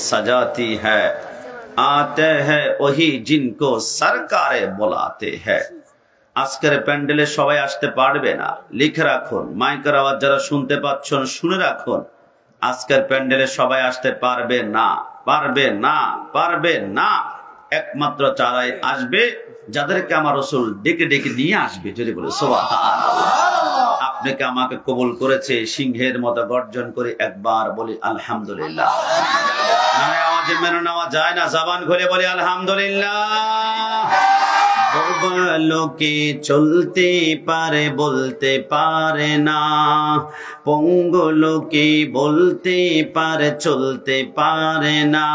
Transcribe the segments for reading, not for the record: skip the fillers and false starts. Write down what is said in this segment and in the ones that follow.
सजाती है आते हैं वही जिनको सरकारे बुलाते हैं। আজকের প্যান্ডেলে সবাই আসতে পারবে না, লিখে রাখুন। মাইকের আওয়াজ যারা শুনতে পাচ্ছেন শুনে রাখুন, আজকের প্যান্ডেলে সবাই আসতে পারবে না, পারবে না, পারবে না। একমাত্র চারাই আসবে যাদেরকে আমার রাসূল ডেকে ডেকে নিয়ে আসবে। যদি বলে সুবহানাল্লাহ। আপনাকে আমাকে কবুল করেছে, সিংহের মতো গর্জন করে একবার বলি আলহামদুলিল্লাহ। আওয়াজে মেনে নেওয়া যায় না, জবান খুলে বলি আলহামদুলিল্লাহ। লোকে চলতে পারে বলতে পারে না, পঙ্গু লোকে বলতে পারে চলতে পারে না,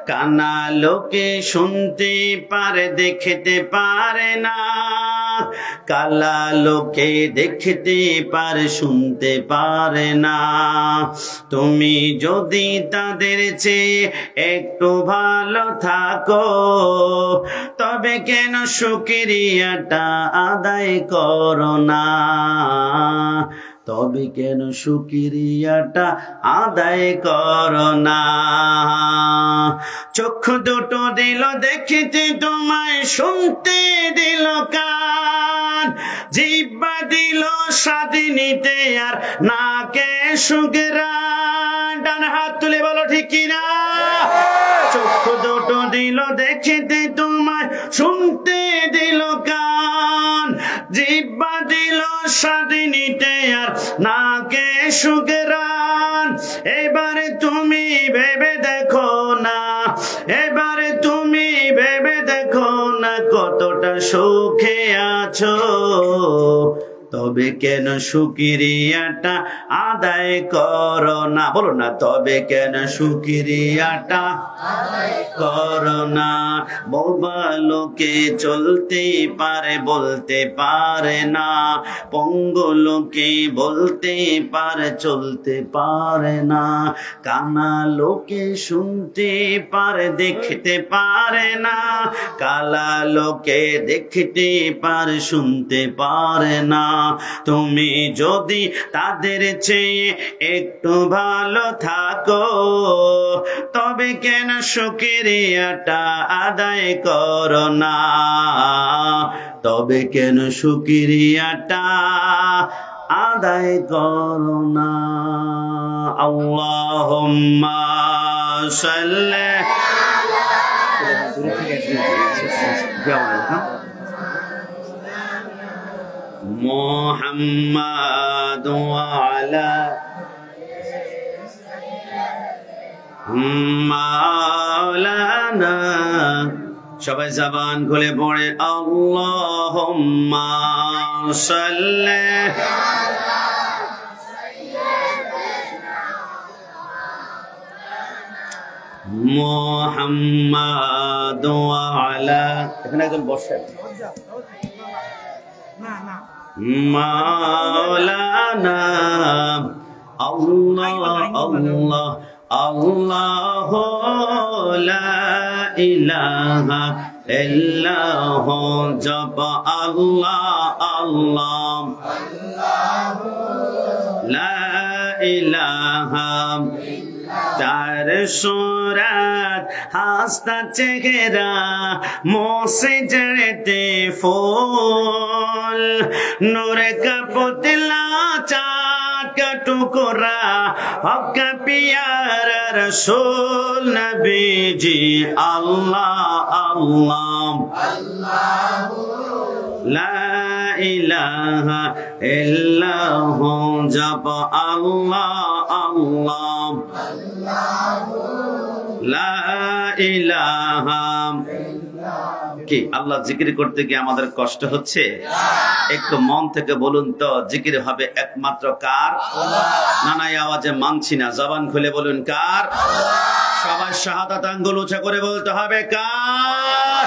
কানা লোকে শুনতে পারে দেখতে পারে না, কালা লোকে দেখতে পারে শুনতে পারে না। তুমি যদি তাদের চেয়ে একটু ভালো থাকো তবে কেন শুকরিয়াটা আদায় করো না, তবে কেন শুকরিয়াটা আদায় করো না। চক্ষু দুটো দিল দেখতে তোমায়, শুনতে দিল কান, জিহ্বা দিল স্বাদ নিতে আর নাকে সুঘ্রাণ। ডান হাত তুলে বলো ঠিক কিনা। চক্ষু দুটো দিল দেখতে তোমায়, শুনতে দিল কান, জিহ্বা দিল স্বাদ নিতে আর নাকে সুঘ্রাণ। এবারে তুমি ভেবে দেখো না, এবারে তুমি ভেবে দেখো না কতটা সুখে আছো, তবে কেন শুকরিয়াটা আদায় করো না। বলো না, তবে কেন শুকরিয়াটা আদায় করো না। বোবা লোকে চলতে পারে বলতে পারে না, পঙ্গু লোকে বলতে পারে চলতে পারে না, কানা লোকে শুনতে পারে দেখতে পারে না, কালা লোকে দেখতে পারে শুনতে পারে না। তুমি যদি তাদের চেয়ে একটু ভালো থাকো তবে কেন শুকরিয়াটা আদায় করো না, তবে কেন শুকরিয়াটা আদায় করো না। আল্লাহুম্মা সাল্লি মুহাম্মাদ ওয়া আলা মাওলানা। সবাই জবান খুলে পড়ে আল্লাহুম্মা সাল্লি মুহাম্মাদ ওয়া আলা। এখানে একজন বসেন। মাওলানা আল্লাহ আল্লাহ আল্লাহ লা ইলাহা ইল্লাহ। জপ আল্লাহ আল্লাহ লা ইলাহা। তার সুরাত হাসতা চেহারা মোসে জড়তে ফুল, নূর का पुतला चाँद का टुकड़ा हक का प्यारा रसूल नबी जी। अल्लाह अल्लाह ला इलाहा इल्लाह। जब अल्लाह अल्लाह লা ইলাহা। কি আল্লাহ জিকির করতে গিয়ে আমাদের কষ্ট হচ্ছে? একটু মন থেকে বলুন তো, জিকির হবে একমাত্র কার? নানাই আওয়াজে মানছি না, জবান খুলে বলুন কার? সবাই শাহাদাত আঙ্গুল উঁচা করে বলতে হবে কার?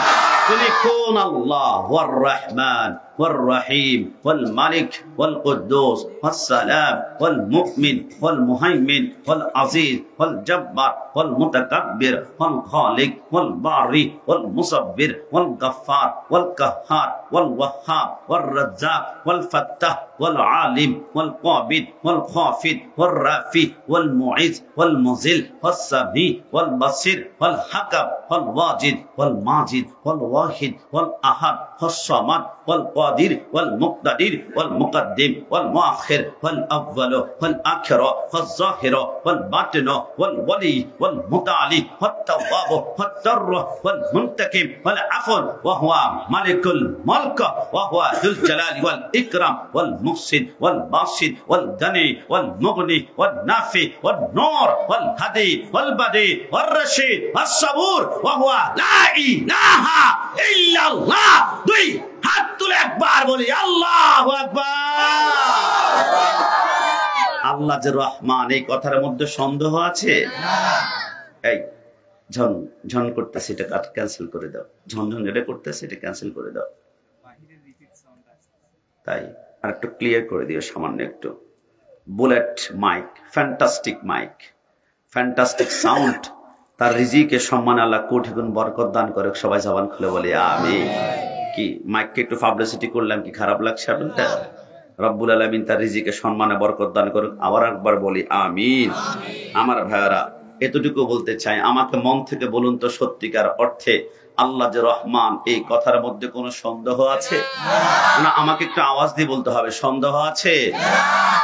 তিনি কোন? আল্লাহ ওয়ার রহমান والرحيم والملك والقدوس والسلام والمؤمن والمهيمن والعزيز والجبار والمتكبر والخالق والباري والمصبر والغفار والقهار والوهاب والرزاق والفتاح والعالم والقابض والخافض والرافع والمعز والمذل والسميع والبصير والحكم والواجد والماجد والواحد والأحد والصمد والقادر والمقتدر والمقدم والمؤخر والأول والآخر والظاهر والباطن والولي والمتعالي والتواب والضر والمنتقم والعفو وهو مالك الملك وهو ذو الجلال والإكرام والمحسن والباسط والغني والمغني والنافع والنور والهدي والبديع والرشيد والصبور وهو لا إله إلا الله দুই হাত তুলে একবার বলি আল্লাহু আকবার। আল্লাহ যে রহমান, এই কথার মধ্যে সন্দেহ আছে? এই ঝন ঝন করতেছে, এটা ক্যান্সেল করে দাও। ঝনঝন যেটা করতেছে এটা ক্যান্সেল করে দাও। তাই আর একটু ক্লিয়ার করে দিও, সামান্য একটু। Bullet mic, fantastic mic, fantastic sound. তার রিজিকে সম্মান আল্লাহ কোটি গুণ বরকত দান করে। সবাই জবান খুলে বলি আমিন। কি মাইককে একটু পাবলিসিটি করলাম, কি খারাপ লাগছে আপনাদের? রব্বুল আলামিন তার রিজিকে সম্মানে বরকত দান করুক। আবার একবার বলি আমিন। আমার ভাইয়ারা, এতটুকু বলতে চাই, আমাকে মন থেকে বলুন তো, সত্যিকার অর্থে আল্লাহ যে রহমান, এই কথার মধ্যে কোনো সন্দেহ আছে? না, আমাকে একটু আওয়াজ দিয়ে বলতে হবে, সন্দেহ আছে?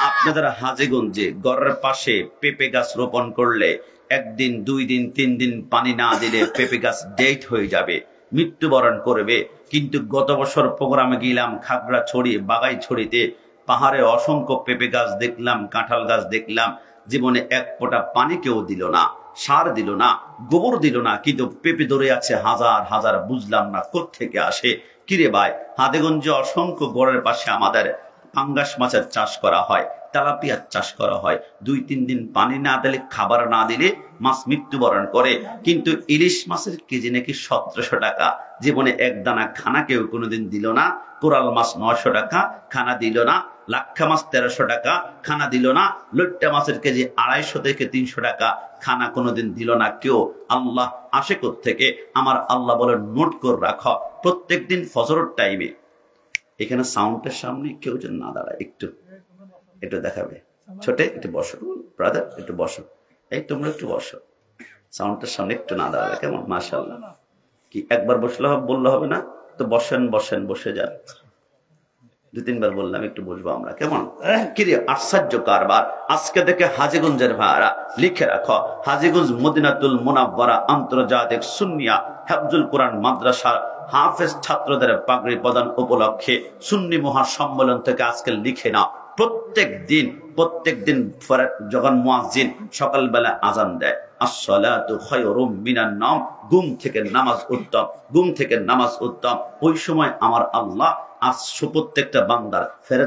আপনাদের হাজীগঞ্জে ঘরের পাশে পেঁপে গাছ রোপণ করলে একদিন, 2 দিন, 3 দিন পানি না দিলে পেঁপে গাছ ডেট হয়ে যাবে, মৃত্যুবরণ করবে। কিন্তু গত বছর প্রোগ্রামে গেলাম খাগড়াছড়ি, বাগাইছড়িতে, পাহাড়ে অসংখ্য পেঁপে গাছ দেখলাম, কাঁঠাল গাছ দেখলাম। জীবনে এক ফোঁটা পানি কেউ দিল না, সার দিল না, গোবর দিল না, কিন্তু পেঁপে ধরে আছে হাজার হাজার। বুঝলাম না কোত্থেকে আসে। কিরে ভাই, হাজীগঞ্জে অসংখ্য গড়ের পাশে আমাদের পাঙ্গাস মাছের চাষ করা হয়, তেলাপিয়ার চাষ করা হয়। 2-3 দিন পানি না দিলে, খাবার না দিলে মাছ মৃত্যুবরণ করে। কিন্তু ইলিশ মাছের কেজি নাকি 1700 টাকা। জীবনে এক দানা খানা কেউ কোনোদিন দিল না। কোরাল মাছ 900 টাকা, খানা দিল না। লাক্ষা মাছ 1300 টাকা, খানা দিল না। লইট্টা মাছের কেজি 250 থেকে 300 টাকা, খানা কোনোদিন দিল না কেউ। আল্লাহ আসে কোত্থেকে? আমার আল্লাহ বলে, নোট করে রাখো, প্রত্যেক দিন ফজরের টাইমে এখানে সাউন্ডের সামনে কেউ যেন না দাঁড়ায়। একটু একটু দেখাবে, ছোটে একটু বসো, ব্রাদার একটু বসো, এই তোমরা একটু বসো, সাউন্ডের সামনে একটু না দাঁড়াবে, কেমন? মাশাআল্লাহ। কি একবার বসলে হবে, বললে হবে না তো? বসেন বসেন, বসে যান। 2-3 বার বললাম একটু বসবো আমরা, কেমন? কিরে আশ্চর্য কারবার। আজকে দেখে হাজীগঞ্জের ভাইরা লিখে রাখো, হাজীগঞ্জ মদিনাতুল মুনাওয়ারা আন্তর্জাতিক সুন্নিয়া হিফজুল কোরআন মাদ্রাসা হাফেজ ছাত্রদের পাগড়ি প্রদান উপলক্ষে সুন্নি মহাসম্মেলন থেকে আজকে লিখে না, প্রত্যেক দিন যখন মুয়াজ্জিন সকালবেলা আজান দেয়, আসসালাতু খায়রুম মিনান নাওম, ঘুম থেকে নামাজ উত্তম, ঘুম থেকে নামাজ উত্তম। ওই সময় আমার আল্লাহ প্রত্যেকটা বান্দার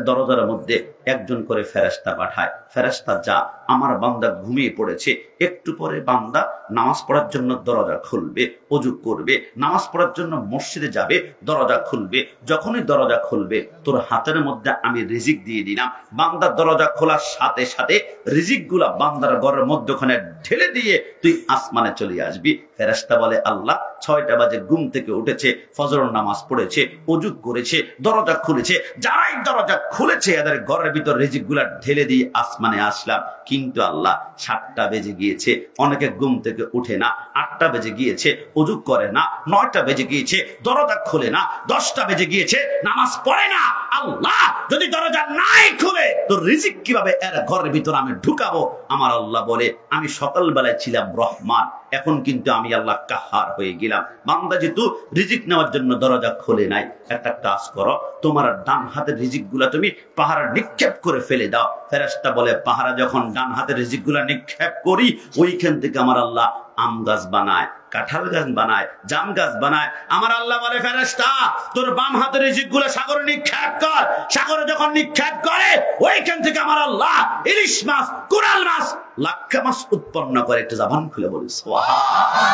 দরজার মধ্যে একজন করে ফেরেশতা পাঠায়। ফেরেশতা যা, আমার বান্দা ঘুমিয়ে পড়েছে, একটু পরে বান্দা নামাজ পড়ার জন্য দরজা খুলবে, ওযু করবে, নামাজ পড়ার জন্য মসজিদে যাবে, দরজা খুলবে। যখনই দরজা খুলবে, তোর হাতের মধ্যে আমি রিজিক দিয়ে দিলাম। বান্দার দরজা খোলার সাথে সাথে রিজিক গুলা বান্দার ঘরের মধ্যখানে ঢেলে দিয়ে তুই আসমানে চলে আসবি। ফেরেশতা বলে, আল্লাহ 6টা বাজে ঘুম থেকে উঠেছে, ফজর নামাজ পড়েছে, ওযু করেছে, দরজা খুলেছে, যারাই দরজা খুলেছে এদের ঘরের ভিতর রিজিক গুলা ঢেলে দিয়ে আসমানে আসলাম। কিন্তু আল্লাহ 7টা বেজে গিয়েছে, অনেকে ঘুম থেকে উঠে না, 8টা বেজে গিয়েছে, ওযু করে না, 9টা বেজে গিয়েছে, দরজা খুলে না, 10টা বেজে গিয়েছে, নামাজ পড়ে না। আল্লাহ যদি দরজা নাই খুলে, তো রিজিক কিভাবে এর ঘরের ভিতর আমি ঢুকাবো? আমার আল্লাহ বলে, আমি সকালবেলায় ছিলাম রহমান, এখন কিন্তু আমি আল্লাহ কাহার হয়ে গেলাম। বান্দা যেহেতু রিজিক নেওয়ার জন্য দরজা খুলে নাই, একটা কাজ করো, তোমার ডান হাতের রিজিক গুলা তুমি পাহাড়ে নিক্ষেপ করে ফেলে দাও। ফেরেশতা বলে, পাহাড়ে যখন ডান হাতের রিজিক গুলা নিক্ষেপ করি, ওইখান থেকে আমার আল্লাহ আম গাছ বানায়, কাঁঠাল গাছ বানায়, জাম গাছ বানায়। আমার আল্লাহ বলে, ফেরেশতা তোর বাম হাতের রিজিক গুলা সাগরে নিক্ষেপ কর। সাগরে যখন নিক্ষেপ করে, ওইখান থেকে আমার আল্লাহ ইলিশ মাছ, কোরাল মাছ, লাক্ষা মাছ উৎপন্ন করে। একটা জবান খুলে বলি সুবহানাল্লাহ।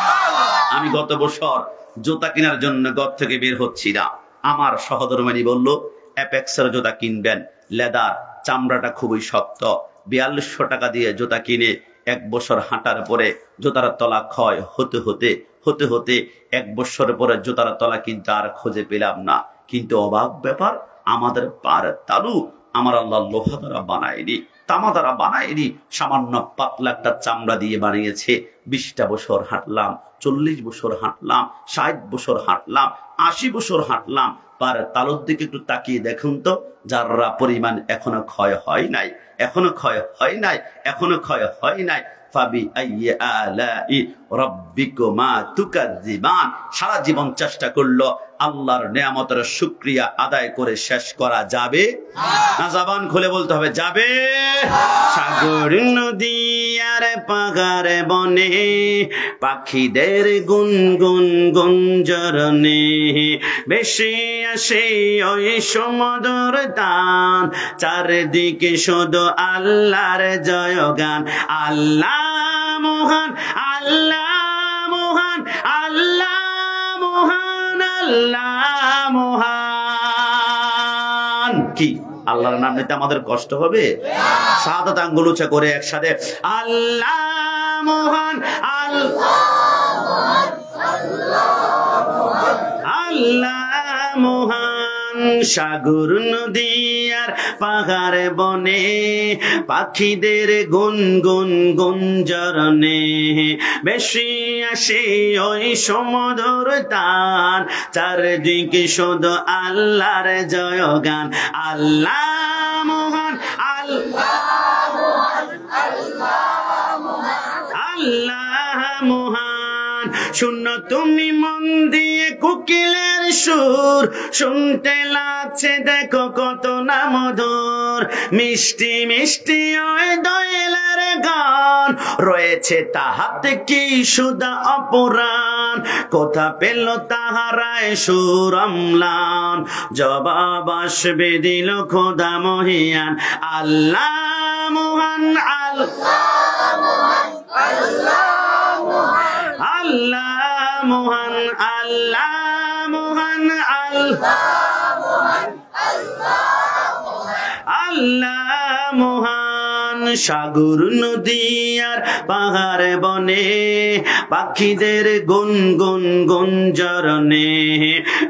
আমি গত বছর জুতা কেনার জন্য ঘর থেকে বের হচ্ছি না, আমার সহধর্মিণী বলল, অ্যাপেক্সের জুতা কিনবেন, লেদার, চামড়াটা খুবই শক্ত, 4200 টাকা দিয়ে জুতা কিনে 1 বছর হাঁটার পরে জুতার তলা ক্ষয় হতে হতে হতে হতে 1 বছর পরে জুতার তলা কিন্তু আর খুঁজে পেলাম না। কিন্তু অবাক ব্যাপার, আমাদের পার তালু আমার আল্লাহ লোহা দ্বারা বানায়নি, তামা দ্বারা বানায়নি, সামান্য পাতলা একটা চামড়া দিয়ে বানিয়েছে। 20টা বছর হাঁটলাম, 40 বছর হাঁটলাম, 60 বছর হাঁটলাম, 80 বছর হাঁটলাম, পার তালুর দিকে একটু তাকিয়ে দেখুন তো, যাররা পরিমাণ এখনো ক্ষয় হয় নাই, এখনো ক্ষয় হয় নাই, এখনো ক্ষয় হয় নাই। ফাবি আইয়ি আলাই রাব্বিকুমা তুকাজ্জিবান। সারা জীবন চেষ্টা করলো, আল্লাহর নেয়ামতের শুকরিয়া আদায় করে শেষ করা যাবে না? জবান খুলে বলতে হবে, যাবে। সাগর নদী আর পাহাড় বনে পাখিদের গুনগুন গুঞ্জরণে বেশি আসে ওই সমুদ্র টান, চারদিকে শুধু আল্লাহর জয়গান। আল্লাহ মহান, আল্লাহ মহান, আল্লাহ মহান, আল্লাহ মহান। কি আল্লাহর নাম নিতে আমাদের কষ্ট হবে? শাহাদাত আঙ্গুল উঁচা করে একসাথে আল্লাহ মহান, আল্লাহ মহান। সাগর নদী আর পাহাড় বনে পাখিদের গুনগুন গুঞ্জরণে বেশি আসে ওই সমুদ্র টান, চারদিকে শুধু আল্লাহর জয়গান। আল্লাহ মহান, আল্লাহ মহান, আল্লাহ মহান। শুনো তুমি মন দিয়ে কোকিলের সুর, শুনতে লাগছে দেখো কত না মধুর, মিষ্টি মিষ্টি ওই দোয়েলের গান, রয়েছে তাহাতে কি সুধা অপরাণ, কোথা পেল তাহারায় সুর অম্লান, জবাব আসবে দিল খোদা মহিয়ান। আল্লাহ মহান, আল্লাহ মহান, আল্লাহ মহান, আল্লাহ মহান, আল্লাহ মহান। সাগর নদী আর পাহাড় বনে পাখিদের গুনগুন গুঞ্জরণে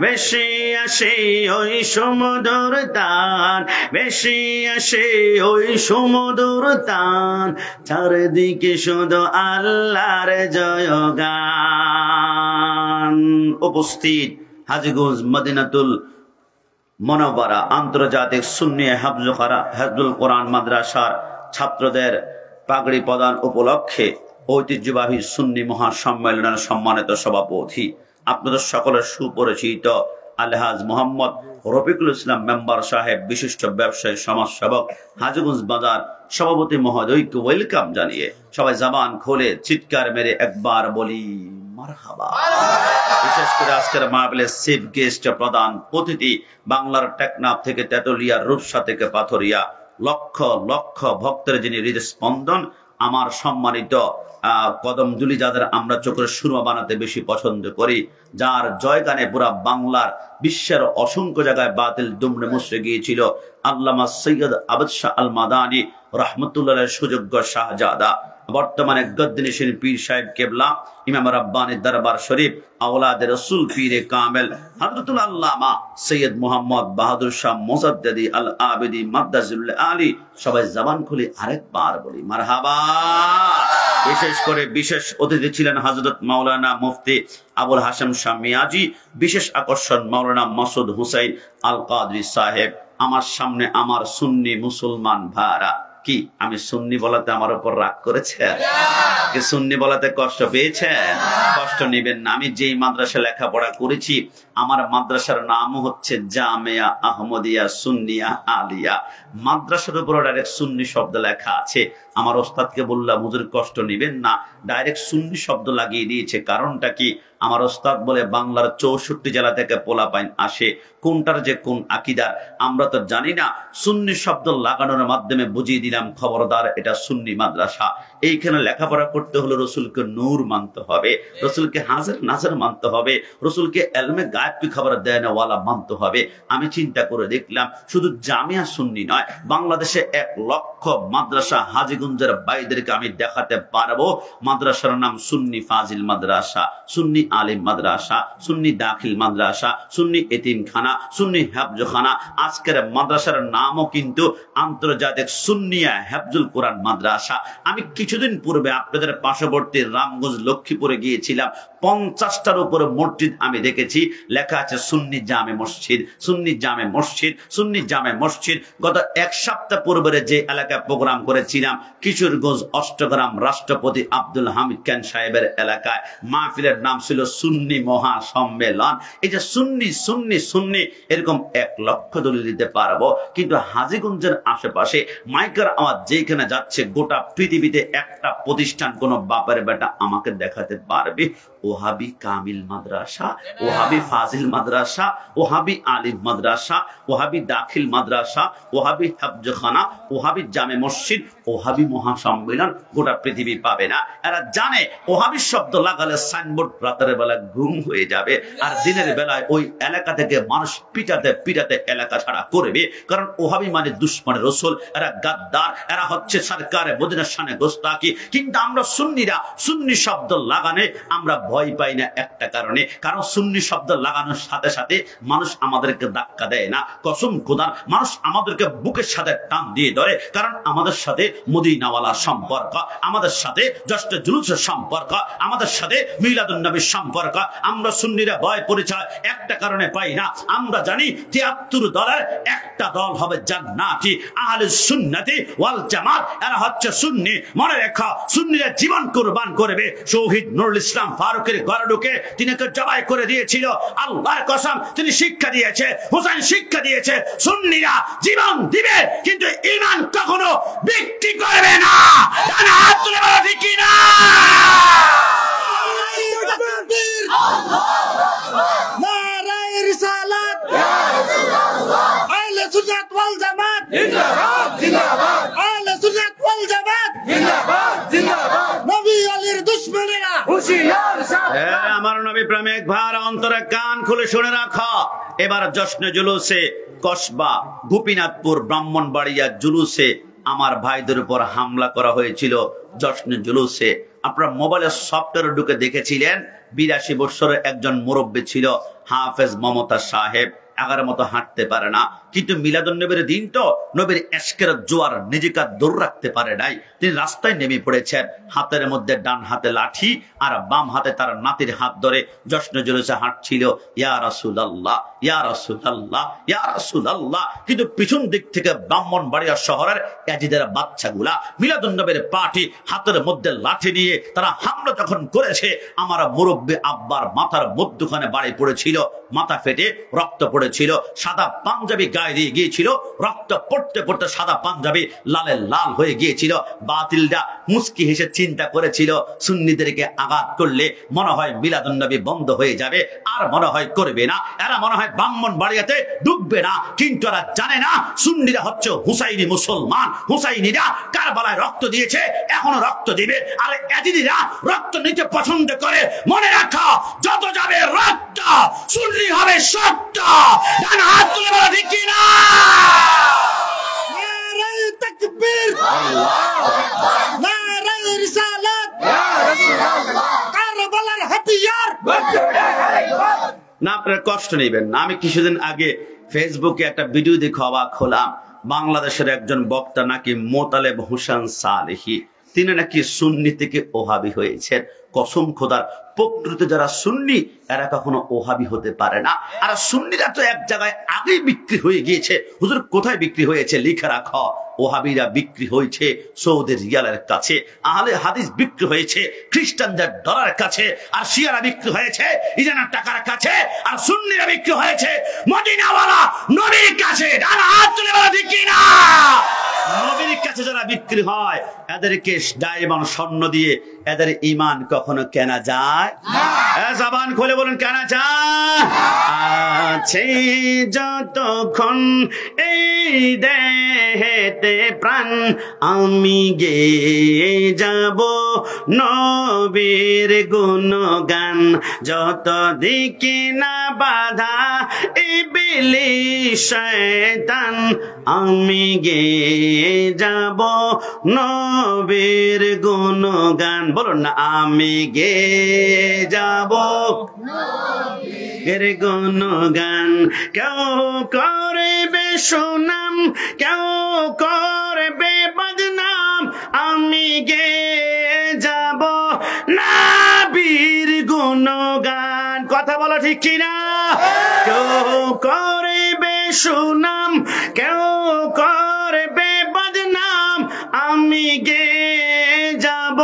বেশি আসে ওই সমুদ্র টান, বেশি আসে ওই সমুদ্র টান, চারদিকে শুধু আল্লাহর জয়গান। উপস্থিত হাজীগঞ্জ মদিনাতুল মুনাওয়ারা আন্তর্জাতিক সুন্নি হিফজুল কোরআন মাদ্রাসার ছাত্রদের পাগড়ি প্রদান উপলক্ষে ঐতিহ্যবাহী সুন্নি মহাসম্মেলনের সম্মানিত সভাপতি, আপনাদের সকলের সুপরিচিত আলহাজ মোহাম্মদ রফিকুল ইসলাম মেম্বার সাহেব, বিশিষ্ট ব্যবসায়ী সমাজসেবক, হাজীগঞ্জ বাজার সভাপতি মহোদয়কে ওয়েলকাম জানিয়ে সবাই জবান খুলে চিৎকার মেরে একবার বলি মারহাবা। বিশেষ করে আজকের মাহফিলের চিফ গেস্ট প্রধান অতিথি, বাংলার টেকনাফ থেকে তেতুলিয়া, রূপসা থেকে পাথরিয়া, লক্ষ লক্ষ ভক্তের যিনি হৃদস্পন্দন, আমার সম্মানিত কদমজুলি, যাদের আমরা চোখের সুরমা বানাতে বেশি পছন্দ করি, যার জয়গানে পুরা বাংলার বিশ্বের অসংখ্য জায়গায় বাতিল দুমড়ে মুচড়ে গিয়েছিল, আল্লামা সৈয়দ আবদ শাহ আল মাদানী রহমতুল্লাহ সুযোগ্য শাহজাদা, বর্তমানে গদ্দিনিশিন পীর সাহেব কেবলা, ইমাম রাব্বানী দরবার শরীফ, আওলাদ রাসূল পীরে কামেল হযরতুল আল্লামা সৈয়দ মুহাম্মদ বাহাদুর শাহ মুজাদ্দিদি আল আবিদি মাদ্দাজুল আলী, সবাই জবান খুলে আরেকবার বলি মারহাবা। বিশেষ করে বিশেষ অতিথি ছিলেন হযরত মাওলানা মুফতি আবুল হাশেম শাহ মিয়াজি, বিশেষ আকর্ষণ মাওলানা মাসুদ হুসাইন আল কাদরি সাহেব। আমার সামনে আমার সুন্নি মুসলমান ভাইরা, কি আমি সুন্নি বলাতে আমার উপর রাগ করেছেন? কি সুন্নি বলাতে কষ্ট পেয়েছেন? কষ্ট নেবেন না। আমি যেই মাদ্রাসা লেখাপড়া করেছি, আমার মাদ্রাসার নাম হচ্ছে জামিয়া আহমদিয়া সুন্নিয়া আলিয়া। মাদ্রাসার উপর ডাইরেক্ট সুন্নি শব্দ লেখা আছে। আমার ওস্তাদকে বললাম, হুজুর কষ্ট নেবেন না, ডাইরেক্ট সুন্নি শব্দ লাগিয়ে দিয়েছে। কারণটা কি? আমার ওস্তাদ বলে বাংলার 64 জেলা থেকে পোলাপাইন আসে, কোনটার যে কোন আকীদা আমরা তো জানি না। সুন্নি শব্দ লাগানোর মাধ্যমে বুঝিয়ে দিলাম, খবরদার এটা সুন্নি মাদ্রাসা। এইখানে লেখাপড়া করতে হলে রসুলকে নূর মানতে হবে, রসুলকে হাজার নাজার মানতে হবে, রসুলকে এলমে গায়েব কি খবর দেয় না ওয়ালা মানতে হবে। আমি চিন্তা করে দেখলাম শুধু জামিয়া সুন্নি নয়, বাংলাদেশে 1 লক্ষ মাদ্রাসা হাজীগঞ্জের ভাইদেরকে আমি দেখাতে পারবো মাদ্রাসার নাম সুন্নি ফাজিল মাদ্রাসা, সুন্নি আলিম মাদ্রাসা, সুন্নি দাখিল মাদ্রাসা, সুন্নি এতিমখানা, সুন্নি হেফজখানা। আজকের মাদ্রাসার নামও কিন্তু আন্তর্জাতিক সুন্নিয়া হেফজুল কোরআন মাদ্রাসা। আমি কিছুদিন পূর্বে আপনাদের পার্শ্ববর্তী রামগঞ্জ লক্ষ্মীপুরে গিয়েছিলাম, 50টার উপরে মসজিদ আমি দেখেছি, লেখা আছে সুন্নি জামে মসজিদ, সুন্নি জামে মসজিদ, সুন্নি জামে মসজিদ। গত 1 সপ্তাহ পূর্বে যে এলাকায় প্রোগ্রাম করেছিলাম কিশোরগঞ্জ অষ্টগ্রাম রাষ্ট্রপতি আব্দুল হামিদ খান সাহেবের এলাকায়, মাহফিলের নাম ছিল সুন্নি মহা সম্মেলন। এই যে সুন্নি সুন্নি সুন্নি এরকম 1 লক্ষ দলিল দিতে পারবো, কিন্তু হাজীগঞ্জের আশেপাশে মাইকের আওয়াজ যেখানে যাচ্ছে গোটা পৃথিবীতে একটা প্রতিষ্ঠান কোন বাপের বেটা আমাকে দেখাতে পারবে ওহাবি কামিল মাদ্রাসা, ওহাবি ফাজিল মাদ্রাসা, ওহাবি আলিম মাদ্রাসা, ওহাবি দাখিল মাদ্রাসা, ওহাবি হেফজখানা, ওহাবি জামে মসজিদ, ওহাবি মহাসম্মেলন গোটা পৃথিবী পাবে না। এরা জানে ওহাবি শব্দ লাগালে সাইনবোর্ড রাতের বেলা ঘুম হয়ে যাবে, আর দিনের বেলায় ওই এলাকা থেকে মানুষ পিটাতে পিটাতে এলাকা ছাড়া করবে, কারণ ওহাবি মানে দুশমনের রসুল, এরা গাদ্দার, এরা হচ্ছে সরকারে মদিনার শানে গোস্তাকি। কিন্তু আমরা সুন্নিরা সুন্নি শব্দ লাগানে আমরা ভয় পাই না একটা কারণে, কারণ সুন্নি শব্দ লাগানোর সাথে সাথে মানুষ আমাদেরকে ধাক্কা দেয় না, কসম খোদার মানুষ আমাদেরকে বুকের সাথে টান দিয়ে ধরে, কারণ আমাদের সাথে মদিনাওয়ালার সম্পর্ক, আমাদের সাথে জশ্ন জুলুসের সম্পর্ক, আমাদের সাথে মিলাদুন নবীর সম্পর্ক। আমরা সুন্নিরা ভয় পরিচয় একটা কারণে পাই না, আমরা জানি 73 দলের একটা দল হবে জান্নাতি, আহলে সুন্নতি ওয়াল জামাত, এরা হচ্ছে সুন্নি। মনে রেখো সুন্নিরা জীবন কুরবান করবে। শহীদ নুরুল ইসলাম ফারুকের ঘরে ঢুকে তিনিকে জবাই করে দিয়েছিল, আল্লাহর কসম তিনি শিক্ষা দিয়েছে, হুসাইন শিক্ষা দিয়েছে, সুন্নিরা জীবন দিবে কিন্তু ঈমান কখনো বিক্রি করবে না। হাত তুলে বলো ঠিক কি না? নারায়ে রিসালাত, আহলে সুন্নাত ওয়াল জামাত জিন্দাবাদ জিন্দাবাদ, আহলে সুন্নাত ওয়াল জামাত জিন্দাবাদ জিন্দাবাদ। নবী আলীর দুশমনেরা হুঁশিয়ার সাবধান। আমার নবী প্রেমিক ভাইয়ের অন্তরে কান খুলে শুনে রাখো, এবার জশ্নে জুলুসে কসবা গোপীনাথপুর ব্রাহ্মণবাড়িয়া জুলুসে আমার ভাইদের উপর হামলা করা হয়েছিল। জশ্নে জুলুসে আপনারা মোবাইলের সফটওয়্যারে ঢুকে দেখেছিলেন, 82 বছরের একজন মুরব্বী ছিল হাফেজ মমতা সাহেব, 11 মতো হাঁটতে পারে না, কিন্তু মিলাদুন নবীর দিন তো নবীর এশকের জোয়ার নিজেকে দৌড় রাখতে পারে নাই, তিনি রাস্তায় নেমে পড়েছেন, হাতের মধ্যে ডান হাতে লাঠি আর বাম হাতে তার নাতির হাত ধরে জশ্নে জুলুসে হাঁটছিল, ইয়া রাসূলুল্লাহ ইয়া রাসূলুল্লাহ ইয়া রাসূলুল্লাহ। কিন্তু পিছন দিক থেকে ব্রাহ্মণবাড়িয়া শহরের এজিদের বাচ্চাগুলা মিলাদুন নবীর পার্টি হাতের মধ্যে লাঠি নিয়ে তারা হামলা যখন করেছে, আমার মুরব্বী আব্বার মাথার মধ্যখানে বাড়ি পড়েছিল, মাথা ফেটে রক্ত পড়েছিল, সাদা পাঞ্জাবি গায়ে দিয়ে গিয়েছিল, রক্ত পড়তে পড়তে সাদা পাঞ্জাবি লালে লাল হয়ে গিয়েছিল। বাতিলরা মুস্কি হেসে চিন্তা করেছিল সুন্নিদেরকে আঘাত করলে মনে হয় মিলাদুন নবী বন্ধ হয়ে যাবে, আর মনে হয় করবে না, এরা মনে হয় ব্রাহ্মণবাড়িয়াতে ঢুকবে না। কিন্তু এরা জানে না সুন্নিরা হচ্ছে হুসাইনি মুসলমান, হুসাইনিরা কারবালায় রক্ত দিয়েছে, এখনো রক্ত দিবে, আর এজিদিরা রক্ত নিতে পছন্দ করে। মনে রাখা যত যাবে রক্ত সুন্নি হবে সত্য। ডান হাত তুলে বলো ঠিক কি না? নারায়ে তাকবীর, নারায়ে রিসালাত, কারবালার হাতিয়ার। না আপনারা কষ্ট নেবেন না, আমি কিছুদিন আগে ফেসবুকে একটা ভিডিও দেখে অবাক হলাম, বাংলাদেশের একজন বক্তা নাকি মোতালেব হোসেন সালেহি, তিনি নাকি সুন্নি থেকে ওহাবি হয়েছেন। কসম খোদার, প্রকৃত যারা সুন্নি এরা কখনো ওহাবি হতে পারে না। আর সুন্নিরা তো এক জায়গায় আগেই বিক্রি হয়ে গিয়েছে। হুজুর কোথায় বিক্রি হয়েছে লিখে রাখো, ওহাবিরা বিক্রি হয়েছে সৌদি রিয়ালের কাছে, আহলে হাদিস বিক্রি হয়েছে খ্রিস্টানদের ডলারের কাছে, আর শিয়ারা বিক্রি হয়েছে ইরানের টাকার কাছে, আর সুন্নিরা বিক্রি হয়েছে মদিনাওয়ালা নবীর কাছে। ডান হাত তুলে বলো ঠিক কি না? নবীর কাছে যারা বিক্রি হয় এদেরকে ডায়মন্ড স্বর্ণ দিয়ে এদের ঈমান কখনো কেনা যায় না। জবান খুলে বলুন কেনা যায়? আছে যতক্ষণ এই দেহেতে প্রাণ আমি গেয়ে যাব নবীর গুণগান। যত দিকে না বাধা ইবলিস শয়তান আমি গেয়ে যাব নবীর গুণগান। বলুন না, আমি গেয়ে যাব এর গুণগান। কেউ করবে সুনাম, কেউ করবে বদনাম, আমি গেয়ে যাব নবীর গুণগান। কথা বলো ঠিক কিনা? কেউ করবে সুনাম, কেউ করবে বদনাম, আমি গেয়ে যাব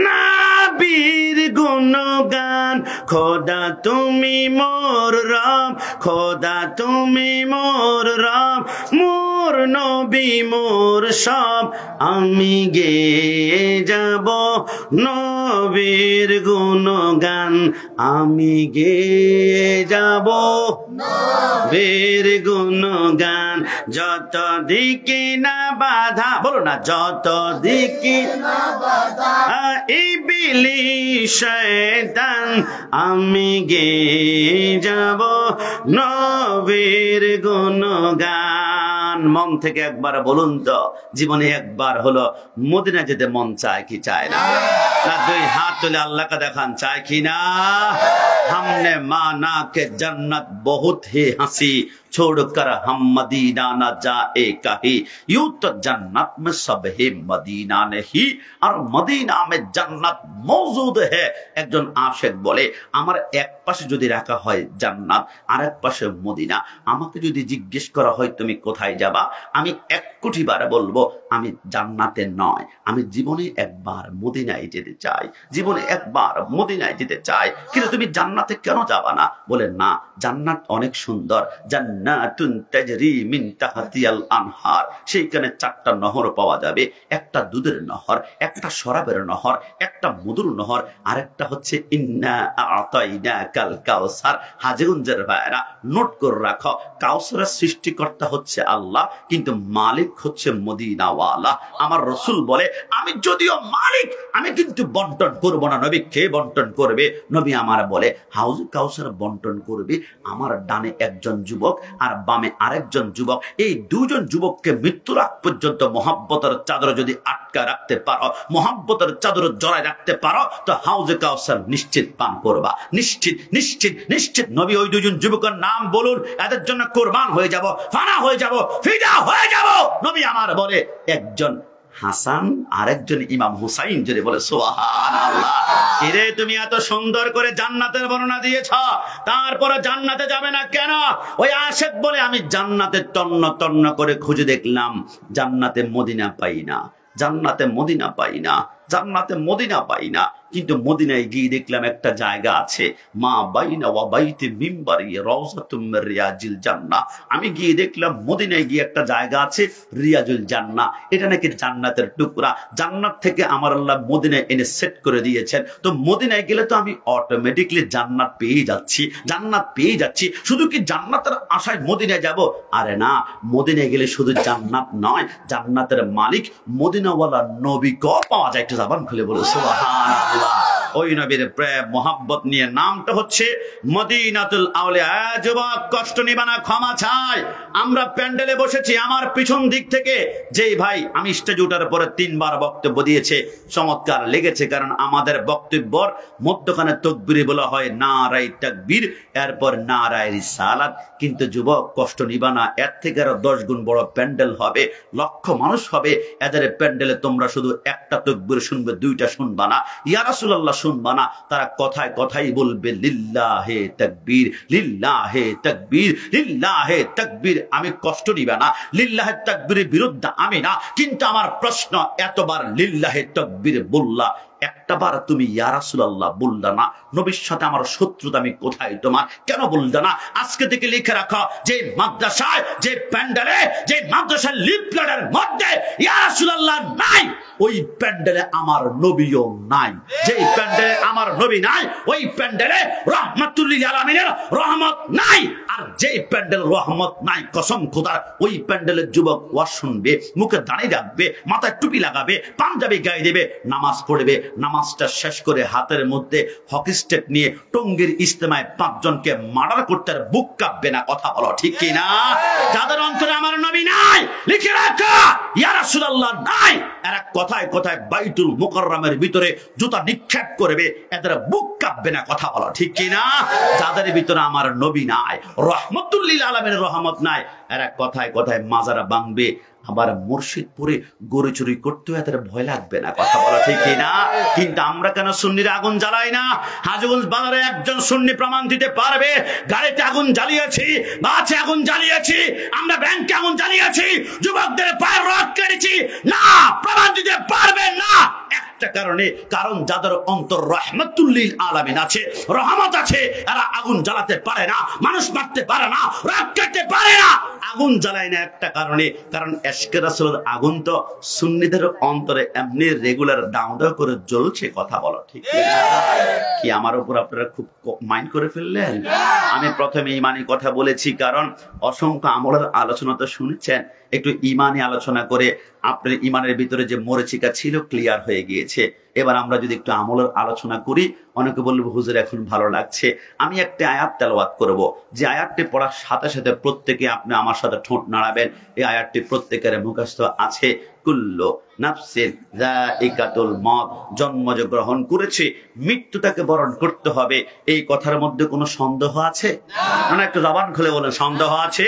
নবীর গুণগান। খোদা তুমি মোর রব, খোদা তুমি মোর রব, মোর নবী মোর সব, আমি গেয়ে যাব নবীর গুণগান। আমি গেয়ে যাব নবীর গুণগান। যত দিকে না বাধা, বলো না, যত দিকে না বাধা ইবলিস শয়তান আমি গেয়ে যাব নবীর গুণগান। মন থেকে একবার বলুন তো, জীবনে একবার হলো মদিনা যেতে মন চায় কি চায় না? না দুই হাত তুলে আল্লাহকে দেখান, চায় কি না? हमने माना के जन्नत बहुत ही हंसी, छोड़कर हम मदीना न जाए कहीं, यूं तो जन्नत में सब है मदीना नहीं, और मदीना में जन्नत मौजूद है। একজন আশিক বলে, আমার এক পাশে যদি রাখা হয় জান্নাত, আর এক পাশে মদিনা, আমাকে যদি জিজ্ঞেস করা হয় তুমি কোথায় যাবা, আমি 1 কোটি বার বলবো আমি জান্নাতে নয়, আমি জীবনে একবার মদিনায় যেতে চাই, জীবনে একবার মদিনায় যেতে চাই। কিন্তু তুমি জান্নাতে কেন যাবা না? বলে না, জান্নাত অনেক সুন্দর, জান্নাতুন তাজরি মিন তাহতিয়াল আনহার, সেইখানে 4টা নহর পাওয়া যাবে, একটা দুধের নহর, একটা শরাবের নহর, একটা মধুর নহর, আর একটা হচ্ছে ইন্না আতাইনাকাল কাউসার। হাজীগঞ্জের ভাইরা নোট করে রাখো, কাউসারের সৃষ্টিকর্তা হচ্ছে আল্লাহ, কিন্তু মালিক হচ্ছে মদিনাওয়ালা। আমার রাসূল বলে, আমি যদিও মালিক, আমি কিন্তু বন্টন করব না। নবী কে বন্টন করবে? নবী আমার বলে, হাউজ কাউসার বন্টন করবে আমার ডানে একজন যুবক আর বামে আরেকজন যুবক। এই দুজন যুবককে মৃত্যুর আগ পর্যন্ত মহব্বতের চাদর যদি আটকা রাখতে পারো, মহব্বতের চাদর জড়ায় রাখতে পারো, তো হাউজে কাউসার নিশ্চিত পান করবা। নিশ্চিত নিশ্চিত নিশ্চিত। নবী ওই দুজন যুবকের নাম বলুন, এদের জন্য কোরবান হয়ে যাব, ফানা হয়ে যাব, ফিদা হয়ে যাব। নবী আমার বলে, একজন হাসান আর একজন ইমাম হুসাইন। যদি বলে সুবহানাল্লাহ। কিরে তুমি এত সুন্দর করে জান্নাতের বর্ণনা দিয়েছ, তারপরে জান্নাতে যাবে না কেন? ওই আশিক বলে, আমি জান্নাতে তন্ন তন্ন করে খুঁজে দেখলাম, জান্নাতে মদিনা পাই না, জান্নাতে মদিনা পাই না, জান্নাতে মদিনা পাই না। কিন্তু মদিনায় গিয়ে দেখলাম একটা জায়গা আছে, মা বাইনা ওয়া বাইতি মিম্বারি রাউযাতুম মির রিয়াজিল জান্নাহ। আমি গিয়ে দেখলাম মদিনায় গিয়ে একটা জায়গা আছে রিয়াজুল জান্নাহ, এটা নাকি জান্নাতের টুকরা। জান্নাত থেকে আমার আল্লাহ মদিনায় এনে সেট করে দিয়েছেন। তো মদিনায় গেলে তো আমি অটোমেটিকলি জান্নাত পেয়ে যাচ্ছি, জান্নাত পেয়ে যাচ্ছি। শুধু কি জান্নাতের আশায় মদিনায় যাব? আরে না, মদিনায় গেলে শুধু জান্নাত নয়, জান্নাতের মালিক মদিনাওয়ালা নবীকেও পাওয়া যায়। একটু জবান খুলে বলো সুবহানাল্লাহ। ওই নবীর প্রেম মোহাব্বত নিয়ে নামটা হচ্ছে মদিনাতুল আউলিয়া। যুবক কষ্ট নিবা না, ক্ষমা চাই। আমরা প্যান্ডেলে বসেছি, আমার পিছন দিক থেকে যেই ভাই, আমি স্টেজে ওঠার পরে 3 বার বক্তব্য দিয়েছে, চমৎকার লেগেছে। কারণ আমাদের বক্তব্যর মধ্যখানে তাকবীর বলা হয়, নারায়ে তাকবীর, এরপর নারায়ে রিসালাত। কিন্তু যুবক কষ্ট নিবা না, এর থেকে আরো 10 গুণ বড় প্যান্ডেল হবে, লক্ষ মানুষ হবে। এদের প্যান্ডেলে তোমরা শুধু একটা তাকবীর শুনবে, 2টা শুনবা না, ইয়া রাসূলুল্লাহ শুনবা না। তারা কথায় কথাই বলবে লিল্লাহে তাকবীর, লিল্লাহে তাকবীর, লিল্লাহে তাকবীর। আমি কষ্ট নিবে না, লিল্লাহে তাকবীরের বিরুদ্ধে আমি না। কিন্তু আমার প্রশ্ন, এতবার লিল্লাহে তাকবীর বললা, একটা বার তুমি ইয়া রাসূলুল্লাহ বললা না? নবীর সাথে আমার শত্রুতা আমি কোথায় তোমার, কেন বললা না? আজকে থেকে লিখে রাখো, যে মাদ্রাসায়, যে প্যান্ডেলে, যে মাদ্রাসার লিফলেটের মধ্যে ইয়া রাসূলুল্লাহ নাই, ওই প্যান্ডেলে আমার নবীও নাই। যেই প্যান্ডেলে আমার নবী নাই, ওই প্যান্ডেলে রাহমাতুল লিল আলামিনের রহমত নাই। আর যেই প্যান্ডেল রহমত নাই, কসম খোদার, ওই প্যান্ডেলের যুবক ওয়াজ শুনবে, মুখে দাঁড়িয়ে রাখবে, মাথায় টুপি লাগাবে, পাঞ্জাবি গায়ে দেবে, নামাজ পড়বে, নামাজটা শেষ করে হাতের মধ্যে হকি স্টেক নিয়ে টঙ্গীর ইজতেমায় 5 জনকে মার্ডার করতে আর বুক কাঁপবে না। কথা বলো ঠিক কি না? যাদের অন্তরে আমার নবী নাই, লিখে রাখো ইয়া রাসূলুল্লাহ নাই, এরা কথায় কথায় বাইতুল মুকাররমের ভিতরে জুতা নিক্ষেপ করবে, এদের বুক কাঁপবে না। কথা বলো ঠিক কি না? যাদের ভিতরে আমার নবী নাই, রহমতুল লিল আলামিনের রহমত নাই, এরা কথায় কথায় মাজারা ভাঙবে, আবার মুর্শিদপুরে গরু চুরি করতেও এদের ভয় লাগবে না। কথা বলা ঠিক না? কিন্তু আমরা কেন সুন্নির আগুন জ্বালাই না? হাজীগঞ্জ বাজারে একজন সুন্নি প্রমাণ দিতে পারবে গাড়িতে আগুন জ্বালিয়েছি, বাসে আগুন জ্বালিয়েছি, আমরা ব্যাংকে আগুন জ্বালিয়েছি, যুবকদের পায়ের রড কেটেছি? না, প্রমাণ দিতে পারবে না। একটা কারণে, কারণ যাদের অন্তর রহমতুল লিল আলামিন আছে, রহমত আছে, এরা আগুন জ্বালাতে পারে না, মানুষ মারতে পারে না, রড কাটতে পারে না, আগুন জ্বালায় না। একটা কারণে, কারণ এশকে রাসূলের আগুন তো সুন্নিদের অন্তরে এমনি রেগুলার ডাউন ডাউন করে জ্বলছে। কথা বলো ঠিক কি? আমার উপর আপনারা খুব মাইন্ড করে ফেললেন? আমি প্রথমে ইমানি কথা বলেছি, কারণ অসংখ্য আমলের আলোচনা তো শুনেছেন, একটু ইমানি আলোচনা করে আপনার ইমানের ভিতরে যে মরিচিকা ছিল ক্লিয়ার হয়ে গিয়েছে। এবার আমরা যদি একটু আমলের আলোচনা করি, অনেকে বলবো হুজুর এখন ভালো লাগছে, আমি একটা আয়াত তেলাওয়াত করব, যে আয়াতটি পড়ার সাথে সাথে প্রত্যেকে আপনি আমার সাথে ঠোঁট নাড়াবেন। এই আয়াতটি প্রত্যেকের মুখস্থ আছে, কুল্লু নাফসিন যায়িকাতুল মউত, জন্ম যে গ্রহণ করেছে মৃত্যু তাকে বরণ করতে হবে। এই কথার মধ্যে কোনো সন্দেহ আছে? না, একটু জবান খুলে বলেন, সন্দেহ আছে?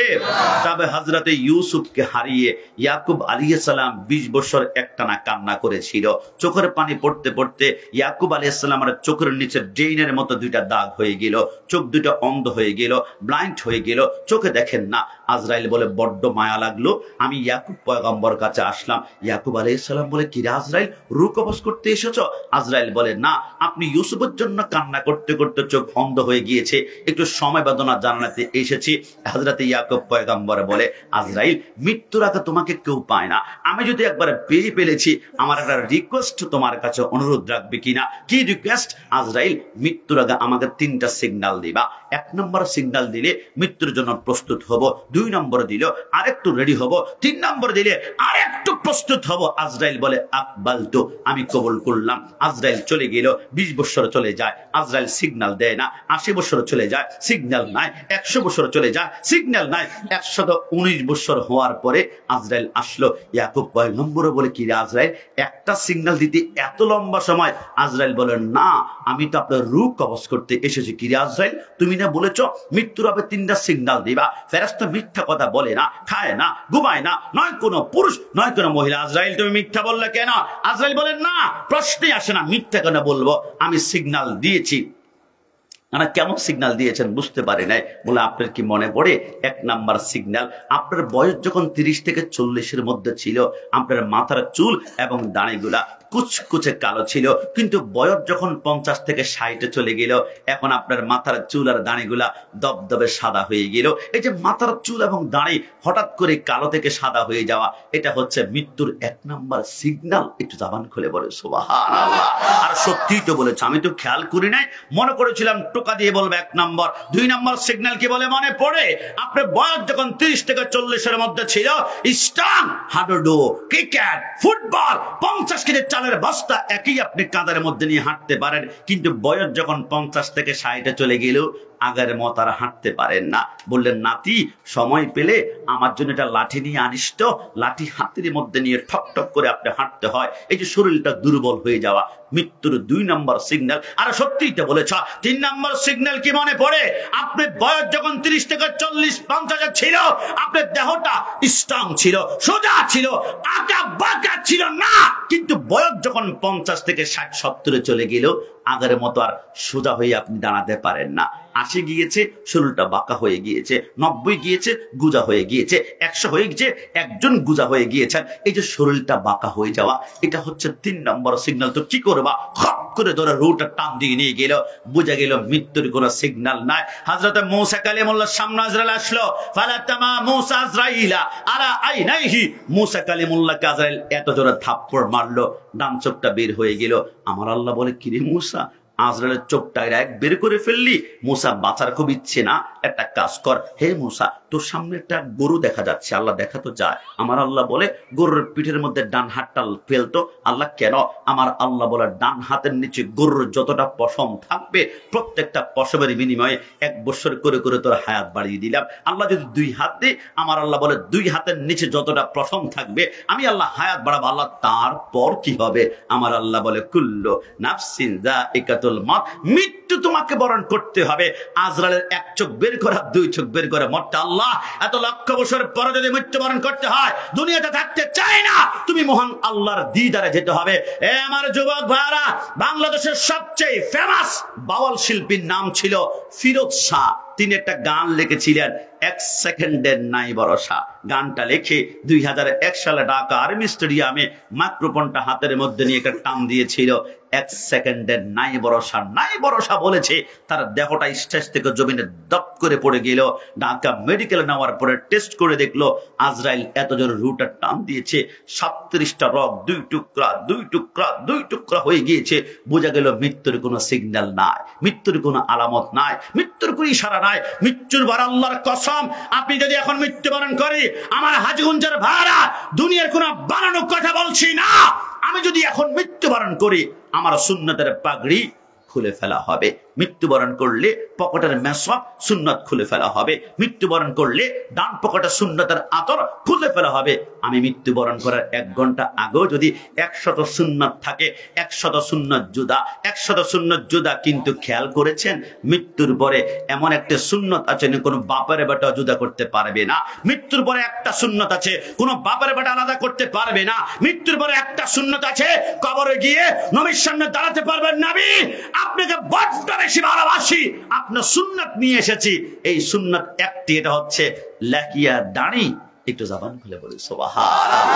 তবে হযরতে ইউসুফকে হারিয়ে ইয়াকুব আলাইহিস সালাম 20 বছর একটানা কান্না করেছিল। চোখের পানি পড়তে পড়তে ইয়াকুব আলাইহিস সালামের চোখের নিচে ড্রেনের মতো 2টা দাগ হয়ে গেল, চোখ 2টা অন্ধ হয়ে গেল, ব্লাইন্ড হয়ে গেল, চোখে দেখেন না। আজরাইল বলে বড্ড মায়া লাগলো, আমি ইয়াকুব পয়গম্বর কাছে আসলাম। ইয়াকুব আলাইহিস সালাম বলে, কি রে আজরাইল, রূহ কবজ করতে এসেছো? আজরাইল বলে, না, আপনি ইউসুফের জন্য কান্না করতে করতে চোখ অন্ধ হয়ে গিয়েছে, একটু সময় বেদনা জানাতে এসেছি। হযরত ইয়াকুব পয়গম্বর বলে, আজরাইল, মৃত্যুর আগে তোমাকে কেউ পায় না, আমি যদি একবার পেয়ে ফেলেছি, আমার একটা রিকোয়েস্ট তোমার কাছে, অনুরোধ রাখবে কিনা? কি রিকোয়েস্ট? আজরাইল, মৃত্যুর আগে আমাকে 3টা সিগন্যাল দিবা। 1 নম্বর সিগন্যাল দিলে মৃত্যুর জন্য প্রস্তুত হব, 2 নম্বর দিলে আরেকটু রেডি হব, 3 নম্বর দিলে আরেকটু প্রস্তুত হব। আজরাইল বলে, আকবালতু, আমি কবুল করলাম। আজরাইল চলে গেল, 20 বছর চলে যায়, আজরাইল সিগন্যাল দেয় না। 80 বছর চলে যায়, সিগন্যাল নাই। 100 বছর চলে যায়, সিগন্যাল নাই। 119 বছর হওয়ার পরে আজরাইল আসলো। ইয়াকুব পয়গম্বর বলে, কি রে আজরাইল, একটা সিগন্যাল দিতে এত লম্বা সময়? আজরাইল বলে, না, আমি তো আপনার রূহ কবজ করতে এসেছি। কি রে আজরাইল, তুমি না বলেছো মৃত্যুর আগে 3টা সিগন্যাল দিবা? ফেরেশতা মিথ্যা কথা বলে না, খায় না, ঘুমায় না, নয় কোনো পুরুষ, নয় কোনো মহিলা। আজরাইল, তুমি মিথ্যা বললে কেন? আজরাইল বলে, না, প্রশ্নই আসে না, মিথ্যা কেন বলবো, আমি সিগন্যাল দিয়েছি। না, কেমন সিগন্যাল দিয়েছেন বুঝতে পারি নাই। বলে, আপনার কি মনে পড়ে? 1 নাম্বার সিগন্যাল, আপনার বয়স যখন 30 থেকে 40-এর মধ্যে ছিল, আপনার মাথার চুল এবং দাড়িগুলা কুচকুচে কালো ছিল, কিন্তু বয়স যখন 50 থেকে 60-এ চলে গেল, এখন আপনার মাথার চুল আর দাড়িগুলা দবদবে সাদা হয়ে গেল। এই যে মাথার চুল এবং দাড়ি হঠাৎ করে কালো থেকে সাদা হয়ে যাওয়া, এটা হচ্ছে মৃত্যুর 1 নাম্বার সিগন্যাল। একটু জবান খুলে বলে সুবহানাল্লাহ। আর সত্যিই তো বলেছে, আমি তো খেয়াল করি নাই, মনে করেছিলাম টোকা দিয়ে বলবে 1 নম্বর। 2 নম্বর সিগন্যাল কি বলে মনে পড়ে? আপনার বয়স যখন 30 থেকে 40-এর মধ্যে ছিল, স্ট্রং হাডুডু, ক্রিকেট, ফুটবল, 50 কেজি চালের বস্তা একই আপনি কাঁধের মধ্যে নিয়ে হাঁটতে পারেন, কিন্তু বয়স যখন 50 থেকে 60-এ চলে গেল, আগের মতো আর হাঁটতে পারেন না। বললেন, নাতি, সময় পেলে আমার জন্য একটা লাঠি নিয়ে আনিস তো। লাঠি হাতের মধ্যে নিয়ে ঠক ঠক করে আপনি হাঁটতে হয়। এই যে শরীরটা দুর্বল হয়ে যাওয়া, মৃত্যুর 2 নম্বর সিগন্যাল। আর সত্যিই তো বলেছ। 3 নম্বর সিগন্যাল কি মনে পড়ে? আপনি বয়স যখন 30 থেকে 40-50 ছিল, আপনার দেহটা স্ট্রং ছিল, সোজা ছিল, আঁকা বাঁকা ছিল না, কিন্তু বয়স যখন 50 থেকে 60-70-এ চলে গেল, আগের মতো আর সোজা হয়ে আপনি দাঁড়াতে পারেন না। 80 গিয়েছে, শরীরটা বাঁকা হয়ে গিয়েছে, 90 গিয়েছে, গুজা হয়ে গিয়েছে, 100 হয়ে গিয়েছে, একজন গুজা হয়ে গিয়েছেন। এই যে শরীরটা বাঁকা হয়ে যাওয়া, এটা হচ্ছে 3 নম্বর সিগন্যাল। তো কি করবা? হট করে ধরে রুটা টান দিয়ে নিয়ে গেল, বুঝা গেল মৃত্যুর কোনো সিগন্যাল নাই। হযরত মূসা কালিমুল্লাহর সামনে আজরাইল আসলো, ফালাতামা মূসা আজরাইলা আলা আইনাইহি। মূসা কালিমুল্লাহকে আজরাইল এত জোরে থাপ্পড় মারলো, ডান চোখটা বের হয়ে গেল। আমার আল্লাহ বলে, কিরে মূসা, আজরাইলের চোখটা এক বের করে ফেললি? মূসা বাঁচার খুব ইচ্ছে না, একটা কাজ কর, হে মূসা, তোর সামনে একটা গরু দেখা যাচ্ছে, আল্লাহ দেখা তো যায়। আমার আল্লাহ বলে, গরুর পিঠের মধ্যে ডান হাতটা ফেলতো। আল্লাহ কেন? আমার আল্লাহ বলে, ডান হাতের নিচে গরুর যতটা পশম থাকবে, প্রত্যেকটা পশমের বিনিময়ে 1 বছর করে করে তোর হায়াত বাড়িয়ে দিলাম। আল্লাহ যদি 2 হাত দেয়, আমার আল্লাহ বলে 2 হাতের নিচে যতটা পশম থাকবে আমি আল্লাহ হায়াত বাড়াবো। আল্লাহ, তারপর কি হবে? আমার আল্লাহ বলে, কুল্লু নাফসিন যায়িকাতুল মাউত, মৃত্যু তোমাকে বরণ করতে হবে। আজরাইলের 1 চোখ বের করা, 2 চোখ বের করে মরতে, আল্লাহ এত লক্ষ বছর পরে যদি মৃত্যুবরণ করতে হয়, দুনিয়াতে থাকতে চাই না, তুমি মহান আল্লাহর দিদারে যেতে হবে। এ আমার যুবক ভাইরা, বাংলাদেশের সবচেয়ে ফেমাস বাউল শিল্পীর নাম ছিল ফিরোজ শাহ। তিনি একটা গান লিখেছিলেন, 1 সেকেন্ডের নাই ভরসা। গানটা লিখে 2001 সালে ঢাকা আর্মি স্টেডিয়ামে মাইক্রোফোনটা হাতের মধ্যে নিয়ে একটা টান দিয়েছিল। 1 সেকেন্ডের নাই ভরসা, নাই ভরসা বলেছে। তার দেহটা স্টেজ থেকে জমিনে দপ করে পড়ে গেল। ঢাকা মেডিকেল নেওয়ার পরে টেস্ট করে দেখলো আজরাইল এত জোরে রুটা টান দিয়েছে, 37টা রগ 2 টুকরা 2 টুকরা 2 টুকরা হয়ে গিয়েছে। বোঝা গেল মৃত্যুর কোনো সিগন্যাল নাই, মৃত্যুর কোনো আলামত নাই, মৃত্যুর কোনো ইশারা নাই। মৃত্যুর বার আল্লাহর কসম, আপনি যদি এখন মৃত্যুবরণ করি, আমার হাজীগঞ্জের ভাড়া দুনিয়ার কোনো বানানো কথা বলছি না, আমি যদি এখন মৃত্যুবরণ করি, আমার সুন্নতের পাগড়ি খুলে ফেলা হবে। মৃত্যুবরণ করলে পকেটের মেসওয়াক সুন্নত খুলে ফেলা হবে। মৃত্যুবরণ করলে ডান পকেটের সুন্নতের আতর খুলে ফেলা হবে। আমি মৃত্যুবরণ করার 1 ঘন্টা আগেও যদি 100 সুন্নত থাকে, 100 সুন্নত জুদা, 100 সুন্নত জুদা। কিন্তু খেয়াল করেছেন, মৃত্যুর পরে এমন একটা সুন্নত আছে কোনো বাপের বেটা জুদা করতে পারবে না। মৃত্যুর পরে একটা সুন্নত আছে, কোনো বাপের বেটা আলাদা করতে পারবে না। মৃত্যুর পরে একটা সুন্নত আছে, কবরে গিয়ে নবীর সামনে দাঁড়াতে পারবেন। নবী, আপনাকে বড্ড বেশি ভালোবাসি, আপনার সুন্নত নিয়ে এসেছি। এই সুন্নত একটি, এটা হচ্ছে লাকিয়া দাড়ি। একটু জবান খুলে বলি সুবহানাল্লাহ।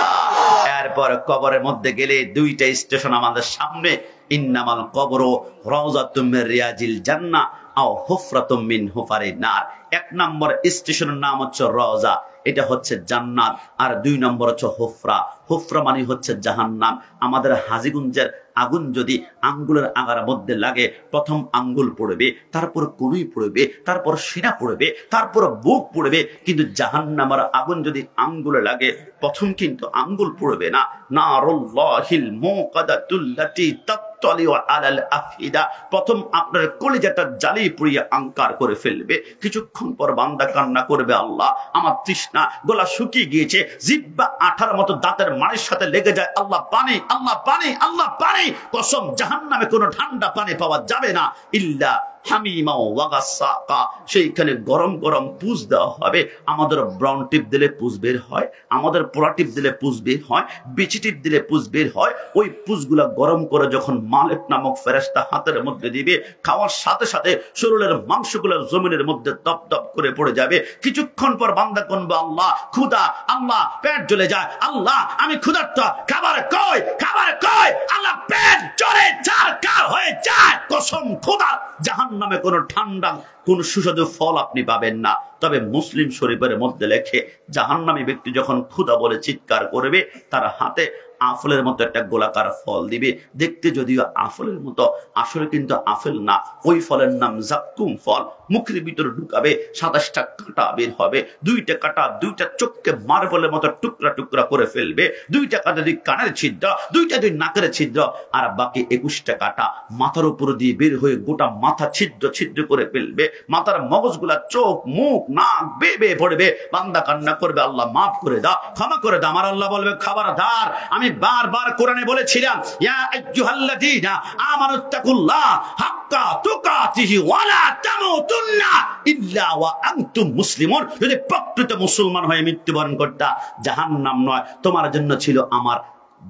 এরপর কবরের মধ্যে গেলে 2টা স্টেশন আমাদের সামনে, ইন্নামাল কবরু রাউযাতুম মির রিয়াজিল জান্নাহ আও হুফরাতুম মিন হুফারিন নার। 1 নম্বর স্টেশনের নাম হচ্ছে রওজা, এটা হচ্ছে জান্নাত। আর 2 নম্বর হচ্ছে হুফরা। হুফরা মানে হচ্ছে জাহান্নাম। আমাদের হাজীগঞ্জের আগুন যদি আঙ্গুলের আগার মধ্যে লাগে, প্রথম আঙ্গুল পড়বে, তারপর কনুই পড়বে, তারপর সিনা পড়বে, তারপর বুক পড়বে। কিন্তু জাহান্নামের আগুন যদি আঙ্গুলে লাগে, প্রথম কিন্তু আঙ্গুল পড়বে না। নারুল্লাহিল মুকাদাতুল্লাতি তাত্তালিউ আলাল আফিদা, প্রথম আপনার কলিজাটা জ্বালিয়ে পুড়িয়ে আঙ্কার করে ফেলবে। কিছুক্ষণ পর বান্দা কান্না করবে, আল্লাহ আমার তৃষ্ণা, গলা শুকিয়ে গিয়েছে, জিহ্বা আঠার মতো দাঁতের মাড়ির সাথে লেগে যায়, আল্লাহ পানি, আল্লাহ পানি, আল্লাহ পানি। কসম, জাহান্নামে কোনো ঠান্ডা পানি পাওয়া যাবে না, ইল্লা হামিমা ওয়া গাসসাকা। সেইখানে গরম গরম পুষ দেওয়া হবে। আমাদের ব্রাউন টিপ দিলে পুষ বের হয়, আমাদের পোড়া টিপ দিলে পুষ বের হয়, বিচি টিপ দিলে পুষ বের হয়। ওই পুষগুলা গরম করে যখন মালিক নামক ফেরেশতা হাতের মধ্যে দিবে, খাওয়ার সাথে সাথে শরীরের মাংসগুলো জমিনের মধ্যে দপ দপ করে পড়ে যাবে। কিছুক্ষণ পর বান্দা কোনবা, আল্লাহ ক্ষুধা, আল্লাহ পেট জ্বলে যায়, আল্লাহ আমি ক্ষুধার্ত, খাবার কই, খাবার কই, আল্লাহ পেট জ্বলে চারকার হয়ে যায়। কসম খোদা, জাহান্নামে কোনো ঠান্ডা, কোন সুস্বাদু ফল আপনি পাবেন না। তবে মুসলিম শরীফের মধ্যে লেখে, জাহান্নামী ব্যক্তি যখন ক্ষুধা বলে চিৎকার করবে, তার হাতে আফলের মতো একটা গোলাকার ফল দিবে। দেখতে যদিও আফলের মতো, আসলে কিন্তু আফেল না। ওই ফলের নাম জাক্কুম ফল। মুখের ভিতরে ঢুকাবে, 27টা কাঁটা বের হবে। 2টা কাঁটা 2টা চোখকে মার্বেলের মতো টুকরা টুকরা করে ফেলবে। 2টা কাঁটা 2 কানের ছিদ্র, 2টা 2 নাকের ছিদ্র, আর বাকি 21টা কাঁটা মাথার উপর দিয়ে বের হয়ে গোটা মাথা ছিদ্র ছিদ্র করে ফেলবে। মাথার মগজগুলা, চোখ, মুখ, নাক বেবে পড়বে। বান্দা কান্না করবে, আল্লাহ মাফ করে দাও, ক্ষমা করে দাও। আমার আল্লাহ বলবে, খবরদার, আমি বারবার কোরআনে বলেছিলাম, ইয়া আইয়ুহাল্লাযীনা আমানুত্তাকুল্লাহ হাক্কা তুকাতিহি ওয়া লা তামুতুন্না ইল্লা ওয়া আনতুম মুসলিমুন। যদি প্রকৃত মুসলমান হয়ে মৃত্যুবরণ করতা, জাহান্নাম নয়, তোমার জন্য ছিল আমার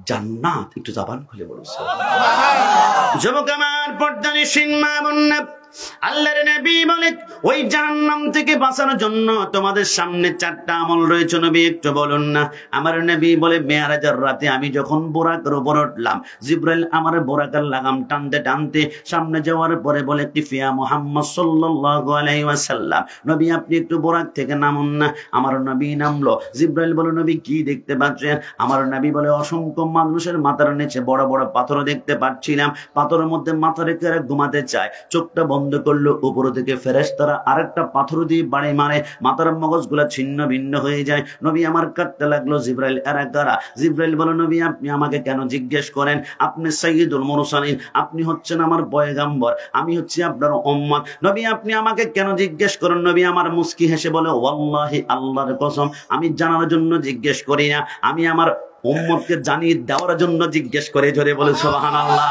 জান্নাত। একটু জবান খুলে বলুন সুবহানাল্লাহ। যুবক আমার, পর্দানিসীন মা বোনেরা, আল্লাহর নবী বলে ওই জাহান্নাম থেকে বাঁচানোর জন্য তোমাদের সামনে 4টা আমল রয়েছে, নবী একটু বলুন না। আমার নবী বলে মেরাজের রাতে আমি যখন বোরাকের উপর উঠলাম, জিবরাইল আমার বোরাকের লাগাম টানতে টানতে সামনে যাওয়ার পরে বলে, কিফিয়া মুহাম্মদ সাল্লাল্লাহু আলাইহি ওয়াসাল্লাম, নবী আপনি একটু বোরাক থেকে নামুন না। আমার নবী নামলো। জিবরাইল বলে, নবী কি দেখতে পাচ্ছেন? আমার নবী বলে, অসংখ্য মানুষের মাথার নিচে বড় বড় পাথর দেখতে পাচ্ছিলাম, পাথরের মধ্যে মাথা রেখে ঘুমাতে চায়, চোখটা বন্ধ করলো, উপর থেকে ফেরেশতারা আরেকটা পাথর দিয়ে বাড়ি মারে, মাথার মগজগুলা ছিন্ন ভিন্ন হয়ে যায়। নবী আমার কাঁদতে লাগলো, জিবরাইল এরা কারা? জিবরাইল বলে, নবী আপনি আমাকে কেন জিজ্ঞেস করেন? আপনি সাইয়্যিদুল মুরসালিন, আপনি হচ্ছেন আমার পয়গম্বর, আমি হচ্ছি আপনার উম্মত, নবী আপনি আমাকে কেন জিজ্ঞেস করেন? নবী আমার মুস্কি হেসে বলে, ওয়াল্লাহি আল্লাহর কসম, আমি জানার জন্য জিজ্ঞেস করি না, আমি আমার উম্মতকে জানিয়ে দেওয়ার জন্য জিজ্ঞেস করে। জোরে বলে সুবহানাল্লাহ।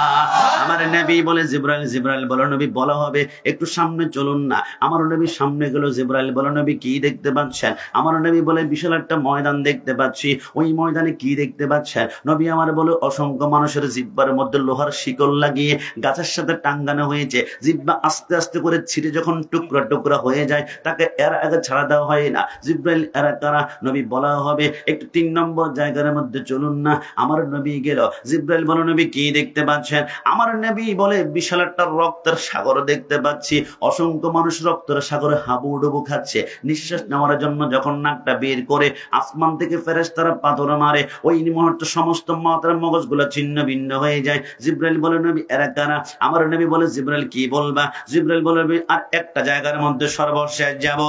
আমার নবী বলে, জিবরাইল বলে, নবী বলা হবে একটু সামনে চলুন না। আমার নবী সামনে গেল। জিবরাইল বলে, নবী কি দেখতে পাচ্ছেন? আমার নবী বলে, বিশাল একটা ময়দান দেখতে পাচ্ছি। ওই ময়দানে কি দেখতে পাচ্ছেন? নবী আমার বলে, অসংখ্য মানুষের জিহ্বার মধ্যে লোহার শিকল লাগিয়ে গাছের সাথে টাঙ্গানো হয়েছে, জিহ্বা আস্তে আস্তে করে ছিঁড়ে যখন টুকরা টুকরা হয়ে যায়, তাকে এর আগে ছাড়া দেওয়া হয় না। জিবরাইল এরা কারা? নবী বলা হবে একটু 3 নম্বর জায়গার মধ্যে চলুন না। আমার নবী গেল। জিবরাইল বলে, নবী কি দেখতে পাচ্ছেন? আমার নবী বলে, বিশাল একটা রক্তের সাগর দেখতে পাচ্ছি, অসংখ্য মানুষ রক্তের সাগরে হাবুডুবু খাচ্ছে, নিঃশ্বাস নেওয়ার জন্য যখন নাকটা বের করে আসমান থেকে ফেরেশতারা পাথর মারে, ওই মুহূর্তে সমস্ত মাথার মগজগুলো ছিন্ন ভিন্ন হয়ে যায়। জিবরাইল বলে, নবী এরা কারা? আমার নবী বলে, জিবরাইল কি বলবা? জিবরাইল বলে, আর একটা জায়গার মধ্যে সর্বশেষ যাব।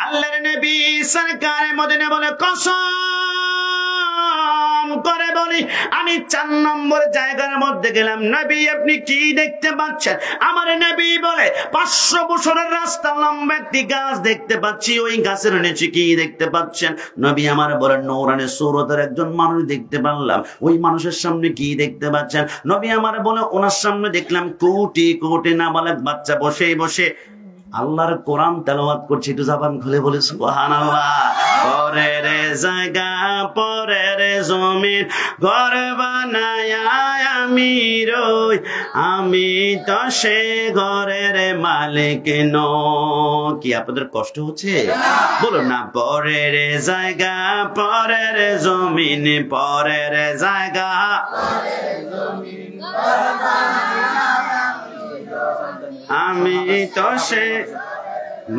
আল্লাহর নবী সরকারে মদিনা বলে, কসম করে বলি আমি 4 নম্বর জায়গার মধ্যে গেলাম। নবী আপনি কি দেখতে পাচ্ছেন? আমার নবী বলে, 500 বছরের রাস্তা লম্বা একটি গাছ দেখতে পাচ্ছি, ওই গাছের নিচে কি দেখতে পাচ্ছেন? নবী আমার বলেন, নূরানি সুরতের একজন মানুষ দেখতে পারলাম, ওই মানুষের সামনে কি দেখতে পাচ্ছেন? নবী আমার বলে, ওনার সামনে দেখলাম কোটি কোটি নাবালক বাচ্চা বসে বসে আল্লাহর কোরআন তেলাওয়াত করছে। একটু জবান খুলে বলে সুবহানাল্লাহ। পরের জায়গা পরের জমিন ঘর বানায়া আমি রই, আমি তো সে ঘরের মালিক নই। কি আপনাদের কষ্ট হচ্ছে? বলুন না, পরের জায়গা পরের জমিন, পরের জায়গা আমি তো সে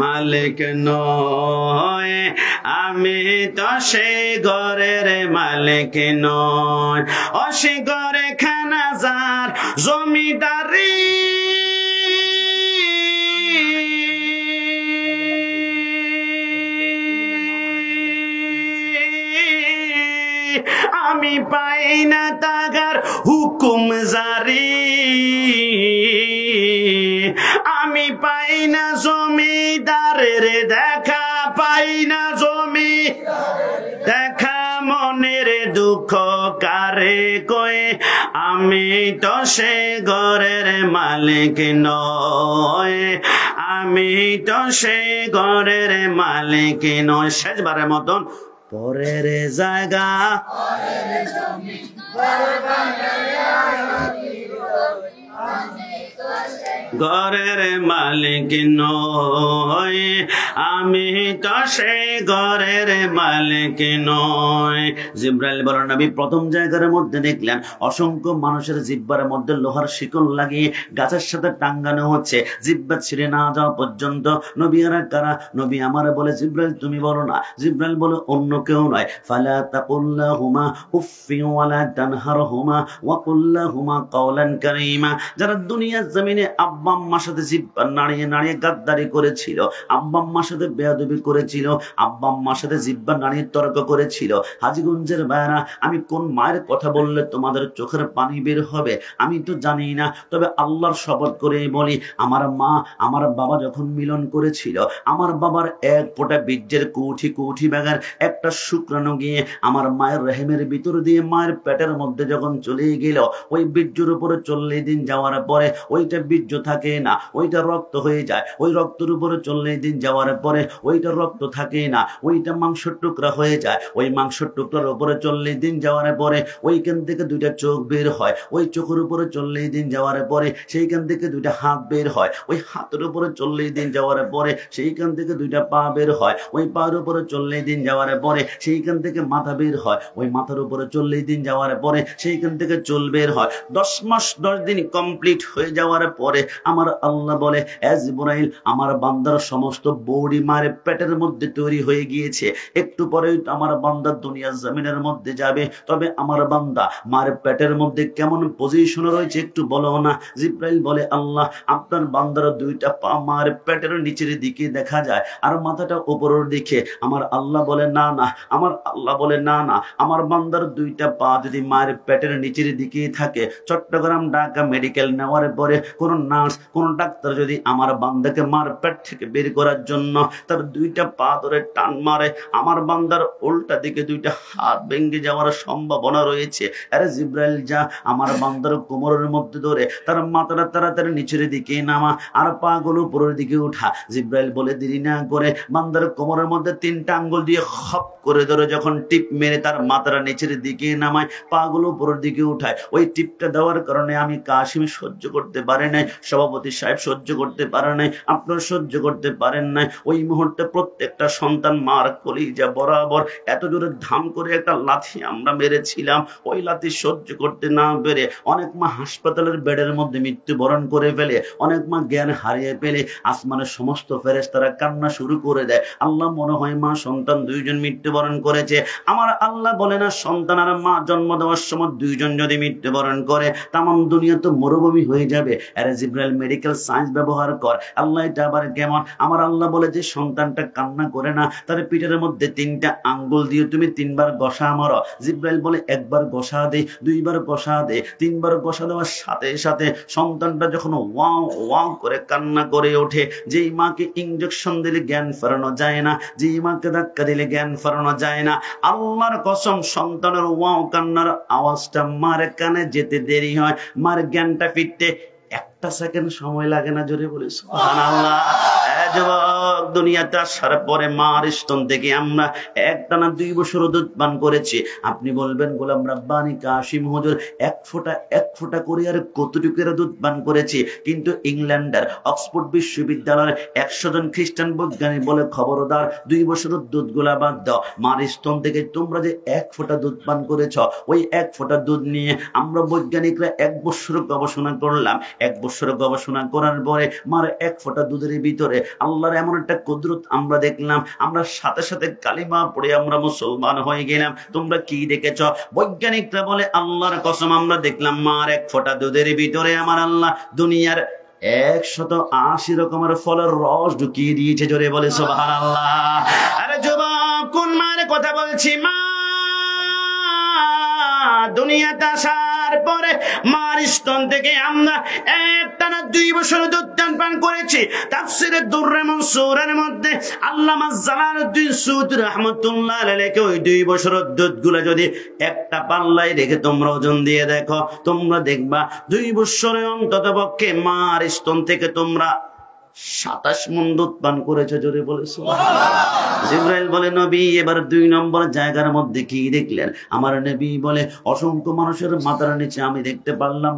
মালিক নয়, আমি তো সে ঘরের মালিক নয়। ও সে ঘরে খানা যার জমিদারি, আমি পাই না তাগার হুকুম জারি, আমি পাই না জমিদারের দেখা, পাই না জমি দেখা, মনের দুঃখ কারে কয়ে, আমি তো সে ঘরের মালিক নয়, আমি তো সে ঘরের মালিক নয়। শেষবারের মতন, পরের জায়গা ঘরের মালিক নয়, আমি তো সে ঘরের মালিক নয়। জিবরাইল বলেন, নবী প্রথম জায়গার মধ্যে দেখলেন অসংখ্য মানুষের জিহ্বার মধ্যে লোহার শিকল লাগিয়ে গাছের সাথে টাঙ্গানো হচ্ছে, জিহ্বা ছিঁড়ে না যাওয়া পর্যন্ত। নবী এরা কারা? নবী আমার বলে, জিবরাইল তুমি বলো না। জিবরাইল বলে, অন্য কেউ নয়। ফালা তাকুল্লাহুমা উফফি ওয়ালা তানহারহুমা ওয়া কুল্লাহুমা কাওলান কারীমা। যারা দুনিয়ার জমিনে আব্বা আম্মার সাথে জিহ্বা নাড়িয়ে নাড়িয়ে গাদ্দারি করেছিল, আব্বা আম্মার সাথে বেয়াদবি করেছিল, আব্বা আম্মার সাথে জিহ্বা নাড়িয়ে তর্ক করেছিল, হাজীগঞ্জের ভাইরা, আমি কোন মায়ের কথা বললে তোমাদের চোখের পানি বের হবে আমি তো জানি না, তবে আল্লাহর শপথ করে বলি, আমার মা আমার বাবা যখন মিলন করেছিল, আমার বাবার এক ফোঁটা বীর্যের কোটি কোটি ব্যাগের একটা শুক্রাণু গিয়ে আমার মায়ের রেহেমের ভিতর দিয়ে মায়ের পেটের মধ্যে যখন চলে গেল, ওই বীর্যের উপরে 40 দিন যাওয়ার পরে ওইটা বীর্য থাকে না, ওইটা রক্ত হয়ে যায়। ওই রক্তের উপরে 40 দিন যাওয়ার পরে ওইটা রক্ত থাকে না, ওইটা মাংসের টুকরা হয়ে যায়। ওই মাংসের টুকরার উপরে 40 দিন যাওয়ার পরে ওইখান থেকে দুইটা চোখ বের হয়। ওই চোখের উপরে 40 দিন যাওয়ার পরে সেইখান থেকে দুইটা হাত বের হয়। ওই হাতের উপরে 40 দিন যাওয়ার পরে সেইখান থেকে দুইটা পা বের হয়। ওই পার উপরে 40 দিন যাওয়ার পরে সেইখান থেকে মাথা বের হয়। ওই মাথার উপরে 40 দিন যাওয়ার পরে সেইখান থেকে চুল বের হয়। 10 মাস 10 দিন কমপ্লিট হয়ে যাওয়ার পরে আমার আল্লাহ বলে, এ জিবরাইল, আমার বান্দার সমস্ত বডি মায়ের পেটের মধ্যে তৈরি হয়ে গিয়েছে, একটু পরেই আমার বান্দা দুনিয়ার জমিনের মধ্যে যাবে। তবে আমার বান্দা মায়ের পেটের মধ্যে কেমন পজিশনে রয়েছে একটু বলো না। জিবরাইল বলে, আল্লাহ, আপনার বান্দার দুইটা পা মায়ের পেটের নিচের দিকে দেখা যায় আর মাথাটা উপরের দিকে। আমার আল্লাহ বলে না না, আমার আল্লাহ বলে না না, আমার বান্দার দুইটা পা যদি মায়ের পেটের নিচের দিকে থাকে, চট্টগ্রাম ঢাকা মেডিকেল নেওয়ার পরে কোন নার্স কোন ডাক্তার যদি আমার বান্দাকে মার পেট থেকে বের করার জন্য তার দুইটা পা ধরে টান মারে, আমার বান্দার উল্টা দিকে দুইটা হাত ভেঙে যাওয়ার সম্ভাবনা রয়েছে। আরে জিবরাইল, যা আমার বান্দার কোমরের মধ্যে ধরে তার মাথাটা তাড়াতাড়ি নিচের দিকে নামা আর পা গুলো উপরের দিকে উঠা। জিবরাইল বলে দেরি না করে বান্দার কোমরের মধ্যে 3টা আঙ্গুল দিয়ে খপ করে ধরে যখন টিপ মেরে তার মাথাটা নিচের দিকে নামায়, পা গুলো উপরের দিকে উঠায়। ওই টিপটা দেওয়ার কারণে আমি কাশিম সহ্য করতে পারে নাই, সভাপতি সাহেব সহ্য করতে পারে নাই, আপনার সহ্য করতে পারেন নাই। ওই মুহূর্তে প্রত্যেকটা সন্তান মার কলিজা বরাবর এত জোরে ধাম করে একটা লাথি আমরা মেরেছিলাম। ওই লাথি সহ্য করতে না পেরে অনেক মা হাসপাতালের বেডের মধ্যে মৃত্যুবরণ করে ফেলে, অনেক মা জ্ঞান হারিয়ে ফেলে। আসমানের সমস্ত ফেরেশতারা কান্না শুরু করে দেয়। আল্লাহ মনে হয় মা সন্তান 2জন মৃত্যুবরণ করেছে। আমার আল্লাহ বলে না, সন্তান আর মা জন্ম দেওয়ার সময় 2জন যদি মৃত্যুবরণ করে তাম দুনিয়া তো মরুভূমি হয়ে যাবে। আরে জিবরাইল, মেডিকেল সায়েন্স ব্যবহার কর। আল্লাহ, এটা আবার কেমন? আমার আল্লাহ বলে যে সন্তানটা কান্না করে না, তার পিঠের মধ্যে 3টা আঙ্গুল দিয়ে তুমি 3বার ঘষা মারো। জিবরাইল বলে, 1বার ঘষা দে, 2বার ঘষা দে, 3বার ঘষা দেওয়ার সাথে সাথে সন্তানটা যখন ওয়াও ওয়াও করে কান্না করে ওঠে। যেই মাকে ইনজেকশন দিলে জ্ঞান ফেরানো যায় না, যেই মাকে ধাক্কা দিলে জ্ঞান ফেরানো যায় না, আল্লাহর কসম সন্তানের ওয়াও কান্নার আওয়াজটা মার কানে যেতে দেরি হয়, মার জ্ঞানটা ফিরতে 1 সেকেন্ড সময় লাগে না। জোরে বলি সুবহানাল্লাহ। যুবক, দুনিয়াতে আসার পরে মার স্তন থেকে আমরা একটানা 2 বছর দুধ পান করেছি। আপনি বলবেন, গোলাম রাব্বানী কাশিম হুজুর 1 ফোঁটা করে আর কতটুকু দুধ পান করেছি? কিন্তু ইংল্যান্ডের অক্সফোর্ড বিশ্ববিদ্যালয়ের 100 জন খ্রিস্টান বৈজ্ঞানিক বলে, খবরদার 2 বছরের দুধগুলা বাদ দাও। মার স্তন থেকে তোমরা যে 1 ফোঁটা দুধ পান করেছ, ওই 1 ফোঁটা দুধ নিয়ে আমরা বৈজ্ঞানিকরা 1 বছর গবেষণা করলাম। 1 বছর গবেষণা করার পরে মার 1 ফোঁটা দুধের ভিতরে আল্লাহর এমন একটা কুদরত আমরা দেখলাম, আমরা সাথে সাথে কালিমা পড়ে আমরা মুসলমান হয়ে গেলাম। তোমরা কি দেখেছ? বৈজ্ঞানিকরা বলে, আল্লাহর কসম আমরা দেখলাম মার 1 ফোঁটা দুধের ভিতরে আমার আল্লাহ দুনিয়ার 180 রকমের ফলের রস ঢুকিয়ে দিয়েছে। জোরে বলে সুবহানাল্লাহ। আরে যুবক, কোন মার কথা বলছি? মা দুনিয়াতে আসার পরে মার স্তন থেকে আমরা একটানা 2 বছর দুধ পান করেছি। তাফসীরে দুররে মনসুরের মধ্যে আল্লামা জালালউদ্দিন সুয়ুতী রাহমাতুল্লাহ আলাইহি ওই 2 বছরের দুধগুলো যদি একটা পাল্লায় রেখে তোমরা ওজন দিয়ে দেখো, তোমরা দেখবা 2 বছরে অন্তত পক্ষে মার স্তন থেকে তোমরা 27 মণ দুধ পান করেছে। জোরে বলে সুবহানাল্লাহ। জিবরাইল বলে, নবী, এবার 2 নম্বর জায়গার মধ্যে কি দেখলেন? আমার নবী বলে, অসংখ্য মানুষের মাথার নিচে আমি দেখতে পারলাম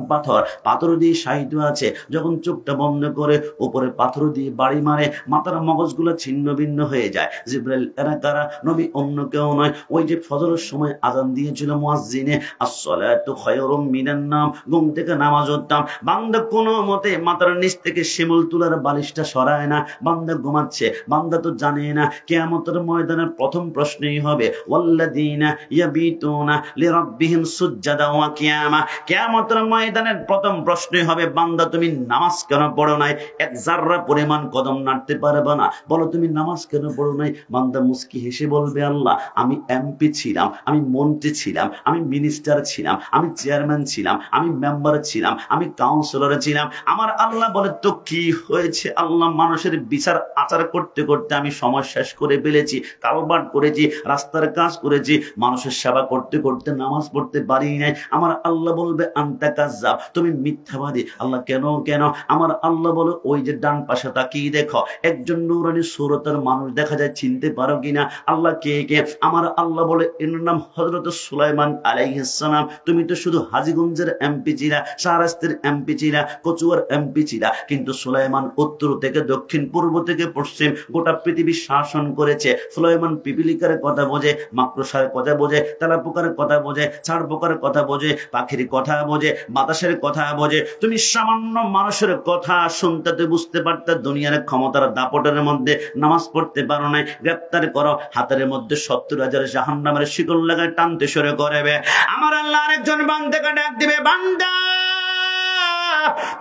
পাথর দিয়ে সাহিত্য আছে। যখন চোখটা বন্ধ করে উপরে পাথর দিয়ে বাড়ি মারে, মাথার মগজগুলো ছিন্ন ভিন্ন হয়ে যায়। জিবরাইল, এরা কারা? নবী অন্য কেউ নয়, ওই যে ফজরের সময় আযান দিয়েছিল মুয়াজ্জিনে, আসসালাতু খায়রুম মিনান নাম, ঘুম থেকে নামাজ পড়তাম। বান্দা কোনো মতে মাথার নিচ থেকে শিমুল তুলার বালিশটা সরায় না, বান্দা ঘুমাচ্ছে। বান্দা তো জানে না কিয়ামতের ময়দানের প্রথম প্রশ্নই হবে, ওয়াল্লাযীনা ইয়াবিতুনা লিরাব্বিহিম সুজদান ওয়া কিয়ামা। কিয়ামতের ময়দানের প্রথম প্রশ্নই হবে, বান্দা তুমি নামাজ কেন পড়ো নাই? 1 জাররা পরিমাণ কদম নাড়তে পারবে না, বলো তুমি নামাজ কেন পড়ো নাই? বান্দা মুস্কি হেসে বলবে, আল্লাহ, আমি এমপি ছিলাম, আমি মন্ত্রী ছিলাম, আমি মিনিস্টার ছিলাম, আমি চেয়ারম্যান ছিলাম, আমি মেম্বার ছিলাম, আমি কাউন্সিলর ছিলাম। আমার আল্লাহ বলে, তো কি হয়েছে আল্লাহ মানুষের বিচার আচার করতে করতে আমি সময় শেষ করে ফেলেছি, কালবাট করেছি, রাস্তার কাজ করেছি, মানুষের সেবা করতে করতে নামাজ পড়তে পারি নাই। আমার আল্লাহ বলবে আনতা কাজ্জাব, তুমি মিথ্যাবাদী। আল্লাহ কেন কেন? আমার আল্লাহ বলে ওই যে ডান পাশে তাকিয়ে দেখো, একজন নূরানী সুরতের মানুষ দেখা যায়, চিনতে পারো কিনা? আল্লাহ কে কে? আমার আল্লাহ বলে এর নাম হযরত সুলাইমান আলাইহিস সালাম। তুমি তো শুধু হাজীগঞ্জের এমপি ছিলা, শাহরাস্তির এমপি ছিলা, কচুয়ার এমপি ছিলা, কিন্তু সুলাইমান উত্তর থেকে দক্ষিণ, পূর্ব থেকে পশ্চিম গোটা পৃথিবী শাসন করেছে। সুলাইমান পিপিলিকার কথা বোঝে, মাকড়সার কথা বোঝে, তেলাপোকার কথা বোঝে, ছাড় পোকার কথা বোঝে, পাখির কথা বোঝে, বাতাসের কথা বোঝে। তুমি সামান্য মানুষের কথা শুনতে তো বুঝতে পারতে দুনিয়ার ক্ষমতার দাপটের মধ্যে নামাজ পড়তে পারো নাই, গ্রেপ্তার করো, হাতের মধ্যে 70,000 জাহান্নামের শিকল লাগায় টানতে শুরু করবে। আমার আল্লাহ আরেকজন বান্দাকে ডাক দিবে, বান্দা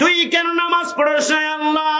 তুই কেন নামাজ পড়ছ না? আল্লাহ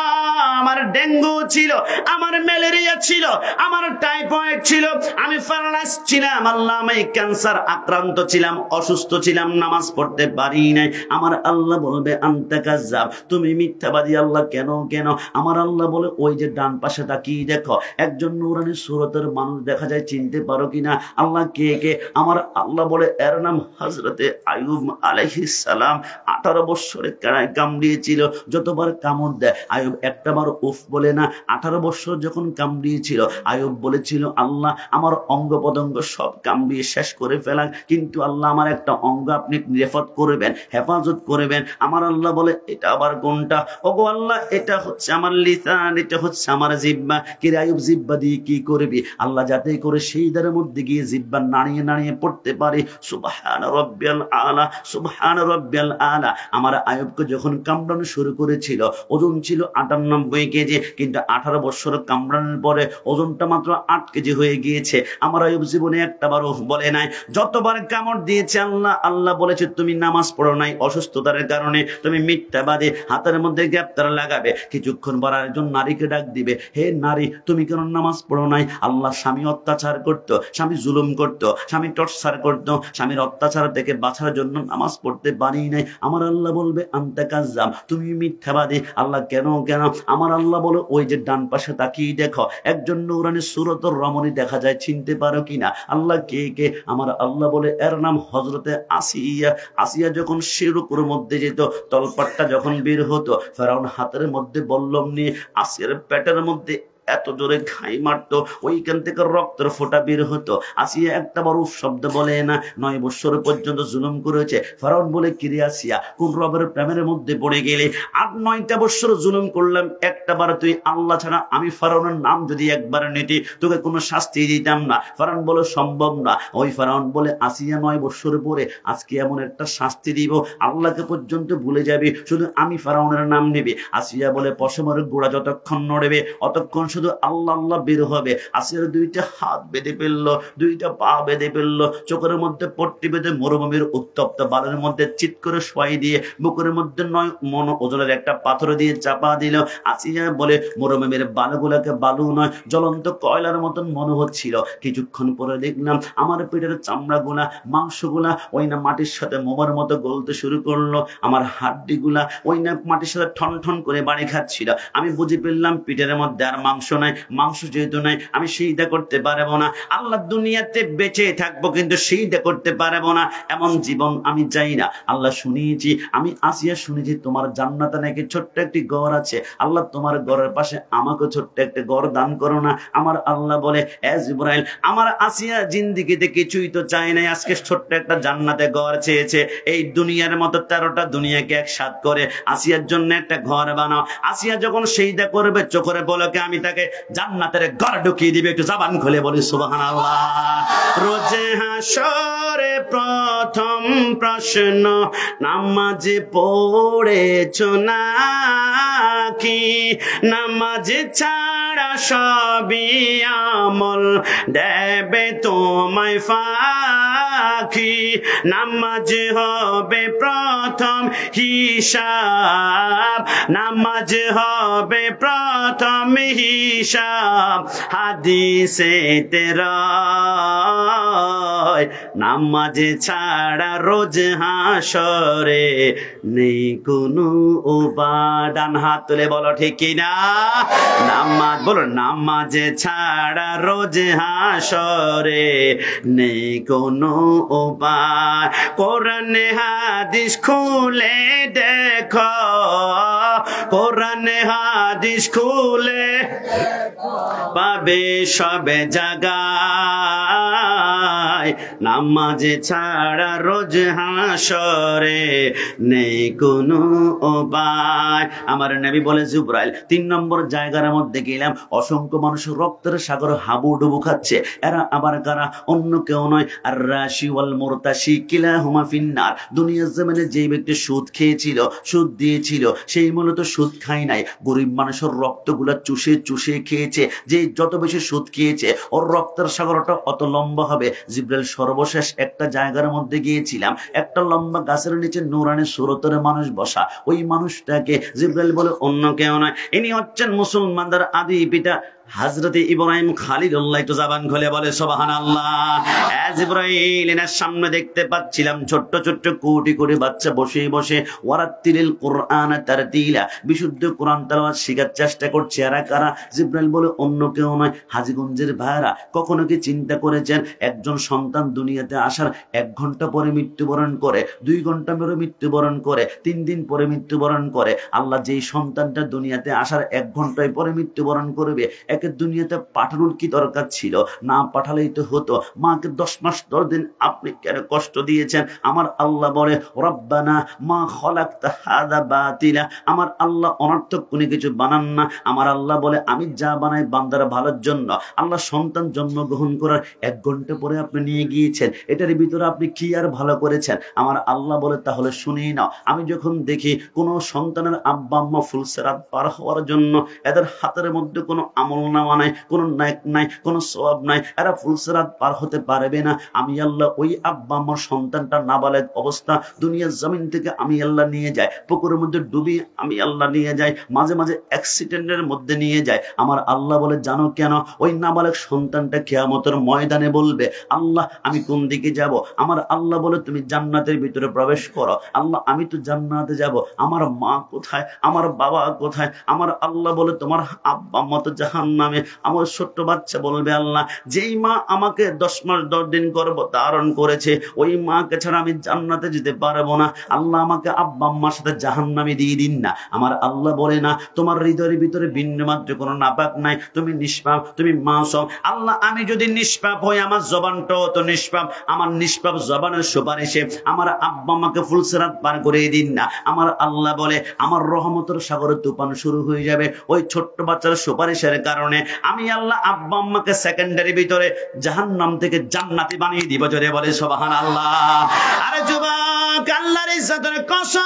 আমার ডেঙ্গু ছিল, আমার ম্যালেরিয়া ছিল, আমার টাইফয়েড ছিল, আমি প্যারালাইজ ছিলাম, আল্লাহ আমি ক্যান্সার আক্রান্ত ছিলাম, অসুস্থ ছিলাম, নামাজ পড়তে পারি নাই। আমার আল্লাহ বলবে আনতা কাজ্জাব, তুমি মিথ্যাবাদী। আল্লাহ কেন কেন? আমার আল্লাহ বলে ওই যে ডান পাশে তাকিয়ে দেখো, একজন নূরানী সুরতের মানুষ দেখা যায়, চিনতে পারো কিনা? আল্লাহ কে কে? আমার আল্লাহ বলে এর নাম হযরতে আইয়ুব আলাইহিস সালাম। 18 বছরে কামড়িয়েছিল, যতবার কামড় দেয় আইয়ুব একটাবার উফ বলে না। 18 বছর যখন কামড়িয়েছিল আইয়ুব বলেছিল, আল্লাহ আমার অঙ্গ প্রত্যঙ্গ সব কামড়িয়ে শেষ করে ফেলান, কিন্তু আল্লাহ আমার একটা অঙ্গ আপনি নিরাপদ করবেন, হেফাজত করবেন। আমার আল্লাহ বলে এটা আবার কোনটা? ওগো আল্লাহ এটা হচ্ছে আমার লিসান, এটা হচ্ছে আমার জিহ্বা। কি রে আইয়ুব, জিহ্বা দিয়ে কি করবি? আল্লাহ যাতে করে সেই দ্বারের মধ্যে গিয়ে জিহ্বা নাড়িয়ে নাড়িয়ে পড়তে পারে সুবহান রাব্বিয়াল আলা, সুবহান রাব্বিয়াল আলা। আমার আইয়ুবকে যখন কামড়ানো শুরু করেছিল ওজন ছিল 98 কেজি, কিন্তু 18 বছর কামড়ানোর পরে ওজনটা মাত্র 8 কেজি হয়ে গিয়েছে। আমার আইয়ুব জীবনে একটাবার বলে নাই, যতবার কামড় দিয়েছে আল্লাহ বলেছে তুমি নামাজ পড়ো নাই অসুস্থতার কারণে, তুমি মিথ্যাবাদী, হাতের মধ্যে গ্রেপ্তার লাগাবে। কিছুক্ষণ পর একজন নারীকে ডাক দিবে, হে নারী তুমি কেন নামাজ পড়ো নাই? আল্লাহ স্বামী অত্যাচার করতো, স্বামী জুলুম করতো, স্বামী টর্চার করতো, স্বামীর অত্যাচার থেকে বাঁচার জন্য নামাজ পড়তে পারি নাই। আমার আল্লাহ বলবে আনতা কাজ্জাব, তুমি মিথ্যাবাদী। আল্লাহ কেন কেন? আমার আল্লাহ বলে ওই যে ডান পাশে তাকিয়ে দেখো, একজন নূরানী সুরতর রমণী দেখা যায়, চিনতে পারো কিনা? আল্লাহ কে কে? আমার আল্লাহ বলে এর নাম হযরতে আসিয়া। আসিয়া যখন শিরকুর মধ্যে যেত, তলপাটটা যখন বের হতো, ফেরাউন হাতের মধ্যে বল্লম নিয়ে আসিয়ার পেটের মধ্যে এত জোরে ঘাই মারতো, ওইখান থেকে রক্তের ফোঁটা বের হতো। আসিয়া একটা বড় শব্দ বলে না, 9 বছর পর্যন্ত জুলুম করেছে। ফেরাউন বলে, কিরে আসিয়া কোন রবের প্রেমের মধ্যে পড়ে গেলে? 8-9টা বছর জুলুম করলাম, একটাবার তুই আল্লাহ ছাড়া আমি ফেরাউনের নাম যদি একবার নিতি তোকে কোনো শাস্তি দিতাম না। ফেরাউন বলে সম্ভব না। ওই ফেরাউন বলে, আসিয়া 9 বছর পরে আজকে এমন একটা শাস্তি দিব আল্লাহকে পর্যন্ত ভুলে যাবি, শুধু আমি ফেরাউনের নাম নিবি। আসিয়া বলে, পশমের গোড়া যতক্ষণ নড়বে অতক্ষণ শুধু আল্লাহ আল্লাহ বের হবে। আসিয়ার 2টা হাত বেঁধে ফেললো, 2টা পা বেঁধে ফেললো, চোখের মধ্যে পট্টি বেঁধে মরুভূমির উত্তপ্ত বালুর মধ্যে চিৎ করে শোয়াই দিয়ে বুকের মধ্যে 9 মণ ওজনের একটা পাথর দিয়ে চাপা দিল। আসিয়া বলে, মরুভূমির বালুগুলাকে বালু নয়, জ্বলন্ত কয়লার মতন মনে হচ্ছিল। কিছুক্ষণ পরে দেখলাম আমার পেটের চামড়াগুলা, মাংসগুলা ওই না মাটির সাথে মোমের মতো গলতে শুরু করলো, আমার হাড্ডিগুলা ওই না মাটির সাথে ঠন ঠন করে বাড়ি খাচ্ছিল। আমি বুঝে ফেললাম পিঠের মধ্যে আর মাংস নাই, মাংস যেহেতু নাই আমি সিজদা করতে পারবো না। আল্লাহ দুনিয়াতে বেঁচে থাকবো কিন্তু সিজদা করতে পারবো না, এমন জীবন আমি চাই না। আল্লাহ শুনিয়েছি, আমি আসিয়া শুনেছি তোমার জান্নাতে নাকি ছোট্ট একটি ঘর আছে। আল্লাহ তোমার ঘরের পাশে আমাকে ছোট্ট একটা ঘর দান করো না। আমার আল্লাহ বলে, এ জিবরাইল, আমার আসিয়া জিন্দেগিতে কিছুই তো চাই নাই, আজকে ছোট্ট একটা জান্নাতে ঘর চেয়েছে। এই দুনিয়ার মতো 13টা দুনিয়াকে একসাথ করে আসিয়ার জন্য একটা ঘর বানাও। আসিয়া যখন সিজদা করবে চোখের পলকে আমি তাকে জান্নাতের ঘর ঢুকিয়ে দিবে। একটু জবান খুলে বলি সুবহানাল্লাহ। রোজে হাসরে প্রথম প্রশ্ন, নামাজে পড়েছো নাকি? নামাজ ছাড়া সবই আমল দেবে তোমায় ফাঁকি। নামাজ হবে প্রথম হিসাব, নামাজ হবে প্রথম হিসাব। হাদিসে তেরা হয় নামাজে ছাড়া রোজ হাসরে নেই কোনো উপায়। ডান হাত তুলে বলো ঠিক কিনা? নামাজ বলো, নামাজে ছাড়া রোজ হাসরে নেই কোনো উপায়। কোরআন হাদিস খুলে দেখো, কোরআন হাদিস খুলে পাবে সবে জায়গায় নামাজে ছাড়া রোজ হাসরে নেই কোনো উপায়। আমার নবী বলে জিবরাইল 3 নম্বর জায়গার মধ্যে গেলাম, অসংখ্য মানুষ রক্তের সাগর হাবুডুবু খাচ্ছে। এরা আবার কারা? অন্য কেউ নয়, আর রাশি ওয়াল মুরতাশি কিলাহুমা ফিন্নার। দুনিয়ার জমিনে যে ব্যক্তি সুদ খেয়েছিল, সুদ দিয়েছিল, সেই মূলত সুদ খায় নাই, গরিব মানুষের রক্তগুলা চুষে চুষে খেয়েছে। যে যত বেশি সুদ খেয়েছে ওর রক্তের সাগরটা অত লম্বা হবে। জিবরাইল সর্বশেষ একটা জায়গার মধ্যে গিয়েছিলাম, একটা লম্বা গাছের নিচে নূরানি সুরতের মানুষ বসা। ওই মানুষটাকে জিবরাইল বলে অন্য কেউ নয়, ইনি হচ্ছেন মুসলমানদের আদি পিতা হযরতে ইব্রাহিম খলিলুল্লাহ। একটু জবান খুলে বলে সুবহানাল্লাহ। জিবরাইল এর সামনে দেখতে পাচ্ছিলাম ছোট্ট ছোট্ট কোটি কোটি বাচ্চা বসে বসে ওয়ারাতিলিল কুরআন তারতিলা, বিশুদ্ধ কোরআন তেলাওয়াত শেখার চেষ্টা করছে। এরা কারা? জিবরাইল বলে অন্য কেউ নয়, হাজীগঞ্জের ভাইরা। কখনো কি চিন্তা করেছেন একজন সন্তান দুনিয়াতে আসার 1 ঘন্টা পরে মৃত্যুবরণ করে, 2 ঘন্টা পরে মৃত্যুবরণ করে, 3 দিন পরে মৃত্যুবরণ করে? আল্লাহ যেই সন্তানটা দুনিয়াতে আসার 1 ঘন্টায় পরে মৃত্যুবরণ করবে, একে দুনিয়াতে পাঠানোর কি দরকার ছিল? না পাঠালেই তো হতো। মাকে 10 মাস 10 দিন আপনি কেন কষ্ট দিয়েছেন? আমার আল্লাহ বলে রব্বানা মা খলাকতা হাযা বাতিলা। আমার আল্লাহ অনর্থক কোনো কিছু বানান না। আমার আল্লাহ বলে আমি যা বানাই বান্দার ভালোর জন্য। আল্লাহ সন্তান জন্মগ্রহণ করার 1 ঘন্টা পরে আপনি নিয়ে গিয়েছেন, এটার ভিতরে আপনি কি আর ভালো করেছেন? আমার আল্লাহ বলে তাহলে শুনেই নাও, আমি যখন দেখি কোনো সন্তানের আব্বা আম্মা ফুলসেরাত পার হওয়ার জন্য এদের হাতের মধ্যে কোনো আমল নামা নাই, কোনো নেক নাই, কোনো সওয়াব নাই, এরা ফুলসেরাত পার হতে পারবে না, আমি আল্লাহ ওই আব্বা আম্মার সন্তানটা নাবালেগ অবস্থা দুনিয়ার জমিন থেকে আমি আল্লাহ নিয়ে যাই, পুকুরের মধ্যে ডুবি আমি আল্লাহ নিয়ে যাই, মাঝে মাঝে অ্যাক্সিডেন্টের মধ্যে নিয়ে যায়। আমার আল্লাহ বলে জানো কেন? ওই নাবালেগ সন্তানটা কিয়ামতের ময়দানে বলবে আল্লাহ আমি কোন দিকে যাব? আমার আল্লাহ বলে তুমি জান্নাতের ভিতরে প্রবেশ করো। আল্লাহ আমি তো জান্নাতে যাব, আমার মা কোথায়, আমার বাবা কোথায়? আমার আল্লাহ বলে তোমার আব্বা আম্মা তো জাহান্নামে। আমার ছোট্ট বাচ্চা বলবে আল্লাহ যেই মা আমাকে 10 মাস 10 দিন গর্ভ ধারণ করেছে ওই মাকে ছাড়া আমি জান্নাতে যেতে পারবো না, আল্লাহ আমাকে আব্বা আম্মার সাথে জাহান্নামে দিয়ে দিন না। আমার আল্লাহ বলে না, তোমার হৃদয়ের ভিতরে বিন্দুমাত্র কোনো নাপাক নাই, তুমি নিষ্পাপ, তুমি মাসুম। আল্লাহ আমি যদি নিষ্পাপ হই আমার জবানটাও তো নিষ্পাপ, আমার নিষ্পাপ জবানের সুপারিশে আমার আব্বা আম্মাকে ফুলসিরাত পার করে দিন না। আমার আল্লাহ বলে আমার রহমতের সাগরে তুফান শুরু হয়ে যাবে ওই ছোট্ট বাচ্চার সুপারিশের কারণে। আমি আল্লাহ আব্বা আম্মাকে সেকেন্ডারি ভিতরে জাহান্নাম থেকে জান্নাতি বানিয়ে দিব। জোরে বলে সুবহানাল্লাহ। আরে যুবক আল্লাহর ইজ্জতের কসম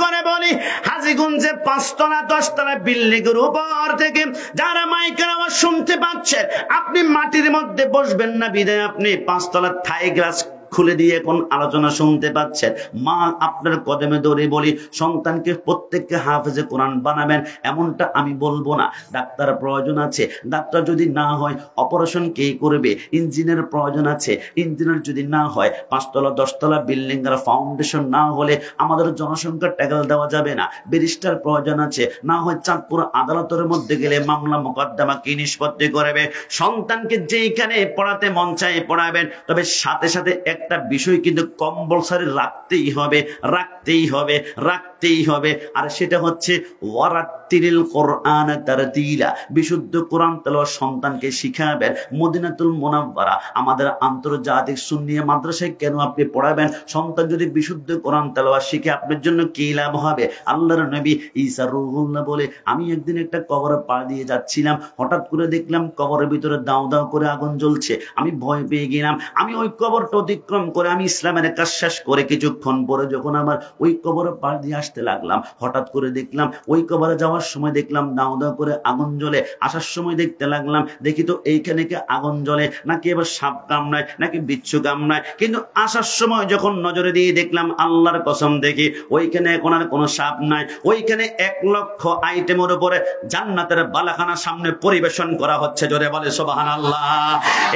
করে বলি হাজীগঞ্জে 5 তলা 10 তলা বিল্ডিং এর উপর থেকে যারা মাইকের আওয়াজ শুনতে পাচ্ছেন, আপনি মাটির মধ্যে বসবেন না বিদায় আপনি 5 তলা থাই গ্লাস খুলে দিয়ে কোন আলোচনা শুনতে পাচ্ছেন। মা আপনার কদমে দৌড়ে বলি সন্তানকে প্রত্যেককে হাফেজে কোরআন বানাবেন এমনটা আমি বলবো না। ডাক্তার প্রয়োজন আছে, ডাক্তার যদি না হয় অপারেশন কে করবে? ইঞ্জিনিয়ার প্রয়োজন আছে, ইঞ্জিনিয়ার যদি না হয় 5 তলা 10 তলা বিল্ডিং এর ফাউন্ডেশন না হলে আমাদের জনসংখ্যা ট্যাগল দেওয়া যাবে না। ব্যারিস্টার প্রয়োজন আছে, না হয় চাঁদপুর আদালতের মধ্যে গেলে মামলা মোকদ্দমা কি নিষ্পত্তি করবে। সন্তানকে যেইখানে পড়াতে মন চায় পড়াবেন, তবে সাথে সাথে একটা বিষয় কিন্তু কম্পালসারি রাখতেই হবে, রাখতেই হবে, রাখতেই হবে। আর সেটা হচ্ছে ওয়ারাতিলিল কোরআন তারতিলা, বিশুদ্ধ কোরআন তেলাওয়াত সন্তানকে শিখাবেন। মদিনাতুল মুনাওয়ারা আমাদের আন্তর্জাতিক সুন্নি মাদ্রাসায় কেন আপনি পড়াবেন? সন্তান যদি বিশুদ্ধ কোরআন তেলাওয়াত শিখে আপনার জন্য কি লাভ হবে? আল্লাহর নবী ঈসা রূহুল্লাহ বলে আমি একদিন একটা কবরে পা দিয়ে যাচ্ছিলাম, হঠাৎ করে দেখলাম কবরের ভিতরে দাও দাও করে আগুন জ্বলছে। আমি ভয় পেয়ে গেলাম, আমি ওই কবরটা অতিক্রম অতিক্রম করে আমি ইসলামের কাজ শেষ করে কিছুক্ষণ পরে যখন আমার ওই কবরে পাশ দিয়ে আসতে লাগলাম, হঠাৎ করে দেখলাম ওই কবরে যাওয়ার সময় দেখলাম দাও দাও করে আগুন জ্বলে, আসার সময় দেখতে লাগলাম দেখি তো এইখানে কি আগুন জ্বলে নাকি এবার সাপ কামড়ায় নাকি বিচ্ছু কামড়ায়, কিন্তু আসার সময় যখন নজরে দিয়ে দেখলাম আল্লাহর কসম দেখি ওইখানে এখন আর কোনো সাপ নাই, ওইখানে 1,00,000 আইটেমের উপরে জান্নাতের বালাখানা সামনে পরিবেশন করা হচ্ছে। জোরে বলে সুবহানাল্লাহ।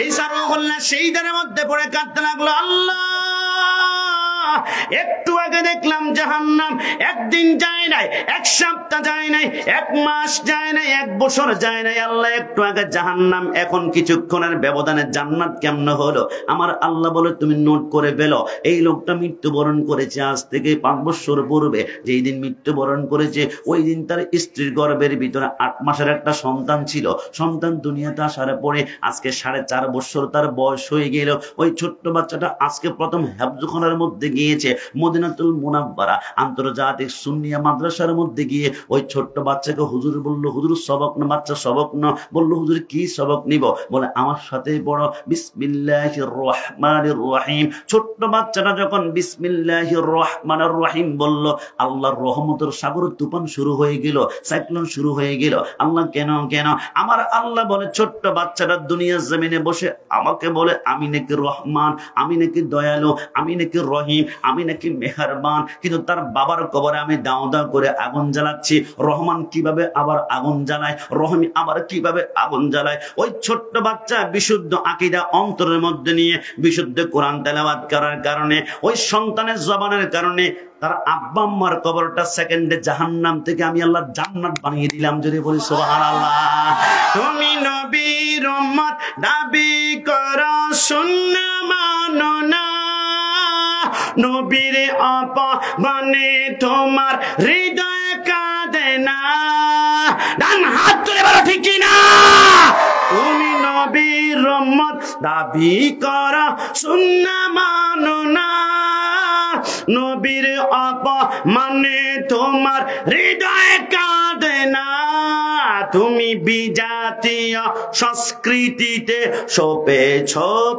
এই সারুল্লাহ সেই দিনের মধ্যে পড়ে কাঁদতে লাগলো, আল্লাহ একটু আগে দেখলাম জাহান্নাম, একদিন যায় নাই, এক সপ্তাহ যায় নাই, এক মাস যায় নাই, এক বছর যায় নাই, আল্লাহ একটু আগে জাহান্নাম, এখন কিছুক্ষণের ব্যবধানে জান্নাত কেমন হলো? আমার আল্লাহ বলে তুমি নোট করে ফেলো, এই লোকটা মৃত্যুবরণ করেছে আজ থেকে 5 বছর পূর্বে, যেই দিন মৃত্যুবরণ করেছে ওই দিন তার স্ত্রীর গর্ভের ভিতরে 8 মাসের একটা সন্তান ছিল, সন্তান দুনিয়াতে আসার পরে আজকে 4.5 বছর তার বয়স হয়ে গেল। ওই ছোট্ট বাচ্চাটা আজকে প্রথম হেফজখানার মধ্যে গিয়েছে, মদিনাতুল মুনাব্বারা আন্তর্জাতিক সুন্নিয়া মাদ্রাসার মধ্যে গিয়ে ওই ছোট্ট বাচ্চাকে হুজুর বলল, হুজুর সবক না, বাচ্চা সবক না। বললো হুজুর কি সবক নিব? বলে আমার সাথে পড়ো বিসমিল্লাহির রহমানির রহিম। ছোট্ট বাচ্চাটা যখন বিসমিল্লাহির রহমানির রহিম বলল, আল্লাহর রহমতের সাগর তুফান শুরু হয়ে গেল, সাইক্লোন শুরু হয়ে গেল। আল্লাহ কেন কেন? আমার আল্লাহ বলে ছোট্ট বাচ্চাটা দুনিয়ার জমিনে বসে আমাকে বলে আমি নাকি রহমান, আমি নাকি দয়ালু, আমি নাকি রহিম, আমি নাকি মেহেরবান, কিন্তু তার বাবার কবরে আমি দাও দাও করে আগুন জ্বালাচ্ছি। রহমান কিভাবে আবার আগুন জ্বালায়, রহিম আবার কিভাবে আগুন জ্বালায়? ওই ছোট্ট বাচ্চা বিশুদ্ধ আকীদা অন্তরের মধ্যে নিয়ে বিশুদ্ধ কোরআন তেলাওয়াত করার কারণে, ওই সন্তানের জবানের কারণে তার আব্বা আম্মার কবরটা সেকেন্ডে জাহান্নাম থেকে আমি আল্লাহ জান্নাত বানিয়ে দিলাম। যদি বলি সুবহানাল্লাহ। তুমি নবীর উম্মত দাবি করো, সুন্নাহ মানো না, নবীর অপমানে তোমার হৃদয় কাঁদে না। ডান হাত তুলে বলো ঠিক কি না? তুমি নবীর উম্মত দাবি করো, সুন্নাহ মানো না, নবীর অপমানে তোমার হৃদয় কাঁদে না। তুমি বিজাতীয় সংস্কৃতিতে সপেছ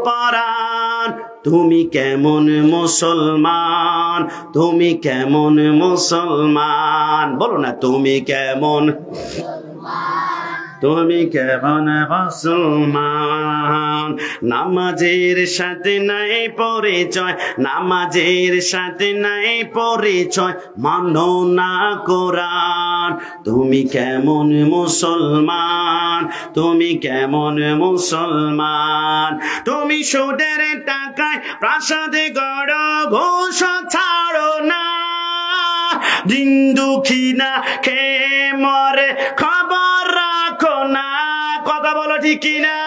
পরাণ, তুমি কেমন মুসলমান, তুমি কেমন মুসলমান? বলো না তুমি কেমন, তুমি কেমন মুসলমান? নামাজের সাথে নাই পরিচয়, নামাজের সাথে নাই পরিচয়, মানো না কোরআন। তুমি কেমন মুসলমান, তুমি কেমন মুসলমান? তুমি সুদের টাকায় প্রাসাদে গড়, ঘুষ ছাড়ো না, দিন দুঃখী না খেয়ে মরে খবর রাখো না। কথা বলো ঠিক কিনা?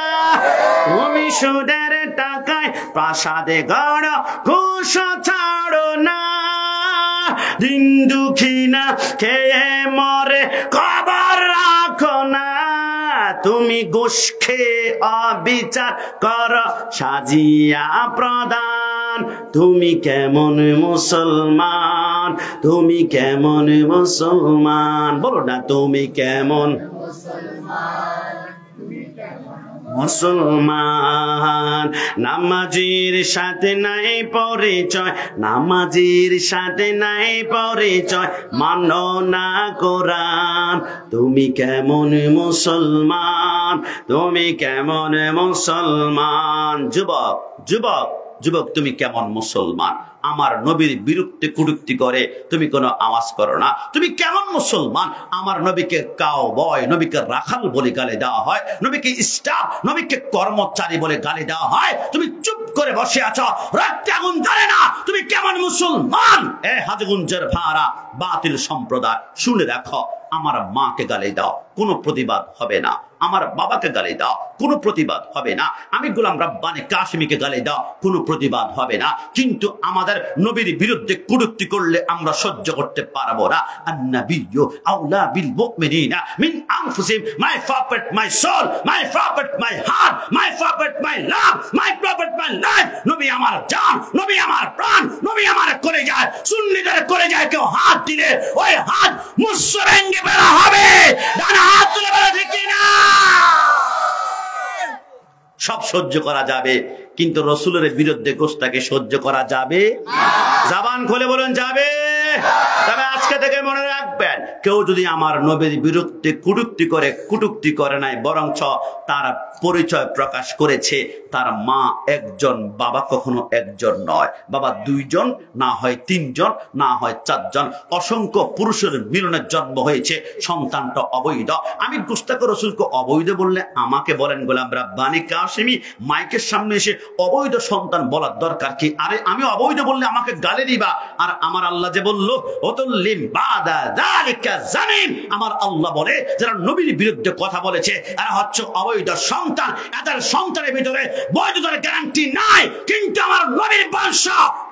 তুমি সুদের টাকায় প্রাসাদে গড়, ঘুষ ছাড়ো না, দিন দুঃখী না খেয়ে মরে খবর রাখো না। তুমি ঘুষ খেয়ে অবিচার কর সাজিয়া প্রদান। তুমি কেমন মুসলমান, তুমি কেমন মুসলমান? বলো না তুমি কেমন মুসলমান? নামাজের সাথে নাই পরিচয়, নামাজের সাথে নাই পরিচয়, মানো না কোরআন। তুমি কেমন মুসলমান, তুমি কেমন মুসলমান? যুবক যুবক যুবক, তুমি কেমন মুসলমান? আমার নবীর বিরুদ্ধে কুটুক্তি করে তুমি কোনো আওয়াজ করো না। তুমি কেমন মুসলমান? আমার নবীকে কাউবয়, নবীকে রাখাল বলে গালি দেওয়া হয়, নবীকে স্টাফ, নবীকে কর্মচারী বলে গালি দেওয়া হয়, তুমি চুপ করে বসে আছো, রক্তে আগুন জ্বলে না। তুমি কেমন মুসলমান? এ হাজীগঞ্জের ভাড়া বাতিল সম্প্রদায়, শুনে দেখো, আমার মাকে গালি দাও, কোনো প্রতিবাদ হবে না। আমার বাবাকে গালি দাও, কোনো প্রতিবাদ হবে না। আমি গোলাম রাব্বানী কাশিমিকে গালি দাও, কোনো প্রতিবাদ হবে না। কিন্তু আমাদের নবীর বিরুদ্ধে কুটুক্তি করলে আমরা সহ্য করতে পারবো না। আন-নাবিয়্যু আওলা বিল মুমিনিনা মিন আনফুসিহিম, my prophet, my soul, my prophet, my heart, my prophet, my love, my prophet, my life. নবী আমার জান, নবী আমার প্রাণ, নবী আমার কলিজায়। সুন্নিদের কলিজায় কেউ হাত দিলে ওই হাত মুসর ভেঙে বেরা হবে। ডান হাত তুলে বেরা ঠিক না? সব সহ্য করা যাবে, কিন্তু রসুলের বিরুদ্ধে গোস্তাকে সহ্য করা যাবে? জবান খুলে বলুন যাবে? তবে আজকে থেকে মনে রাখবেন, কেউ যদি আমার নবীর বিরুদ্ধে কুটুক্তি করে নাই, বরঞ্চ তার পরিচয় প্রকাশ করেছে, তার মা একজন, বাবা কখনো একজন নয়, বাবা দুইজন, না হয় তিনজন, না হয় চারজন, অসংখ্য পুরুষের মিলনের জন্ম হয়েছে, সন্তানটা অবৈধ। আমি গুস্তাখ রসুলকে অবৈধ বললে আমাকে বলেন গোলাম রাব্বানী কাসেমি মাইকের সামনে এসে অবৈধ সন্তান বলার দরকার কি? আরে আমি অবৈধ বললে আমাকে গালি দিবা, আর আমার আল্লাহ যে বলল ওতুল্লিম বাদা যালিকা জানিম, আমার আল্লাহ বলে যারা নবীর বিরুদ্ধে কথা বলেছে এরা হচ্ছে অবৈধ সন্তান, এদের সন্তানের ভিতরে বৈধতার গ্যারান্টি নাই, কিন্তু আমার নবীর বংশ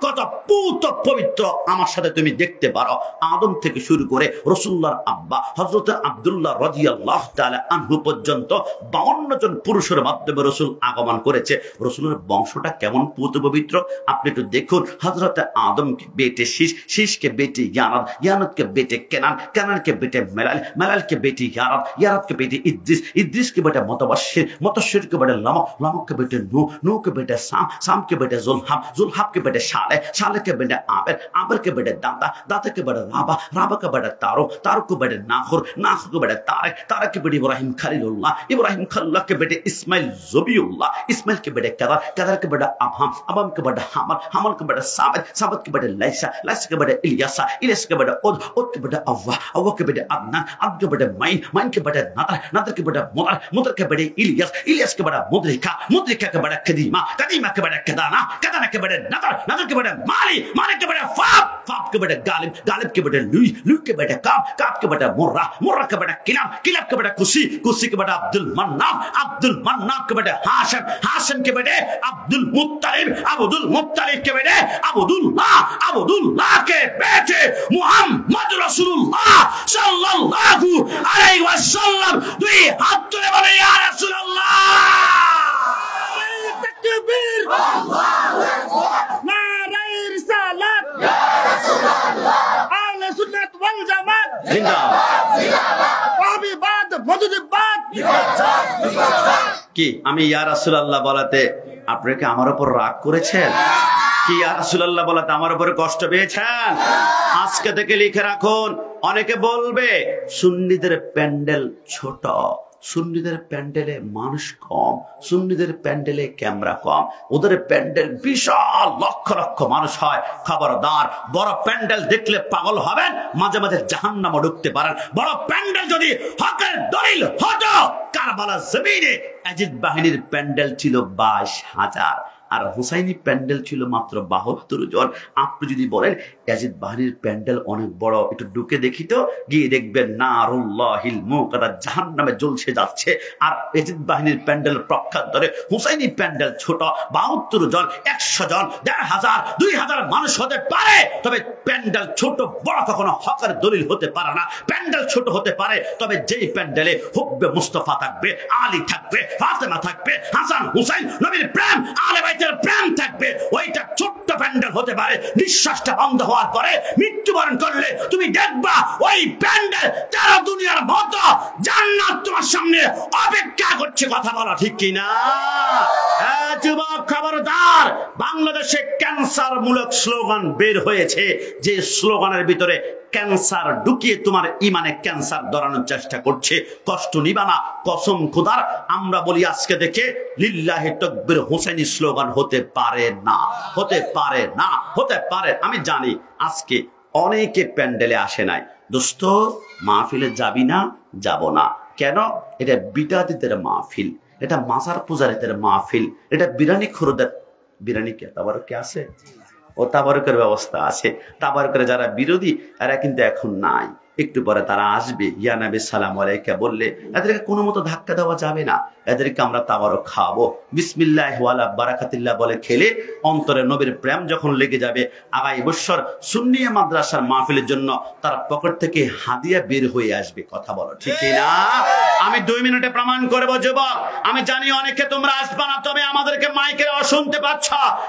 কত পুত পবিত্র আমার সাথে তুমি দেখতে পারো। আদম থেকে শুরু করে রাসূলুল্লাহর আব্বা হযরত আব্দুল্লাহ রাদিয়াল্লাহু তাআলা আনহু পর্যন্ত 52 জন পুরুষের মাধ্যমে রাসূল আগমন করেছে। রাসূলের বংশটা কেমন পুত পবিত্র আপনি একটু দেখুন। হযরত আদমকে বেটে শীষ, শীষকে বেটে ইয়ানাদ, ইয়ানাদকে বেটে কেনান, কেনানকে বেটে মেলাল, মেলালকে বেটে ইয়ারাদ, ইয়ারাদকে বেটে ইদ্রিস, ইদ্রিসকে বেটে মতবাশির, মতবাশিরকে বেটে লামক, লামককে বেটে নূহ, নূহকে বেটে সাম, সামকে বেটে যুলহাব, যুলহাবকে বেটে শালেহ, শালেহকে বেটে আবের, আবেরকে বেটে দাতা, দাতাকে বেটে রাবা, রাবাকে বেটে তারো, তারোকে বেটে নাখর, নাখরকে বেটে তারেক, তারেককে বেটে ইব্রাহিম খলিলুল্লাহ, ইব্রাহিম খলিলুল্লাহকে বেটে ইসমাইল জবিউল্লাহ, ইসমাইলকে বেটে কাদার, কাদারকে বেটে আবহাম, আবহামকে বেটে হামাল, হামালকে বেটে সাবেদ, সাবেদকে বেটে লাইসা, লাইসাকে বেটে ইলিয়াসা, ইলিয়াসকে বেটে ওদ, ওদকে বেটে আవ్বা, আవ్বাকে বেটে আদনান, আদনানকে বেটে মাইন, মাইনকে বেটে নাদার, নাদারকে বেটে মুদার, মুদারকে বেটে ইলিয়াস, ইলিয়াসকে বেটে মুদরিকা, মুদরিকাকে বেটে কাদিমা, কাদিমাকে বেটে কাদানা, কাদানাকে বেটে নাদার, নাদারকে বেটে মালি, মালিককে বেটে ফাব, ফাবকে বেটে গালিব, গালিবকে বেটে লুই, লুইকে বেটে কাব, কাবকে বেটে মুর্রা, মুর্রাকে বেটে কিলাব, কিলাবকে বেটে কুসি, কুসিকে বেটে আব্দুল মান্নান, আব্দুল মান্নানকে বেটে হাশিম, হাশিমকে বেটে আব্দুল মুত্তালিব, আব্দুল মুত্তালিবকে বেটে আব্দুল্লাহ, আব্দুল্লাহকে বেটে মুহাম্মদ রাসূলুল্লাহ সাল্লাল্লাহু আলাইহি ওয়াসাল্লাম। দুই হাত তুলে বলে ইয়া রাসূলুল্লাহ। তাকবীর, আল্লাহু আকবার, নারায়ে রিসালাত, ইয়া রাসূলুল্লাহ, আহলে সুন্নাত ওয়াল জামাত জিন্দাবাদ, জিন্দাবাদ, ওয়াহাবিবাদ, মুজাদ্দিদবাদ জিন্দাবাদ, জিন্দাবাদ। কি আমি ইয়া রাসূলুল্লাহ বলাতে আপনারা কি আমার উপর রাগ করেছেন? কি ইয়া রাসূলুল্লাহ বলাতে আমার উপরে কষ্ট পেয়েছেন? আজকে থেকে লিখে রাখুন। অনেকে বলবে সুন্নিদের প্যান্ডেল ছোট, সুন্নিদের প্যান্ডেলে মানুষ কম, সুন্নিদের প্যান্ডেলে ক্যামেরা কম, ওদের প্যান্ডেল বিশাল লক্ষ লক্ষ মানুষ হয়। খবরদার, বড় প্যান্ডেল দেখলে পাগল হবেন, মাঝে মাঝে জাহান্নামে ঢুকতে পারেন। বড় প্যান্ডেল যদি হকের দলিল হতো, কারবালার জমিনে ইয়াজিদ বাহিনীর প্যান্ডেল ছিল 22,000 আর হুসাইনি প্যান্ডেল ছিল মাত্র 72 জন। আপনি যদি বলেন ইয়াজিদ বাহিনীর প্যান্ডেল অনেক বড়, একটু ঢুকে দেখি তো, গিয়ে দেখবেন নারুল্লাহিল মুকাদ্দাস জাহান্নামে জ্বলছে যাচ্ছে। আর ইয়াজিদ বাহিনীর প্যান্ডেল প্রখ্যাত ধরে হুসাইনি প্যান্ডেল ছোট, 72 জন, 100 জন, 1,500, 2,000 মানুষ হতে পারে, তবে প্যান্ডেল ছোট বড় কখনো হকের দলিল হতে পারে না। প্যান্ডেল ছোট হতে পারে, তবে যেই প্যান্ডেলে হুব্বে মুস্তাফা থাকবে, আলী থাকবে, ফাতেমা থাকবে, হাসান হুসাইন নবীর প্রেম, আলে বাইতের প্রেম থাকবে, ওইটা ছোট্ট প্যান্ডেল হতে পারে। নিঃশ্বাসটা বন্ধ হওয়ার পরে মৃত্যুবরণ করলে তুমি দেখবা ওই প্যান্ডেল যারা দুনিয়ার মতো জান্নাত তোমার সামনে অপেক্ষা করছে। কথা বলা ঠিক কিনা? যুবক খবরদার, বাংলাদেশে ক্যান্সার মূলক স্লোগান বের হয়েছে, যে স্লোগানের ভিতরে ক্যান্সার ঢুকিয়ে তোমার ইমানে ক্যান্সার ধরানোর চেষ্টা করছে। কষ্ট নিবা না, কসম খোদার। আমরা বলি আজকে দেখে লিল্লাহি তাকবীর হুসাইনি স্লোগান হতে পারে না, হতে পারে না, হতে পারে। আমি জানি আজকে অনেকে প্যান্ডেলে আসে নাই। দোস্ত, মাহফিলে যাবি না? যাব না। কেন? এটা বিদাতীদের মাহফিল, এটা মাজার পূজারীদের মাহফিল, এটা বিরানি খোরদের। বিরানি কে তাবারকে আছে? ও তাবারকের ব্যবস্থা আছে। তাবারকের যারা বিরোধী এরা কিন্তু এখন নাই, একটু পরে তারা আসবে। ইয়া নবী সালাম আলাইকা বললে এদেরকে কোনো মতো ধাক্কা দেওয়া যাবে না, এদেরকে আমরা তাবারক খাওয়াবো। বিসমিল্লাহ ওয়ালা বারাকাতিল্লাহ বলে খেলে অন্তরে নবীর প্রেম যখন লেগে যাবে, আগামী বছর সুন্নিয়া মাদ্রাসার মাহফিলের জন্য তার পকেট থেকে হাদিয়া বের হয়ে আসবে। কথা বলো ঠিক না? আমি 2 মিনিটে প্রমাণ করব যুবক। আমি জানি অনেকে তোমরা আসবা না, তবে আমাদেরকে মাইকে শুনতে পাচ্ছ,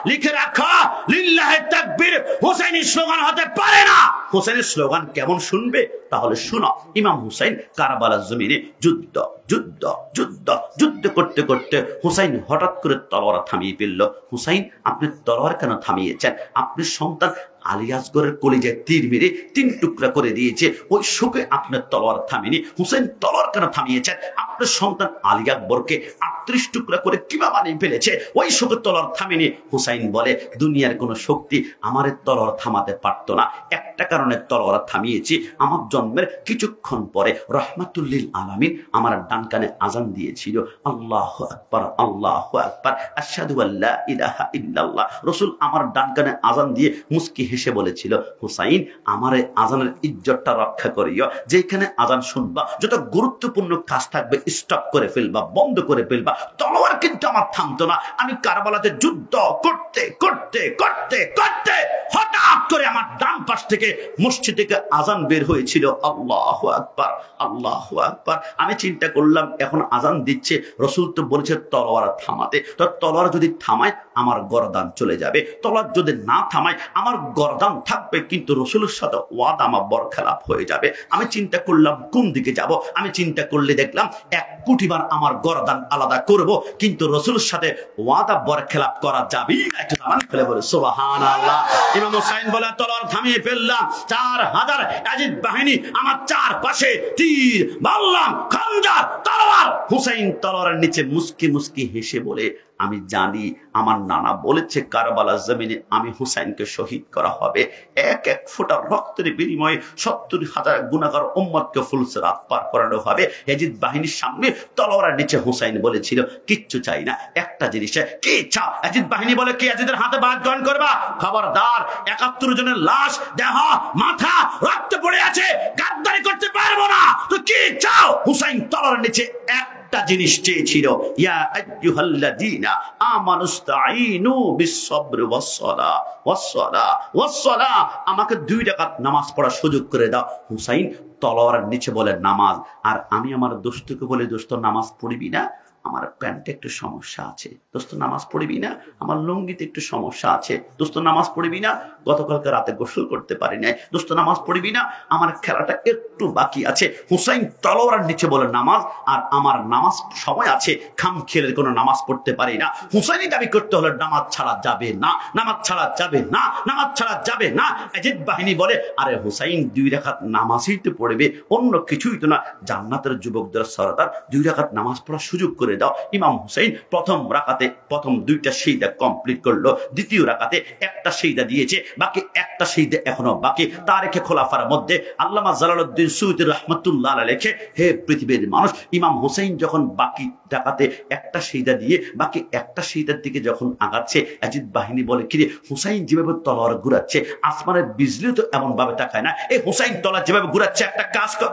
লিখে রাখো লিল্লাহি তাকবীর হুসাইনি স্লোগান হতে পারে না। হুসাইনের স্লোগান কেমন শুনবে? তাহলে শুনো। ইমাম হুসাইন কারবালার জমিনে যুদ্ধ যুদ্ধ যুদ্ধ যুদ্ধ করতে করতে হুসাইন হঠাৎ করে তলোয়ার থামিয়ে ফেলল। হুসাইন, আপনি তলোয়ার কেন থামিয়েছেন? আপনার সন্তান আলী আসগরের কলিজায় তীর মেরে 3 টুকরা করে দিয়েছে, ওই শোকে আপনার তলোয়ার থামিনি। হুসাইন, তলোয়ার কেন থামিয়েছেন? আপনার সন্তান আলী আকবরকে 38 টুকরা করে কিভাবে বানিয়ে ফেলেছে, ওই শোকে তলোয়ার থামিনি। হুসাইন বলে, দুনিয়ার কোন শক্তি আমার তলোয়ার থামাতে পারতো না। একটা কারণে তলোয়ার থামিয়েছি, আমার জন্মের কিছুক্ষণ পরে রহমাতুল্লিল আলামিন আমার ডান কানে আজান দিয়েছিল, আল্লাহু আকবার আল্লাহু আকবার আশহাদু আল্লা ইলাহা ইল্লাল্লাহ। রাসূল আমার ডান কানে আজান দিয়ে মুস্কি হেসে বলেছিল, হুসাইন, আমার আজানের ইজ্জতটা রক্ষা করিও। যেখানে আজান শুনবা, যত গুরুত্বপূর্ণ কাজ থাকবে স্টপ করে ফেলবা, বন্ধ করে ফেলবা। তলোয়ার কিন্তু আমার থামতো না। আমি কারবালাতে যুদ্ধ করতে করতে করতে করতে হঠাৎ করে আমার ডান পাশ থেকে মসজিদ থেকে আজান বের হয়েছিল, আল্লাহু আকবার আল্লাহু আকবার। আমি চিন্তা করলাম, এখন আজান দিচ্ছে, রাসূল তো বলেছে তলোয়ার থামাতে, তো তলোয়ার যদি থামায় আমার গর্দান চলে যাবে, তলোয়ার যদি না থামায় আমার গর্দান থাকবে, কিন্তু রাসূলের সাথে ওয়াদা আমার বরখেলাপ হয়ে যাবে। আমি চিন্তা করলাম কোন দিকে যাব। আমি চিন্তা করলে দেখলাম 1 কোটি বার আমার গর্দান আলাদা করব, কিন্তু রাসূলের সাথে ওয়াদা বরখেলাপ করা যাবে না। একটু জামান ফেলে বলে সুবহানাল্লাহ। ইমাম হুসাইন বলে, তলোয়ার থামিয়ে ফেললাম। 4000 ইয়াজিদ বাহিনী আমার চারপাশে, তীর বললাম খঞ্জর তলোয়ার। হুসাইন তলোয়ারের নিচে মুস্কি মুস্কি হেসে বলে, আমি জানি আমার নানা বলেছে কারবালার জমিনে আমি হুসাইনকে শহীদ করা হবে, 1 ফোঁটা রক্তের বিনিময়ে 70,000 গুনাহগার উম্মতকে ফুলসিরাত পার করানো হবে। ইয়াজিদ বাহিনীর সামনে তলোয়ারের নিচে হুসাইন বলেছিল, কিচ্ছু চাই না, একটা জিনিস, কি চাও? ইয়াজিদ বাহিনী বলে, কি ইয়াজিদের হাতে বাদ গ্রহণ করবা? খবরদার, 71 জনের লাশ, দেহ, মাথা রক্ত পড়ে আছে, গাদ্দারি করতে পারবো না। তো কি চাও? হুসাইন তলোয়ারের নিচে একটা জিনিস চেয়েছিল, ইয়া আইয়ুহাল্লাযীনা আমানুস্তাঈনু বিস-সাবরি ওয়াস-সালাহ ওয়াস-সালাহ ওয়াস-সালাহ। আমাকে 2 রাকাত নামাজ পড়ার সুযোগ করে দাও। হুসাইন তলোয়ারের নিচে বলে, নামাজ। আর আমি আমার দোস্তকে বলে, দোস্ত নামাজ পড়বি না? আমার প্যান্টে একটু সমস্যা আছে, দোস্ত নামাজ পড়বি না? আমার লুঙ্গিতে একটু সমস্যা আছে, দোস্ত নামাজ পড়বি না? গতকালকে রাতে গোসল করতে পারি নাই, দোস্ত নামাজ পড়বি না? আমার খেলাটা একটু বাকি আছে। হুসাইন তলোয়ারের নিচে বলে নামাজ, আর আমার নামাজ সময় আছে, খাম খেলে কোনো নামাজ পড়তে পারি না। হুসাইনি দাবি করতে হলে নামাজ ছাড়া যাবে না, নামাজ ছাড়া যাবে না, নামাজ ছাড়া যাবে না। ইয়াজিদ বাহিনী বলে, আরে হুসাইন 2 রাকাত নামাজই তো পড়বে, অন্য কিছুই তো না, জান্নাতের যুবকদের সরদার, 2 রাকাত নামাজ পড়ার সুযোগ করে দাও। ইমাম হুসাইন প্রথম রাকাতে প্রথম 2টা সিজদা কমপ্লিট করলো, দ্বিতীয় রাকাতে একটা সিজদা দিয়েছে, বাকি একটা সিজদা এখনো বাকি। তারিখে খোলাফার মধ্যে আল্লামা জালালউদ্দিন সুয়ুতী রাহমাতুল্লাহ আলাইহি লেখে, হে পৃথিবীর মানুষ, ইমাম হুসাইন যখন বাকি রাকাতে একটা সিজদা দিয়ে বাকি একটা সিজদার দিকে যখন আগাচ্ছে, ইয়াজিদ বাহিনী বলে, কিরে হুসাইন যেভাবে তলোয়ার ঘুরাচ্ছে, আসমানের বিজলি তো এমন ভাবে তাকায় না, এই হুসাইন তলোয়ার যেভাবে ঘুরাচ্ছে, একটা কাজ কর।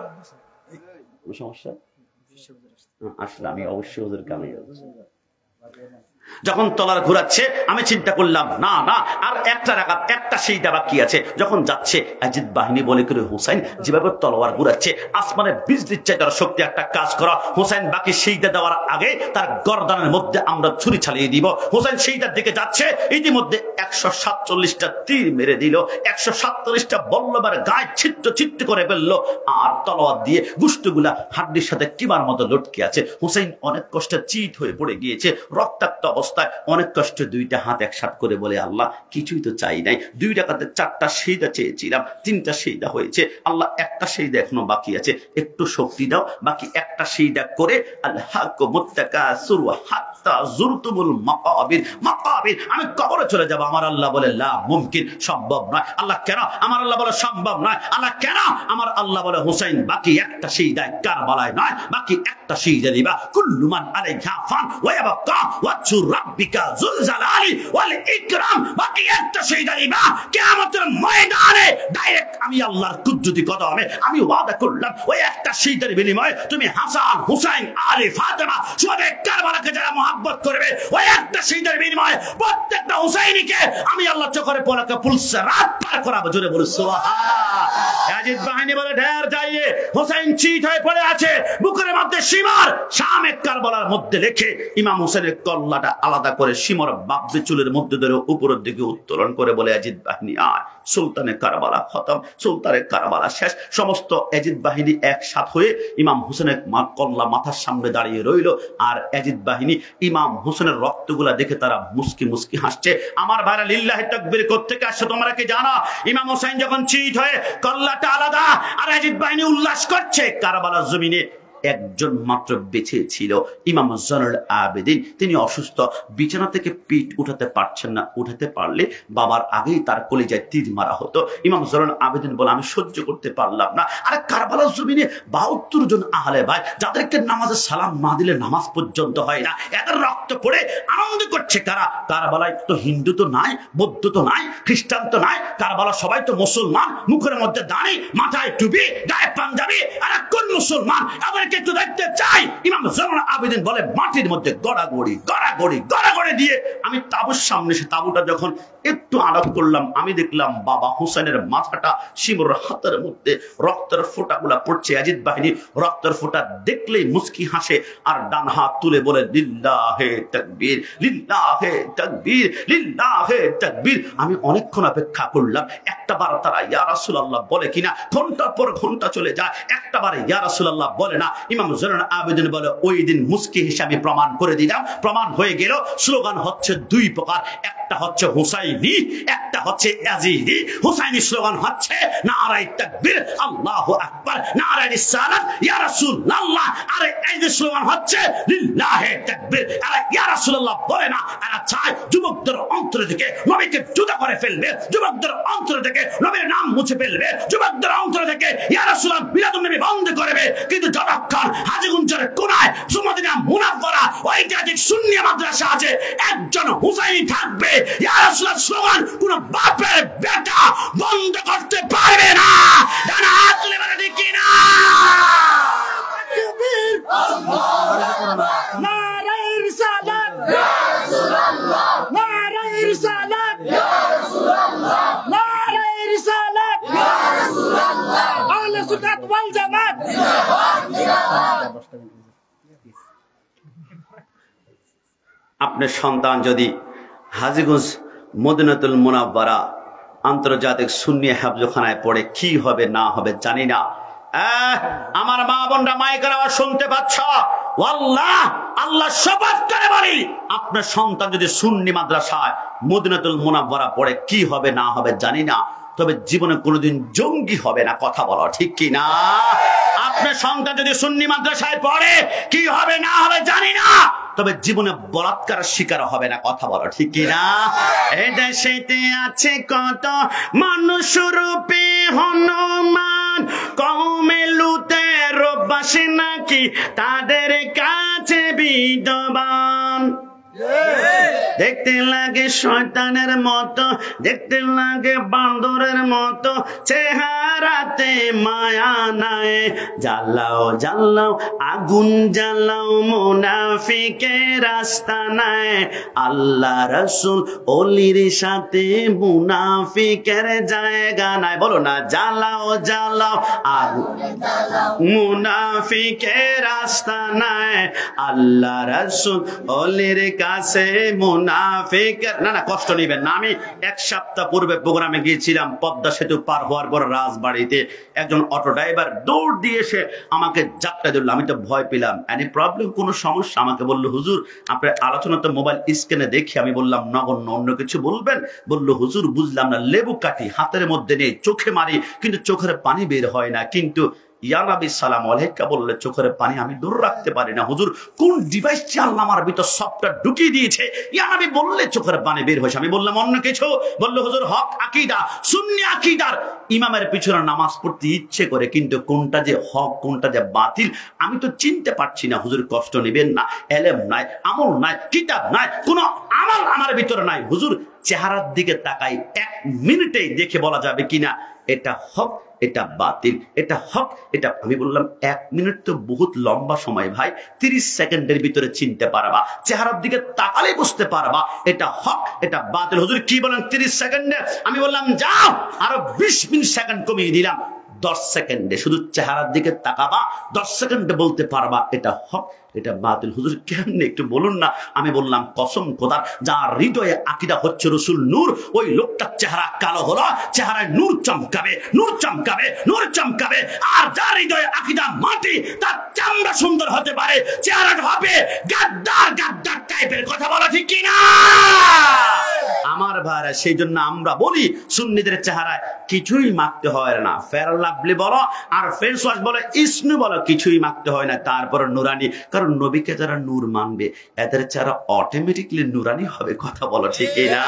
সমস্যা আসলে আমি অবশ্যই ওদের কানে যাচ্ছি। যখন তলোয়ার ঘুরাচ্ছে আমি চিন্তা করলাম, না না, আর একটা রাকাত, একটা সিজদা বাকি আছে। যখন যাচ্ছে, ইয়াজিদ বাহিনী বলে, করে হুসাইন যেভাবে তলোয়ার ঘুরাচ্ছে, আসমানের বিজলির চাইতে শক্তি, একটা কাজ করা। হুসাইন বাকি সিজদা দেওয়ার আগে তার গর্দানের মধ্যে আমরা ছুরি চালিয়ে দিব। হুসাইন সিজদার দিকে যাচ্ছে, ইতিমধ্যে 147টা তীর মেরে দিল, 147টা বল্লমের গায়ে ছিদ্র ছিদ্র করে ফেললো, আর তলোয়ার দিয়ে গুষ্ঠগুলা হাড্ডির সাথে কিবার মতো লটকে আছে। হুসাইন অনেক কষ্টে চিত হয়ে পড়ে গিয়েছে, রক্তাক্ত অবস্থায়, অনেক কষ্টে 2টা হাত একসাথে করে বলে, আল্লাহ কিছুই তো চাই নাই, 2 রাকাতে 4টা সিজদা চেয়েছিলাম, 3টা সিজদা হয়েছে, আল্লাহ একটা সিজদা এখনো বাকি আছে, একটু শক্তি দাও, বাকি একটা সিজদা করে আলহাকুমুত তাকাসুর হাত্তা যুরতুমুল মাকাবির, মাকাবির, আমি কবরে চলে যাব। আমার আল্লাহ বলে, লা মুমকিন, সম্ভব নয়। আল্লাহ কেন? আমার আল্লাহ বলে, সম্ভব নয়। আল্লাহ কেন? আমার আল্লাহ বলে, হুসাইন বাকি একটা সিজদা কারবালায় নয়, বাকি একটা সিজদা দিবা, কুল্লু মান আলাইহা ফান ওয়া ইয়াবকা ওয়াজহু রাব্বিকা যুল জালালি ওয়াল ইকরাম, বাকি একটা সিজদা দিবা কিয়ামতের ময়দানে ডাইরেক্ট আমি আল্লাহর কুদরতি কদমে। আমি ওয়াদা করলাম, ওই একটা সিজদার বিনিময়ে তুমি হাসান, হুসাইন, আলী, ফাতেমা সবে কারবালাকে যারা মহব্বত করবে, ওই একটা সিজদার বিনিময়ে প্রত্যেকটা হুসাইনিকে আমি আল্লাহ চোখের পলকে ফুলসিরাত পার করাবো। জোরে বলো সুবহানাল্লাহ। ইয়াজিদ বাহিনী বলে, ঢের যাইয়ে, হুসাইন চিত হয়ে পড়ে আছে, বুকের মধ্যে সীমার শামে কারবালার মধ্যে রেখে ইমাম হোসেনের কল্লাটা আলাদা করে সীমার বাবজি চুলের মধ্যে ধরে উপরের দিকে উত্তোলন করে বলে, এজিদ বাহিনী আয়, সুলতানের কারবালা খতম, সুলতানের কারবালা শেষ। সমস্ত এজিদ বাহিনী একসাথ হয়ে ইমাম হোসেনের কল্লা মাথার সামনে দাঁড়িয়ে রইল। আর এজিদ বাহিনী ইমাম হোসেনের রক্তগুলা দেখে তারা মুস্কি মুস্কি হাসছে। আমার ভাইরা লিল্লাহি তাকবীর কোত্থেকে আসছে তোমরা কি জানো? ইমাম হোসেন যখন চিট হয়ে কল্লাটা আলাদা আর এজিদ বাহিনী উল্লাস করছে, কারবালার জমিনে একজন মাত্র বেঁচে ছিল, ইমাম জয়নুল আবেদিন। তিনি অসুস্থ, বিছানা থেকে পিঠ উঠাতে পারছেন না, উঠাতে পারলে বাবার আগেই তার কলিজায় তীর মারা হতো। ইমাম জয়নুল আবেদিন বলে, আমি সহ্য করতে পারলাম না। আরে কারবালার জমিনে 72 জন আহলে ভাই, যাদেরকে নামাজে সালাম না দিলে নামাজ পর্যন্ত হয় না, এদের রক্ত পড়ে আনন্দ করছে কারা? কারবালায় তো হিন্দু তো নাই, বৌদ্ধ তো নাই, খ্রিস্টান তো নাই, কারবালা সবাই তো মুসলমান, মুখের মধ্যে দাঁড়ি, মাথায় টুপি, গায়ে পাঞ্জাবি। আর কোন মুসলমান আমাকে একটু দেখতে চাই? ইমাম জয়নুল আবেদিন বলে, মাটির মধ্যে গড়াগড়ি গড়াগড়ি গড়াগড়ি দিয়ে আমি তাঁবুর সামনে এসে তাঁবুটা যখন একটু আলাপ করলাম, আমি দেখলাম বাবা হুসেনের মাথাটা শিমুর হাতের মধ্যে রক্তের ফোঁটাগুলা পড়ছে। এজিদ বাহিনী রক্তের ফোঁটা দেখলেই মুস্কি হাসে আর ডান হাত তুলে বলে, লিল্লাহে তাকবীর, লিল্লাহে তাকবীর, লিল্লাহে তাকবীর। আমি অনেকক্ষণ অপেক্ষা করলাম, একটা বার তারা ইয়া রাসূলুল্লাহ বলে কিনা। ঘন্টার পর ঘন্টা চলে যায়, একটা বার ইয়া রাসূলুল্লাহ বলে না। ইমাম জয়নুল আবেদিন বলে, ওই দিন মুস্কি হিসাবে প্রমাণ করে দিলাম। প্রমাণ হয়ে গেল। স্লোগান হচ্ছে দুই প্রকার, একটা হচ্ছে হুসাইনি, একটা হচ্ছে ইয়াজিদি। হুসাইনি স্লোগান হচ্ছে নারায়ে তাকবীর, আল্লাহু আকবার, নারায়ে রিসালাত, ইয়া রাসূলুল্লাহ। আর এই যে স্লোগান হচ্ছে লিল্লাহে তাকবীর। আর ইয়া রাসূলুল্লাহ বলে না, এরা চায় যুবকদের অন্তর থেকে নবীকে জুদা করে ফেলবে, যুবকদের অন্তর থেকে নবীর নাম মুছে ফেলবে, যুবকদের অন্তর থেকে ইয়া রাসূলুল্লাহ মিলাদুন নবী বন্ধ করবে। কিন্তু যতক্ষণ হাজীগঞ্জের কোনায় মদিনা মুনাওয়ারা ঐতিহাসিক সুন্নি মাদ্রাসা আছে, একজন হুসাইনি থাকবে, ইয়া রাসূলুল্লাহ স্লোগান কোন বাপের বেটা বন্ধ করতে পারবে না। জানা হাত তুলে বলে ঠিক কিনা? তাকবীর, নারায়ে রিসালাত, নারায়ে রিসালাত, নারায়ে রিসালাত, আহলে সুন্নাত ওয়াল জামাত। আপনার সন্তান যদি হাজীগঞ্জ মদিনাতুল মুনাওয়ারা আন্তর্জাতিক সুন্নি হেফজখানায় পড়ে, কি হবে না হবে জানি না। আমার মা বোনরা মাইকের আওয়াজ শুনতে পাচ্ছ? আল্লাহ আল্লাহ শপথ করে বলি, আপনার সন্তান যদি সুন্নি মাদ্রাসায় মদিনাতুল মুনাওয়ারা পড়ে, কি হবে না হবে জানি না, তবে জীবনে কোনোদিন জঙ্গি হবে না। কথা বলো ঠিক কি না? আপনার সন্তান যদি সুন্নি মাদ্রাসায় পড়ে, কি হবে না হবে জানি না, তবে জীবনে বলাৎকার শিকার হবে না। কথা বলো ঠিক কি না? এই দেশেতে আছে কত মানুষ রূপে হনুমান, কওমে লুতের বাসে নাকি তাদের কাছে বিদ্যমান। দেখতে লাগে শয়তানের মতো, দেখতে লাগে বান্দরের মতো, চেহারাতে মায়া নাই। জ্বালাও জ্বালাও আগুন জ্বালাও, মুনাফিকের রাস্তা নাই। আল্লাহ রাসূল ওলির সাথে মুনাফিকের জায়গা নাই। বলো না, জ্বালাও জ্বালাও আগুন, মুনাফিকের রাস্তা নাই। আল্লাহ রাসূল ওলির কাছে মুনাফিকের। না না, কষ্ট নেবেন না। আমি এক সপ্তাহ পূর্বে প্রোগ্রামে গিয়েছিলাম, পদ্মা সেতু পার হওয়ার পর রাজবাড়িতে একজন অটো ড্রাইভার দৌড় দিয়ে এসে আমাকে জাপটা দিল। আমি তো ভয় পেলাম, এনি প্রবলেম, কোনো সমস্যা? আমাকে বললো, হুজুর আপনার আলোচনা তো মোবাইল স্ক্রিনে দেখি। আমি বললাম, নগণ্য, অন্য কিছু বলবেন? বললো, হুজুর বুঝলাম না, লেবু কাটি হাতের মধ্যে নেই, চোখে মারি কিন্তু চোখের পানি বের হয় না, কিন্তু ইয়া নবী সালাম আলাইকা বললে চোখের পানি আমি দূর রাখতে পারি না। হুজুর কোন ডিভাইস আল্লাহ আমার ভিতর সফটওয়্যার ঢুকিয়ে দিয়েছে, ইয়া নবী বললে চোখের পানি বের হয়েছে। আমি বললাম অন্য কিছু? বললো, হুজুর হক আকীদা, সুন্নি আকীদার ইমামের পিছনে নামাজ পড়তে ইচ্ছে করে, কিন্তু কোনটা যে হক কোনটা যে বাতিল আমি তো চিনতে পারছি না। হুজুর কষ্ট নেবেন না, এলেম নাই, আমল নাই, কিতাব নাই, কোনো আমল আমার ভিতরে নাই। হুজুর চেহারার দিকে তাকাই, 1 মিনিটেই দেখে বলা যাবে কিনা এটা হক এটা বাতিল, এটা হক এটা। আমি বললাম 1 মিনিট তো বহুত লম্বা সময় ভাই, 30 সেকেন্ডের ভিতরে চিনতে পারবা, চেহারার দিকে তাকালে বুঝতে পারবা এটা হক এটা বাতিল। হুজুর কি বলেন 30 সেকেন্ডে? আমি বললাম যাও, আরো 20 সেকেন্ড কমিয়ে দিলাম, 10 সেকেন্ডে শুধু চেহারার দিকে তাকাবা, 10 সেকেন্ডে বলতে পারবা এটা হক এটা বাতিল। হুজুর কেমনে একটু বলুন না। আমি বললাম কসম খোদার, যার হৃদয়ে আকীদা হচ্ছে রসুল নূর, ওই লোকটার চেহারা কালো হলো, চেহারায় নূর চমকাবে, নূর চমকাবে, নূর চমকাবে। আর যার হৃদয়ে আকীদা মাটি, তার চামড়া সুন্দর হতে পারে, চেহারাটা হবে গাদ্দার গাদ্দার টাইপের। কথা বলা ঠিক কিনা আমার ভাইরা? সেই জন্য আমরা বলি সুন্নিদের চেহারায় কিছুই মাখতে হয় না। ফেয়ার লাভলি বলো আর ফেস ওয়াশ বলো, ইসনু বলো, কিছুই মাখতে হয় না, তারপর নুরানি। কারণ নবীকে যারা নূর মানবে এদের চেহারা অটোমেটিকলি নুরানি হবে। কথা বলো ঠিক না?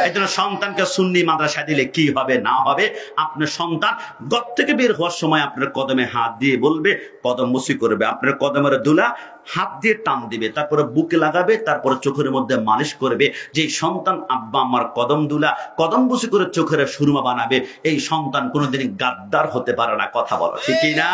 এই জন্য সন্তানকে সুন্নি মাদ্রাসায় দিলে কি হবে না হবে, আপনার সন্তান ঘর থেকে বের হওয়ার সময় আপনার কদমে হাত দিয়ে বলবে, কদম মুসি করবে, আপনার কদমের দুলা হাত দিয়ে টান দিবে, তারপরে বুকে লাগাবে, তারপরে চোখের মধ্যে মালিশ করবে। যে সন্তান আব্বা আমার কদম দুলা কদম বুসি করে চোখের সুরমা বানাবে, এই সন্তান কোনোদিন গাদ্দার হতে পারে না। কথা বলো ঠিক না?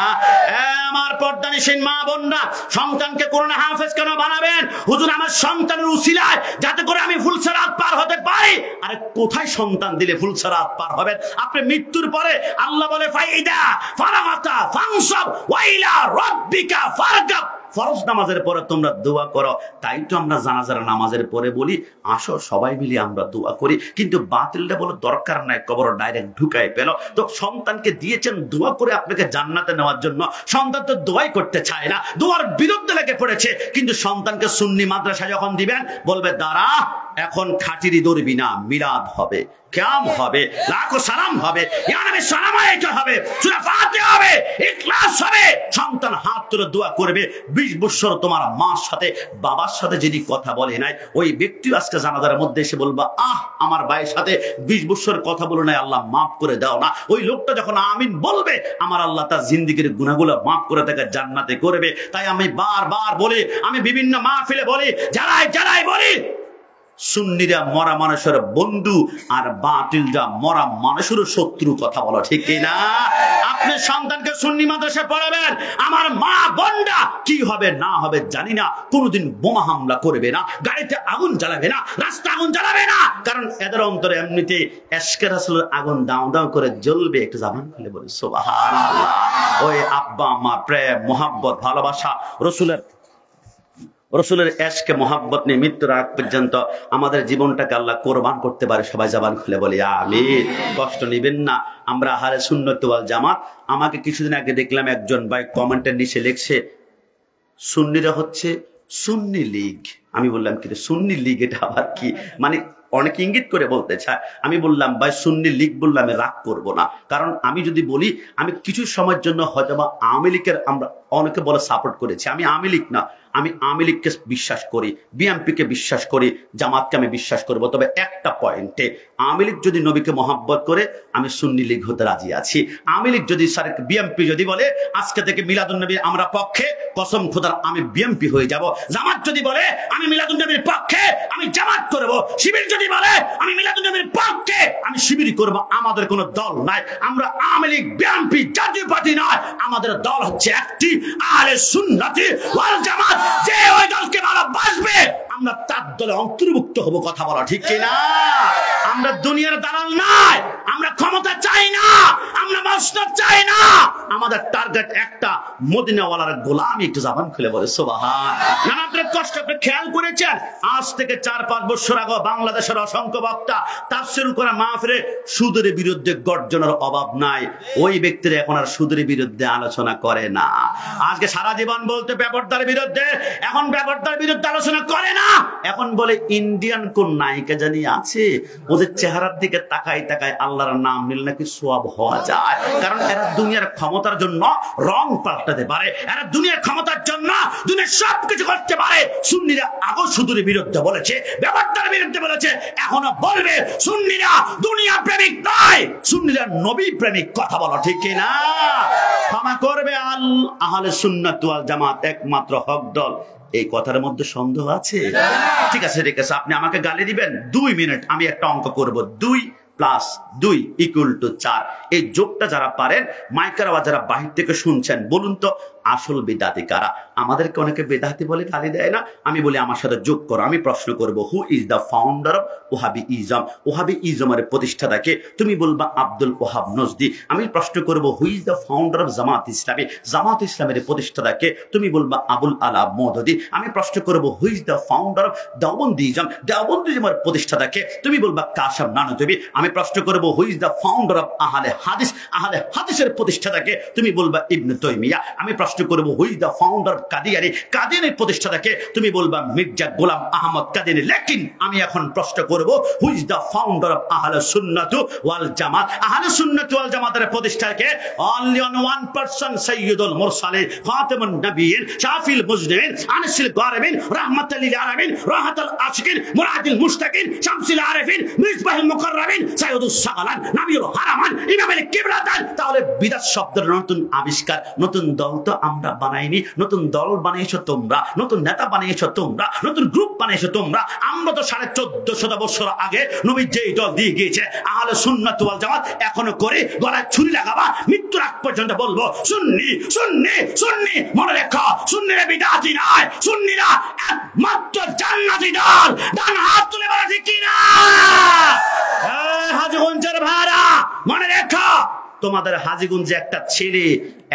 আমার পর্দানিসীন মা বোনরা, সন্তানকে কোরআন হাফেজ কেন বানাবেন? হুজুর আমার সন্তানের উসিলায় যাতে করে আমি ফুলসেরাত পার হতে পারি। আরে কোথায় সন্তান দিলে ফুলসেরাত পার হবেন? আপনি মৃত্যুর পরে আল্লাহ বলে ফাইদা ফারাগাতা ফানসাব ওয়া ইলা রাব্বিকা ফারগাব। ফরজ নামাজের পরে তোমরা দোয়া করো, তাই তো আমরা জানাজার নামাজের পরে বলি আসো সবাই মিলে আমরা দোয়া করি। কিন্তু বাতিলটা বলে দরকার নাই, কবর ডাইরেক্ট ঢুকায় পেল। তো সন্তানকে দিয়েছেন দোয়া করে আপনাকে জান্নাতে নেওয়ার জন্য, সন্তান তো দোয়াই করতে চায় না, দোয়ার বিরুদ্ধে লেগে পড়েছে। কিন্তু সন্তানকে সুন্নি মাদ্রাসায় যখন দিবেন বলবে দাঁড়া, এখন খাটিরি ধরবি না, মিলাদ হবে, কিয়াম হবে, লাখো সালাম হবে, ইয়া নবী সালাম আলাইকা হবে, সূরা ফাতিহা হবে, ইখলাস হবে। সন্তান হাত তুলে দোয়া করবে। 20 বছর তোমার মার সাথে বাবার সাথে যদি কথা বলে নাই, ওই ব্যক্তি আজকে জানাজার মধ্যে এসে বলবা আমার ভাইয়ের সাথে 20 বছর কথা বলে নাই, আল্লাহ মাফ করে দাও না। ওই লোকটা যখন আমিন বলবে, আমার আল্লাহ তার জিন্দেগীর গুনাহগুলো মাফ করে তাকে জান্নাতে করবে। তাই আমি বারবার বলি, আমি বিভিন্ন মাহফিলে বলি, যারাই বলি সুন্নিরা মরা মানুষের বন্ধু আর বাতিলরা মরা মানুষের শত্রু। কথা বলো ঠিক না? আপনি সন্তানকে সুন্নি মাদ্রাসায় পড়াবেন, আমার মা বোনরা কি হবে না হবে জানি না, কোনোদিন বোমা হামলা করবে না, গাড়িতে আগুন জ্বালাবে না, রাস্তা আগুন জ্বালাবে না, কারণ এদের অন্তরে এমনিতে এশকে রাসূলের আগুন দাও দাও করে জ্বলবে। একটু জবান খুলে বলি সুবহানাল্লাহ। ওই আব্বা আম্মা প্রেম মোহাব্বত ভালোবাসা রসুলের এশকে মোহাব্বত নিয়ে মৃত্যুর আগ পর্যন্ত আমাদের জীবনটাকে আল্লাহ কোরবান করতে পারে। সবাই জবান খুলে বলি আমিন। কষ্ট নিবেন না, আমরা আহলে সুন্নাত ওয়াল জামাত। আমাকে কিছুদিন আগে দেখলাম একজন ভাই কমেন্টের নিচে লিখছে সুন্নিরা হচ্ছে সুন্নি লীগ। আমি বললাম কি সুন্নি লীগ এটা আবার কি? মানে অনেক ইঙ্গিত করে বলতে চায়। আমি বললাম ভাই সুন্নি লীগ বললে আমি রাগ করবো না, কারণ আমি যদি বলি আমি কিছু সময়ের জন্য হয়তো বা আওয়ামী লীগের আমরা অনেকে বলে সাপোর্ট করেছি, আমি আওয়ামী লীগ না, আমি আওয়ামী লীগকে বিশ্বাস করি, বিএনপিকে বিশ্বাস করি, জামাতকে আমি বিশ্বাস করবো। তবে একটা পয়েন্টে, আওয়ামী লীগ যদি নবীকে মহব্বত করে আমি সুন্নি লীগ হতে রাজি আছি। আওয়ামী লীগ যদি বিএনপি যদি বলে আজকে থেকে মিলাদুন নবী আমরা পক্ষে, কসম খোদার আমি বিএনপি হয়ে যাব। জামাত যদি বলে আমি মিলাদুন নবীর পক্ষে, আমি জামাত করব। শিবির যদি বলে আমি মিলাদুন নবীর পক্ষে, আমি শিবির করব। আমাদের কোনো দল নাই, আমরা আওয়ামী লীগ বিএনপি জাতীয় পার্টি নয়, আমাদের দল হচ্ছে একটি, আহলে সুন্নাতি ওয়াল জামাত। যে ওই দলকে ভালোবাসবে আমরা তার দলে অন্তর্ভুক্ত হব। কথা বলা ঠিক কিনা? আমরা দুনিয়ার দালাল নাই, আমরা ক্ষমতা চাই না, আমরা মসনদ চাই না, আমাদের টার্গেট একটা, মদিনাওয়ালার গোলামি। একটু জবান খুলে বলে সুবহান। নানা কষ্ট আপনি খেয়াল করেছেন, আজ থেকে 4-5 বছর আগে বাংলাদেশের অসংখ্য বক্তা তাফসীর করা মাহফিলে সুদের বিরুদ্ধে গর্জনের অভাব নাই। ওই ব্যক্তিরা এখন আর সুদের বিরুদ্ধে আলোচনা করে না। আজকে সারা জীবন বলতে বেপরদার বিরুদ্ধে, এখন বেপরদার বিরুদ্ধে আলোচনা করে না। এখন বলে ইন্ডিয়ান কোন নায়িকা জানি আছে, ওদের চেহারার দিকে তাকাই তাকাই আল্লাহর নাম নিলে নাকি সওয়াব হওয়া যায়। কারণ এরা দুনিয়ার ক্ষমতার জন্য রং পাল্টাতে পারে, এরা দুনিয়ার ক্ষমতার জন্য দুনিয়ার সবকিছু করতে পারে। সুন্নিরা আগো সুদের বিরুদ্ধে বলেছে, বেপরদার বিরুদ্ধে বলেছে, এখনো বলবে সুন্নিরা দুনিয়া প্রেমিক নয়, সুন্নিরা নবী প্রেমিক। কথা বলো ঠিক কিনা? ক্ষমা করবে আহলে সুন্নাত ওয়াল জামাত একমাত্র হক দল। এই কথার মধ্যে সন্দেহ আছে? ঠিক আছে, আপনি আমাকে গালি দিবেন 2 মিনিট, আমি একটা অঙ্ক করব। 2 + 2 = 4। এই যোগটা যারা পারেন, মাইকের আওয়াজ যারা বাহির থেকে শুনছেন, বলুন তো আসল বিদাতি কারা? আমাদেরকে অনেকে বেদাতি বলে গালি দেয় না? আমি বলি আমার সাথে যোগ করো, আমি প্রশ্ন করব, who is the founder of Wahhabism? Wahhabi ইজমের প্রতিষ্ঠাতাকে? তুমি বলবা আব্দুল ওহাব নজদি। আমি প্রশ্ন করব, who is the founder of Jamaat Islami? Jamaat ইসলামের প্রতিষ্ঠাতাকে? তুমি বলবা আবুল আলা মওদুদি। আমি প্রশ্ন করব, who is the founder of Deobandism? Deobandi ইজমের প্রতিষ্ঠাতাকে? তুমি বলবা কাশেম নানতুবি। আমি প্রশ্ন করব, who is the founder of Ahle Hadith? আহলে হাদিসের প্রতিষ্ঠাতাকে? তুমি বলবা ইবনে তাইমিয়া। আমি প্রশ্ন করব, who is the founder of Qadiani? কাদিয়ানীর প্রতিষ্ঠাতাকে? তুমি বলবা মির্জা গোলাম আহমদ কাদিয়ানী। লেকিন আমি এখন প্রশ্ন করব, who is the founder of আহলে সুন্নাত ওয়াল জামাত? আহলে সুন্নাত ওয়াল জামাতের প্রতিষ্ঠাতাকে? অনলি অন ওয়ান পারসন, সাইয়্যিদুল মুরসালিন, খাতামুন নবিয়্যিন, শাফিল মুজনিবিন, আনিসুল গারিবিন, রাহমাতাল লিল আলামিন, রাহাতুল আশিকিন, মুরাদুল মুশতাকিন, শামসুল আরিফিন, মিসবাহুল মুকাররামিন, সাইয়্যিদুস সাগালান, নাবিয়ুল হারামান, ইমামুল কিবলাতান। তাহলে বিদআত শব্দের নতুন আবিষ্কার, নতুন দল তো আমরা বানাইনি, নতুন দল বানিয়েছো তোমরা, নতুন নেতা বানিয়েছো তোমরা, নতুন গ্রুপ বানিয়েছো তোমরা। আমরা তো 1450 বছর আগে নবী যেই দল দিয়ে গিয়েছে আহলে সুন্নাত ওয়াল জামাত এখনো করে গলায় ছুরি লাগাবা, মৃত্যুর আগ পর্যন্ত বলবো সুন্নি সুন্নি সুন্নি। মনে রেখো, সুন্নিরা বিদআতি নয়, সুন্নিরা একমাত্র জান্নাতি দল। ডান হাত তুলে বলা ঠিক কিনা? হাজীগঞ্জের ভাড়া মনে রেখো, তোমাদের হাজীগঞ্জে একটা ছেলে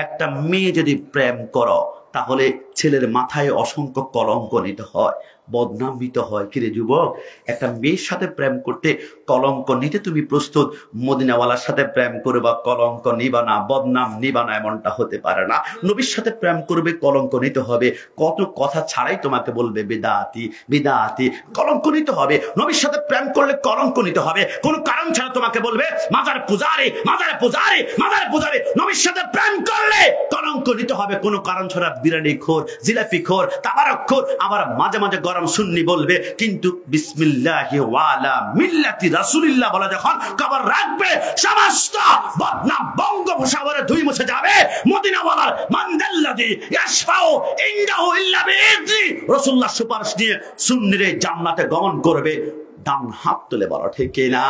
একটা মেয়ে যদি প্রেম করো, তাহলে ছেলের মাথায় অসংখ্য কলঙ্ক নিতে হয়, বদনামিত হয়। কিরে যুবক, একটা মেয়ের সাথে প্রেম করতে কলঙ্ক নিতে তুমি প্রস্তুত? মদিনাওয়ালার সাথে প্রেম করবা, কলঙ্ক নিবা না, বদনাম নিবা না, এমনটা হতে পারে না। নবীর সাথে প্রেম করবে, কলঙ্ক নিতে হবে। কত কথা ছাড়াই তোমাকে বলবে বিদআতি বিদআতি, কলঙ্ক নিতে হবে। নবীর সাথে প্রেম করলে কলঙ্ক নিতে হবে, কোনো কারণ ছাড়া তোমাকে বলবে মাজার পূজারি মাজার পূজারি মাজার পূজারি। নবীর সাথে প্রেম করলে কলঙ্ক নিতে হবে, কোনো কারণ ছাড়া বিরিয়ানি খোর, জিলাপি খোর, তাবারক খোর। আবার মাঝে মাঝে গরম সুন্নি বলবে, কিন্তু বিসমিল্লাহি ওয়ালা মিল্লাতি রাসূলিল্লাহ বলা যখন কবর রাখবে, সমস্ত বদনাম বঙ্গোপসাগরে ধুই মুছে যাবে। মদিনাওয়ালার মানদাল্লাযী ইয়াশফাউ ইনদাহু ইল্লা বিইذনি, রাসূলুল্লাহ সুপারিশ দিয়ে সুন্নিরে জান্নাতে গমন করবে। ডান হাত তুলে বলো ঠিক কিনা?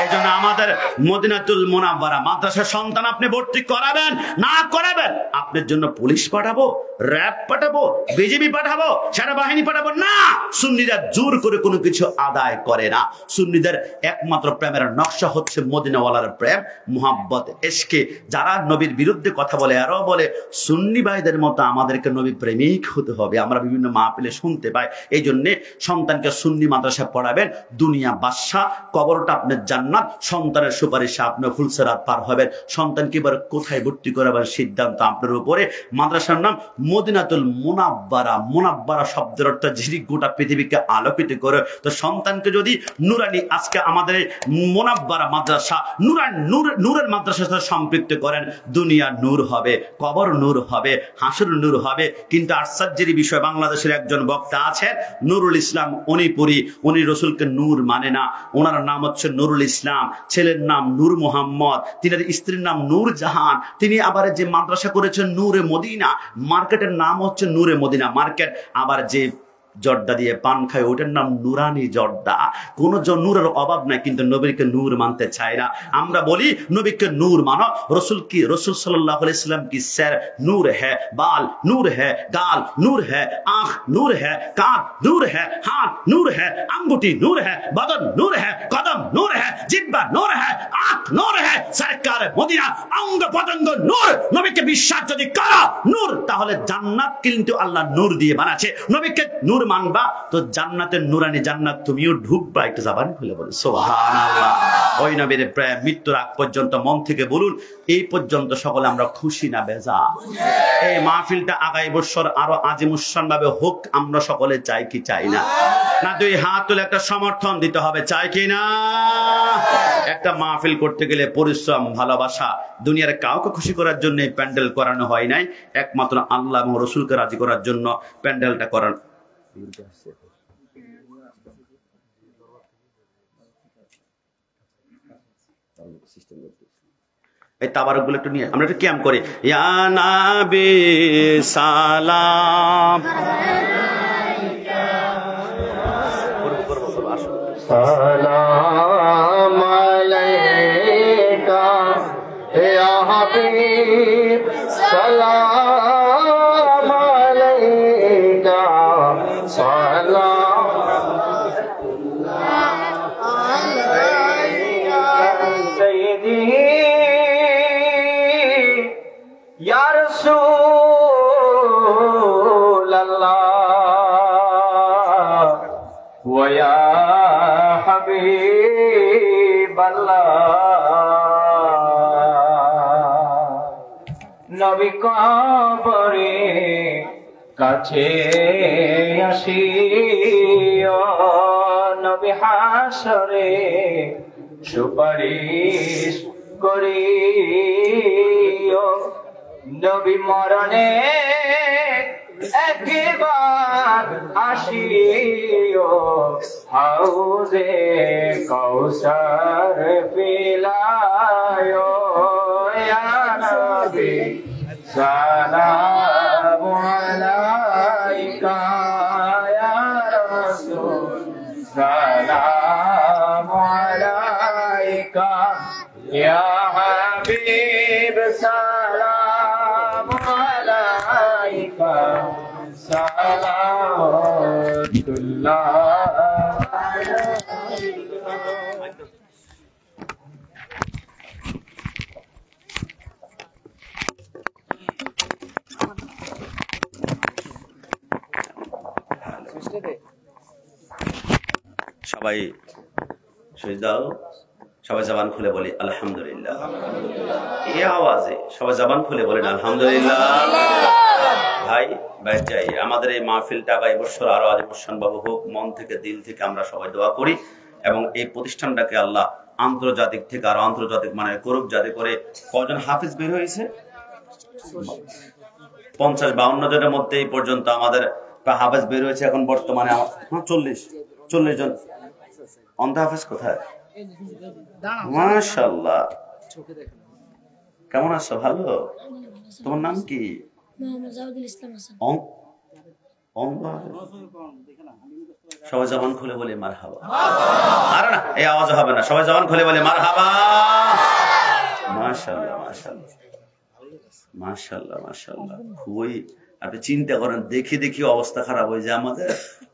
এই জন্য আমাদের মদিনাতুল মুনাওয়ারা মাদ্রাসার সন্তান আপনি ভর্তি করাবেন না করাবেন, আপনার জন্য পুলিশ পাঠাবো, র্যাব পাঠাবো, বিজিবি পাঠাবো, সেনাবাহিনী পাঠাবো না। সুন্নিরা জোর করে কোনো কিছু আদায় করে না। সুন্নিদের একমাত্র প্রেমের নকশা হচ্ছে মদিনাওয়ালার প্রেম, মুহাব্বত, ইশকে। যারা নবীর বিরুদ্ধে কথা বলে, আরো বলে সুন্নি ভাইদের মতো আমাদেরকে নবী প্রেমিক হতে হবে, আমরা বিভিন্ন মাহফিলে শুনতে পাই। এই জন্য সন্তানকে সুন্নি মাদ্রাসা পড়াবেন, দুনিয়া বাদশা, কবরটা আপনার জান্নাত, সন্তানের সুপারিশে আপনি ফুলসেরাত পার হবেন। সন্তানকে এবার কোথায় ভর্তি করাবার সিদ্ধান্ত আপনার উপরে। মাদ্রাসার নাম মদিনাতুল মুনাওয়ারা। মুনাওয়ারা শব্দের অর্থ যিনি গোটা পৃথিবীকে আলোকিত করে। তো সন্তানকে যদি নুরানি, আজকে আমাদের মুনাওয়ারা মাদ্রাসা নূরের মাদ্রাসার সাথে সম্পৃক্ত করেন, দুনিয়া নূর হবে, কবর নূর হবে, হাসর নূর হবে। কিন্তু আশ্চর্যের বিষয়, বাংলাদেশের একজন বক্তা আছেন নুরুল ইসলাম অনিপুরি, উনি রসুলকে নূর মানে না। ওনার নাম হচ্ছে নুরুল ইসলাম, ছেলের নাম নূর মোহাম্মদ, তিনার স্ত্রীর নাম নূর জাহান। তিনি আবার যে মাদ্রাসা করেছেন নূরে মদিনা, মার্কেটের নাম হচ্ছে নূরে মদিনা মার্কেট। আবার যে জর্দা দিয়ে পান খায় ওটার নাম নুরানি জর্দা। কোন নূরের অভাব নাই, কিন্তু নবীকে নূর মানতে চায় না। আমরা বলি নবীকে নূর মানো। রসুল কি, রসুল সাল্লাল্লাহু আলাইহি সাল্লাম কি স্যার নূর হ্যাঁ, বাল নূর হ্যাঁ, গাল নূর হ্যাঁ, আঁখ নূর হ্যাঁ, কাঁধ নূর হ্যাঁ, হাত নূর হ্যাঁ, আঙ্গুটি নূর হ্যাঁ, বদন নূর হ্যাঁ, কদম নূর হ্যাঁ, জিহ্বা নূর হ্যাঁ, আঁখ নূর হ্যাঁ, সরকার মদিনা অঙ্গ পতঙ্গ নূর। নবীকে বিশ্বাস যদি করো নূর, তাহলে জান্নাত কিন্তু আল্লাহ নূর দিয়ে বানাচ্ছে। নবীকে নূর মানবা তো জান্নাতের নুরানি জান্নাত তুমিও ঢুকবা। একটু জবান খুলে বলো সুবহানাল্লাহ। ওই নবীর প্রেম মৃত্যুর আগ পর্যন্ত মন থেকে বলুন, এই পর্যন্ত সকলে আমরা খুশি না বেজা? এই মাহফিলটা আগামী বছর আরো আজিমুসান ভাবে হোক, আমরা সকলে চাই কি চাই না? না দুই হাত তুলে একটা সমর্থন দিতে হবে, চাই কি না? একটা মাহফিল করতে গেলে পরিশ্রম, ভালোবাসা। দুনিয়ার কাউকে খুশি করার জন্য প্যান্ডেল করানো হয় নাই, একমাত্র আল্লাহ এবং রসুলকে রাজি করার জন্য প্যান্ডেলটা করানো। এই তাবারক গুলো একটু নিয়ে আমরা একটু ক্যাম্প করি। ইয়া নবী সালাম, সালাম আলাইকা ইয়া হাবিব, সালাম আলাইকা সালাম সাইয়্যিদি ইয়া রাসূলাল্লাহ ওয়া ইয়া হাবিবাল্লাহ নবী কবরে কাছে আসিও নবী হাসরে সুপারিশ করিও নবী মরণে একবার আসিও হাউজে কৌসার পিলায়ো ইয়া নবী সালাম আলাইকা ইয়া রাসূল সালাম আলাইকা ইয়া হাবিব সালাম আলাইকা সালাতুল্লাহ সবাই শুয়ে দাও, সবাই জবান খুলে বলি আলহামদুলিল্লাহ। এই আওয়াজে সবাই জবান খুলে বলেন আলহামদুলিল্লাহ। ভাই যাই, আমাদের এই মাহফিলটা আগামী বছর আরো আলিমুসানভাবে হোক, মন থেকে দিল থেকে আমরা সবাই দোয়া করি এবং এই প্রতিষ্ঠানটাকে আল্লাহ আন্তর্জাতিক থেকে আরো আন্তর্জাতিক মানে করুক, যাতে করে কজন হাফিজ বের হয়েছে 50-52 জনের মধ্যে এই পর্যন্ত আমাদের হাফেজ বের হয়েছে। এখন বর্তমানে 40 জন অন্ধ হাফেজ। কোথায়? মাশাআল্লাহ। কেমন আছো? ভালো। তোমার নাম কি? সবাই জবান খুলে বলে মারহাবা। আরে না, এই আওয়াজ হবে না, সবাই জবান খুলে বলে মারহাবা। মাশাআল্লাহ মাশাআল্লাহ মাশাআল্লাহ মাশাআল্লাহ। খুবই আপনি চিন্তা করেন, দেখে দেখি অবস্থা খারাপ হয়ে যায় আমাদের,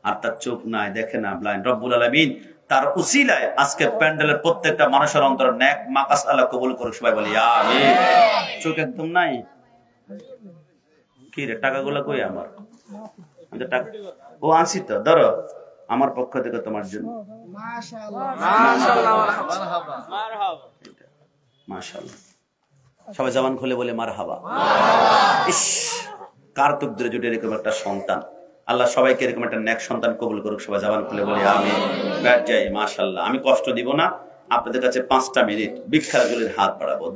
আর তার চোখ নাই, দেখে না, ব্লাইন্ড। রব্বুল আলামিন তার উসিলায় আজকে প্যান্ডেলের প্রত্যেকটা মানুষের অন্তরে নেক মাকাস আল্লাহ কবুল করুক। সবাই বলি আমিন। চোখ একদম নাই, কি রে টাকাগুলো কই আমার? আমি তো টাকা ও আনছি তো, ধরো আমার পক্ষ থেকে তোমার জন্য। মাশাআল্লাহ। সবাই জবান খুলে বলে মারহাবা। ইস, কার তকদিরে জুটে এরকম একটা সন্তান। আল্লাহ সবাইকে এরকম একটা নেক সন্তান কবুল করুক। সবাই জবান খুলে বলি আমিন। মাশাআল্লাহ। আমি কষ্ট দিব না আপনাদের কাছে, 5টা মিনিট ভিক্ষার জলির হাত বাড়াবো।